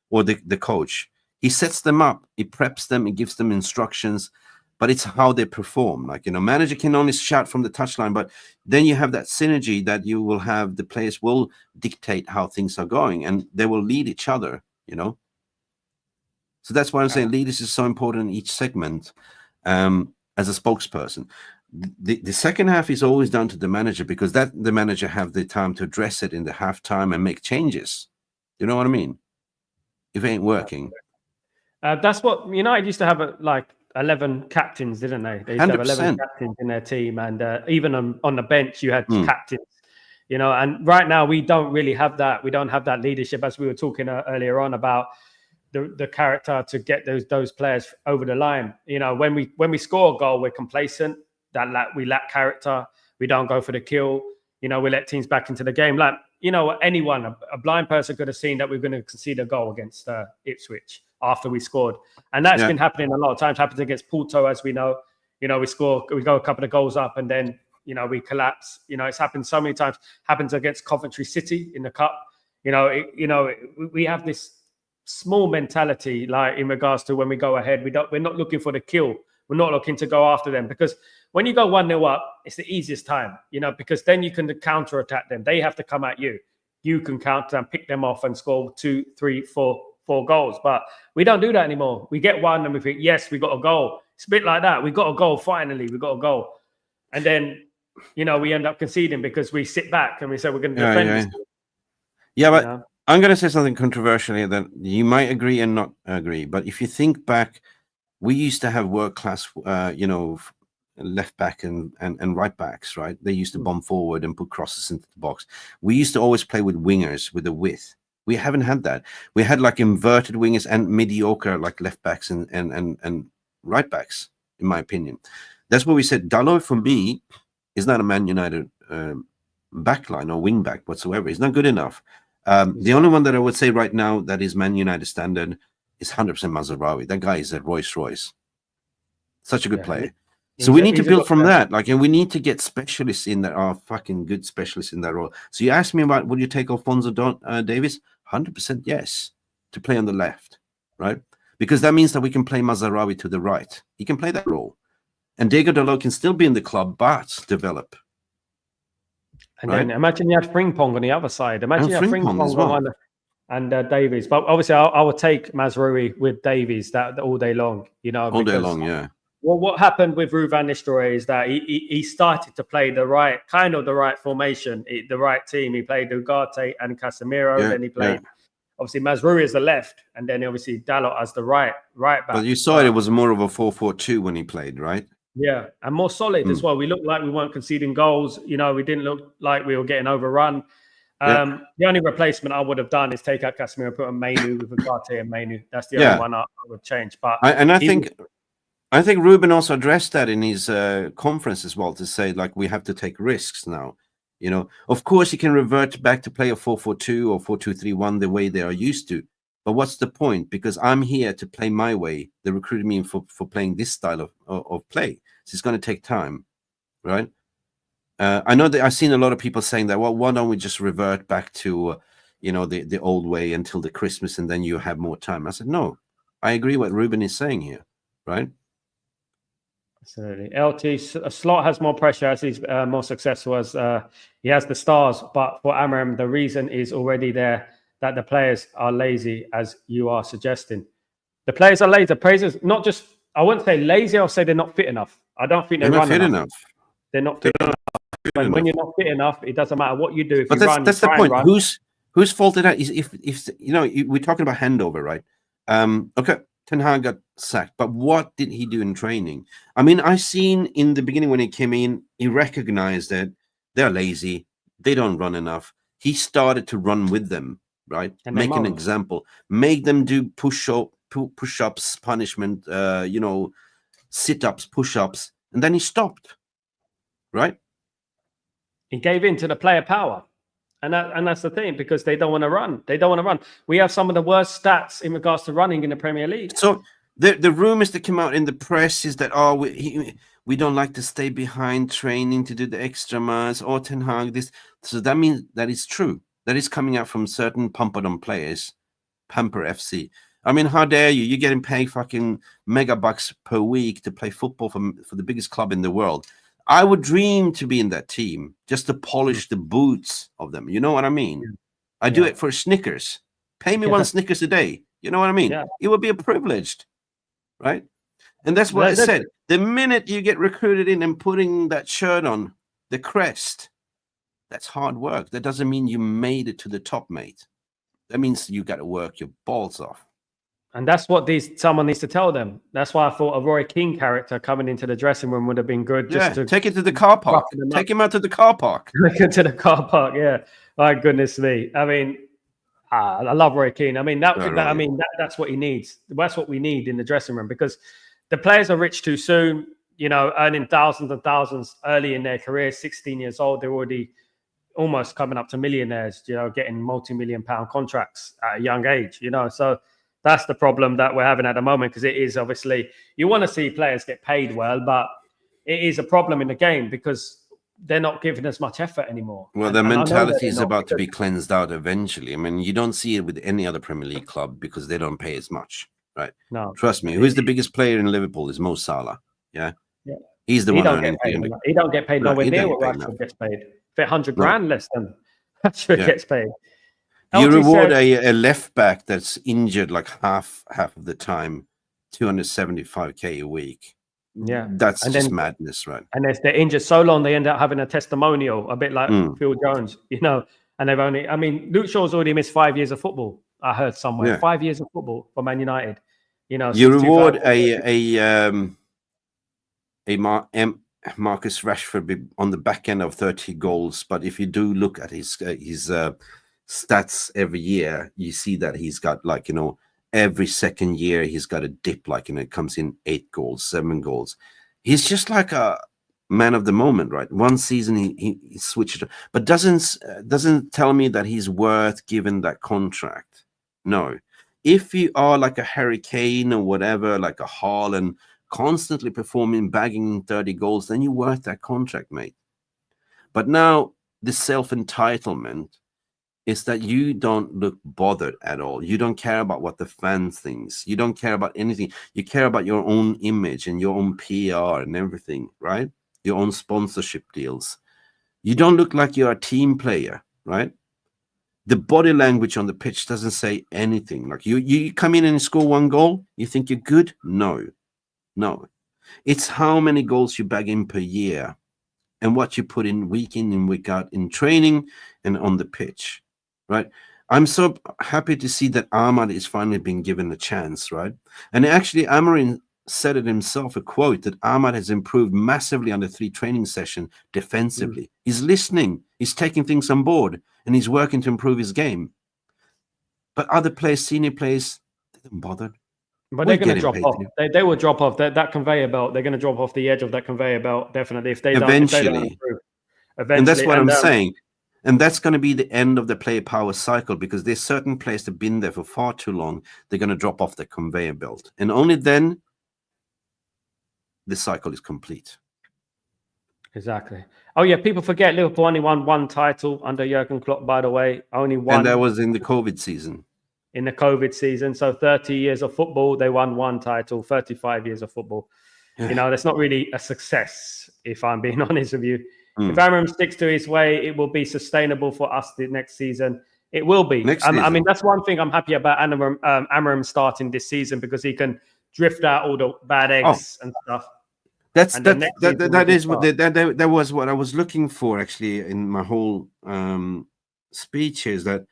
or the coach. He sets them up, he preps them, he gives them instructions, but it's how they perform. Like, you know, manager can only shout from the touchline, but then you have that synergy that you will have. The players will dictate how things are going, and they will lead each other, you know. So that's why I'm saying leaders is so important in each segment as a spokesperson. The second half is always down to the manager, because the manager have the time to address it in the halftime and make changes. You know what I mean? If it ain't working. That's what United used to have, like 11 captains, didn't they? They used 100%. To have 11 captains in their team, and even on the bench you had captains. You know, and right now we don't really have that. We don't have that leadership, as we were talking earlier on about. The character to get those players over the line. You know, when we score a goal, we're complacent. We lack character. We don't go for the kill. You know, we let teams back into the game. Like, you know, anyone, a blind person could have seen that we're going to concede a goal against Ipswich after we scored, and that's been happening a lot of times. Happens against Porto, as we know. You know, we go a couple of goals up, and then you know we collapse. You know, it's happened so many times. Happens against Coventry City in the cup. You know, we have this small mentality, like in regards to when we go ahead, we're not looking for the kill. We're not looking to go after them, because when you go 1-0 up, it's the easiest time, you know, because then you can counter attack them. They have to come at you. You can counter and pick them off and score 2, 3, 4 goals. But we don't do that anymore. We get one and we think, yes, we got a goal. It's a bit like that. We got a goal. Finally, we got a goal. And then, you know, we end up conceding because we sit back and we say we're going to defend this. Yeah, but you know? I'm going to say something controversial here that you might agree and not agree. But if you think back, we used to have world-class, you know, left back and right backs, right? They used to bomb forward and put crosses into the box. We used to always play with wingers with the width. We haven't had that. We had like inverted wingers and mediocre like left backs and right backs, in my opinion. That's what we said. Dalot, for me, is not a Man United backline or wing back whatsoever. He's not good enough. The only one that I would say right now that is Man United standard is 100% Mazraoui. That guy is a Rolls Royce. Such a good player. So we need to build from that. Like, and we need to get specialists in that are fucking good specialists in that role. So you asked me about, would you take Alphonso Davies? 100% yes, to play on the left, right? Because that means that we can play Mazraoui to the right. He can play that role. And Diego Dalot can still be in the club, but develop. And then imagine you had Frimpong on the other side. Imagine you had Frimpong as well. And Davies. But obviously, I would take Mazraoui with Davies that all day long. You know, all day long, yeah. Well, what happened with Ruben van Nistelrooy is that he started to play the right formation, the right team. He played Ugarte and Casemiro, and then he played obviously Mazraoui as the left, and then obviously Dalot as the right back. But you saw it was more of a 4-4-2 when he played, right? Yeah, and more solid as well. We looked like we weren't conceding goals. You know, we didn't look like we were getting overrun. The only replacement I would have done is take out Casemiro, put on Mainu with Ugarte and Mainu. That's the only one I would change. But I think Ruben also addressed that in his conference as well, to say like we have to take risks now. You know, of course, you can revert back to play a 4-4-2 or 4-2-3-1 the way they are used to. But what's the point? Because I'm here to play my way. They recruited me for playing this style of play. So it's going to take time, right? I know that I've seen a lot of people saying that, well, why don't we just revert back to, the old way until the Christmas and then you have more time? I said, no, I agree what Ruben is saying here, right? Absolutely. LT Slot has more pressure as he's more successful as he has the stars. But for Amorim, the reason is already there that the players are lazy, as you are suggesting. The players are lazy. The players are not just, I wouldn't say lazy, I'll say they're not fit enough. I don't think They're they not run fit enough. enough. They're not fit enough. And when you're not fit enough, it doesn't matter what you do. If But you run, that's you the try point. and run. Whose fault is that? Is if we're talking about handover, right? Okay, Ten Hag got sacked, but what did he do in training? I mean, I seen in the beginning when he came in, he recognized that they're lazy, they don't run enough. He started to run with them, right? And Make an example, make them do push-ups, punishment, sit-ups, push-ups, and then he stopped, right? He gave in to the player power. And that's the thing, because they don't want to run. They don't want to run. We have some of the worst stats in regards to running in the Premier League. So the rumors that come out in the press is that, we don't like to stay behind training to do the extra miles, or Ten Hag this. So that means that is true. That is coming out from certain Pampered players, Pamper FC. I mean, how dare you? You're getting paid fucking mega bucks per week to play football for the biggest club in the world. I would dream to be in that team just to polish the boots of them. You know what I mean? Yeah. I do it for Snickers. Pay me one Snickers a day. You know what I mean? Yeah. It would be a privileged, right? And that's what I said. The minute you get recruited in and putting that shirt on, the crest, that's hard work. That doesn't mean you made it to the top, mate. That means you got to work your balls off. And that's what someone needs to tell them. That's why I thought a Roy Keane character coming into the dressing room would have been good. Just to take it to the car park. Take him out to the car park. Take him to the car park. Yeah. My goodness me. I mean, I love Roy Keane. I mean, that's what he needs. That's what we need in the dressing room, because the players are rich too soon. Earning thousands and thousands early in their career. 16 years old, they're already almost coming up to millionaires. Getting multi-million-pound contracts at a young age. So. That's the problem that we're having at the moment, because it is obviously, you want to see players get paid well, but it is a problem in the game because they're not giving as much effort anymore. Well, their mentality is about to be cleansed out eventually. I mean, you don't see it with any other Premier League club because they don't pay as much, right? No. Trust me. Who's the biggest player in Liverpool is Mo Salah. Yeah. He's the one earning. He don't get paid nowhere near what Rashford gets paid. If 100 grand less than Rashford gets paid. You reward a left back that's injured like half of the time, 275k a week. Yeah, that's just madness, right? And if they're injured so long, they end up having a testimonial, a bit like Phil Jones, And they've Luke Shaw's already missed 5 years of football. I heard somewhere 5 years of football for Man United. You reward Marcus Rashford on the back end of 30 goals, but if you do look at his stats every year, you see that he's got every second year he's got a dip, it comes in 8 goals, 7 goals. He's just like a man of the moment, right? One season he switched, but doesn't tell me that he's worth giving that contract. No. If you are like a Harry Kane or whatever, like a Haaland, constantly performing, bagging 30 goals, then you're worth that contract, mate. But now the self-entitlement is that you don't look bothered at all. You don't care about what the fans think. You don't care about anything. You care about your own image and your own PR and everything, right? Your own sponsorship deals. You don't look like you're a team player, right? The body language on the pitch doesn't say anything. Like you come in and score 1 goal, you think you're good? No. It's how many goals you bag in per year and what you put in week out in training and on the pitch. Right, I'm so happy to see that Ahmad is finally being given a chance, right? And actually, Amorim said it himself, a quote, that Ahmad has improved massively on the 3 training session defensively. He's listening, he's taking things on board, and he's working to improve his game. But other players, senior players, they don't bother. But they're going to drop off. They will drop off that conveyor belt. They're going to drop off the edge of that conveyor belt, definitely. If they don't improve. Eventually. And that's what I'm saying. And that's going to be the end of the player power cycle, because there's certain players that have been there for far too long. They're going to drop off the conveyor belt. And only then the cycle is complete. Exactly. Oh, yeah, people forget Liverpool only won one title under Jurgen Klopp, by the way. Only one. And that was in the COVID season. In the COVID season. So 30 years of football, they won one title, 35 years of football. Yeah. You know, that's not really a success, if I'm being honest with you. If Amorim sticks to his way, it will be sustainable for us the next season. It will be. I mean, that's one thing I'm happy about Amorim starting this season, because he can drift out all the bad eggs and stuff. That was what I was looking for, actually, in my whole speech here, is that,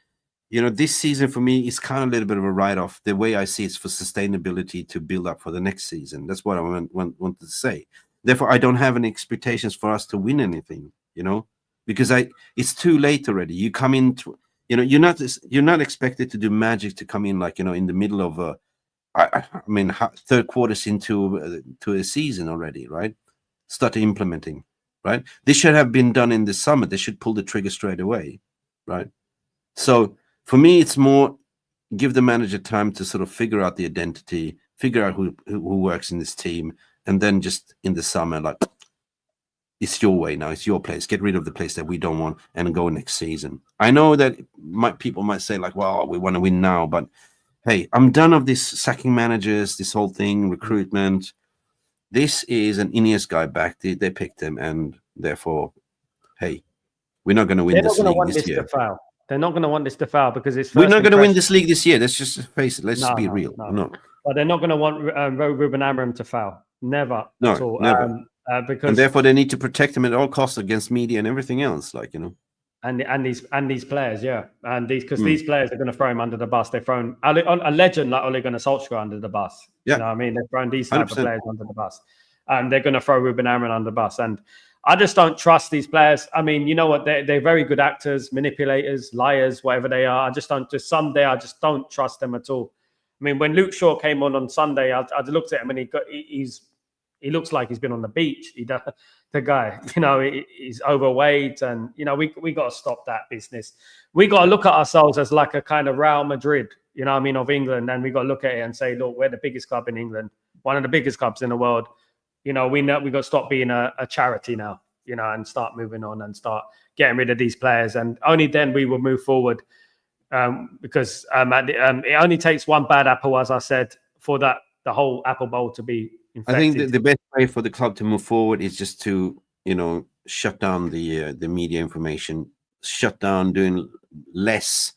you know, this season for me is kind of a little bit of a write-off. The way I see it's for sustainability to build up for the next season. That's what I wanted to say. Therefore, I don't have any expectations for us to win anything, you know, because it's too late already. You come into, you know, you're not expected to do magic to come in, like, you know, in the middle of third quarters into to a season already, right? Start implementing, right? This should have been done in the summer. They should pull the trigger straight away, right? So for me, it's more give the manager time to sort of figure out the identity, figure out who works in this team, and then just in the summer, like, it's your way now, it's your place. Get rid of the place that we don't want and go next season. I know that people might say, like, well, we want to win now, but hey, I'm done of this sacking managers, this whole thing, recruitment. This is an INEOS guy back. They picked him, and therefore, hey, we're not going to win this league this year. They're not going to want this to foul, because it's we're not going to win this league this year. Let's just face it. Let's be real. No. But they're not going to want Ruben Amorim to foul. Never. No, at all. Never. Because, and therefore they need to protect him at all costs against media and everything else, like, you know. And these players, yeah, and these these players are going to throw him under the bus. They've thrown a legend like Ole Gunnar Solskjaer under the bus. Yeah, you know what I mean, they've thrown these type 100%. of players under the bus, and they're going to throw Ruben Amorim under the bus. And I just don't trust these players. I mean, you know what? They're very good actors, manipulators, liars, whatever they are. I just don't trust them at all. I mean, when Luke Shaw came on Sunday, I looked at him and he looks like he's been on the beach. The guy, you know, he's overweight, and, you know, we got to stop that business. We got to look at ourselves as like a kind of Real Madrid, you know what I mean, of England. And we got to look at it and say, look, we're the biggest club in England, one of the biggest clubs in the world. You know, we got to stop being a charity now, you know, and start moving on and start getting rid of these players. And only then we will move forward, because it only takes one bad apple, as I said, for the whole apple bowl to be infected. I think the best way for the club to move forward is just to, you know, shut down the media information, shut down doing less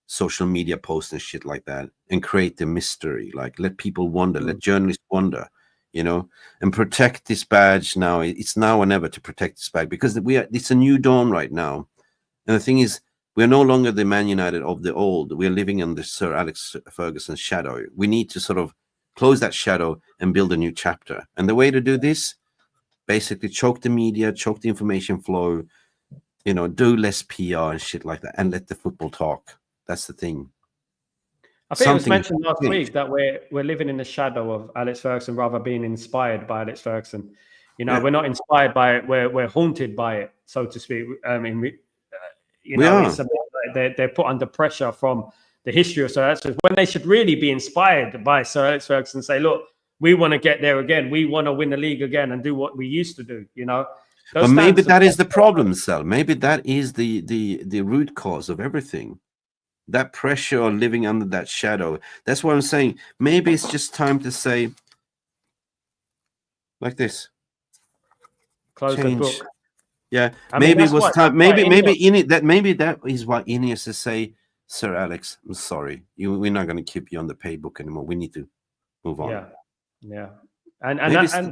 social media posts and shit like that, and create the mystery. Like, let people wonder, let journalists wonder, you know, and protect this badge now. It's now or never to protect this badge, because it's a new dawn right now. And the thing is, we're no longer the Man United of the old. We're living under Sir Alex Ferguson's shadow. We need to sort of close that shadow and build a new chapter. And the way to do this, basically choke the media, choke the information flow, you know, do less PR and shit like that, and let the football talk. That's the thing. I think it was mentioned last week that we're living in the shadow of Alex Ferguson rather being inspired by Alex Ferguson. You know, we're not inspired by it. We're haunted by it, so to speak. I mean, it's a bit, they're put under pressure from the history of Sir Alex Ferguson, when they should really be inspired by Sir Alex Ferguson and say, look, we want to get there again. We want to win the league again and do what we used to do, you know. But maybe that is the problem, Sal. Maybe that is the root cause of everything. That pressure of living under that shadow. That's what I'm saying. Maybe it's just time to say, like this. Close the book. Yeah. Maybe it was time. Maybe that is what INEOS is say, Sir Alex, I'm sorry. We're not going to keep you on the pay book anymore. We need to move on. Yeah. And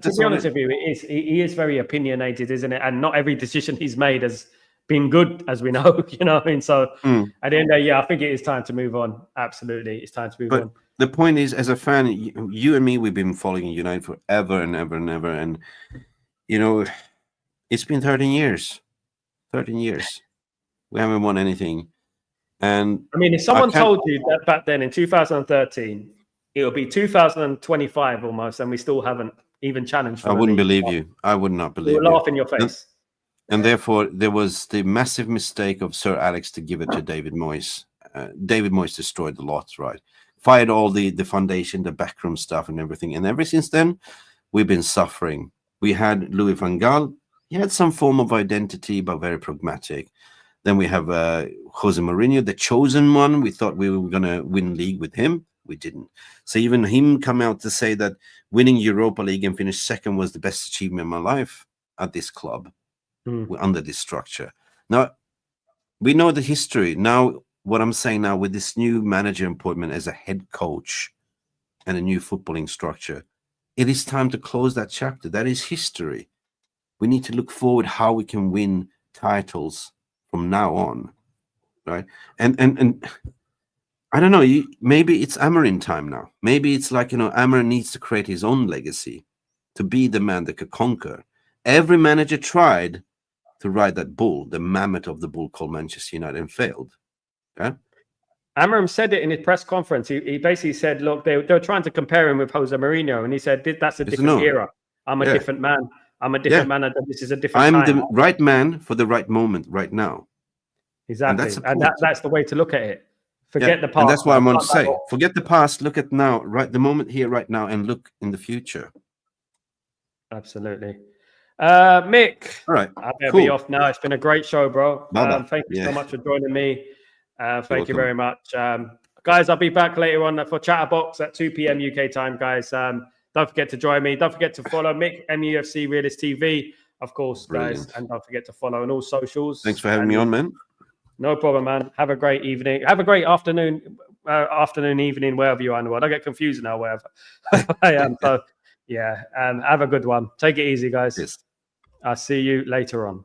to be honest with you, he is very opinionated, isn't it? And not every decision he's made has been good, as we know. You know what I mean? So at the end of the day, I think it is time to move on. Absolutely, it's time to move on. The point is, as a fan, you and me, we've been following United forever and ever and ever, and you know, it's been 13 years. 13 years. We haven't won anything. And I mean, if someone told you that back then in 2013, it'll be 2025 almost, and we still haven't even challenged. I wouldn't believe you. I would not believe you. Laugh in your face. And therefore, there was the massive mistake of Sir Alex to give it to David Moyes. David Moyes destroyed the lot, right? Fired all the foundation, the backroom stuff and everything. And ever since then, we've been suffering. We had Louis van Gaal. He had some form of identity, but very pragmatic. Then we have Jose Mourinho, the chosen one. We thought we were going to win league with him. We didn't. So even him come out to say that winning Europa League and finish second was the best achievement in my life at this club, under this structure. Now, we know the history. Now, what I'm saying now with this new manager appointment as a head coach and a new footballing structure, it is time to close that chapter. That is history. We need to look forward how we can win titles from now on, right? And I don't know, maybe it's Amorim time now. Maybe it's like, Amorim needs to create his own legacy to be the man that could conquer. Every manager tried to ride that bull, the mammoth of the bull called Manchester United, and failed. Yeah? Amorim said it in his press conference. He basically said, look, they're trying to compare him with Jose Mourinho. And he said, that's a different era. I'm a different man. I'm a different man. This is a different time. I'm the right man for the right moment right now. Exactly. And that's the way to look at it. Forget the past. And that's what I'm going to say. Forget the past. Look at now, right? The moment here, right now, and look in the future. Absolutely. Mick. All right. I better be off now. It's been a great show, bro. Thank you so much for joining me. Thank you very much. Guys, I'll be back later on for Chatterbox at 2 p.m. UK time, guys. Don't forget to join me. Don't forget to follow Mick, MUFC Realist TV, of course, guys. And don't forget to follow on all socials. Thanks for having me on, man. No problem, man. Have a great evening. Have a great afternoon, evening, wherever you are in the world. I get confused now, wherever I am. So, yeah, have a good one. Take it easy, guys. Yes. I'll see you later on.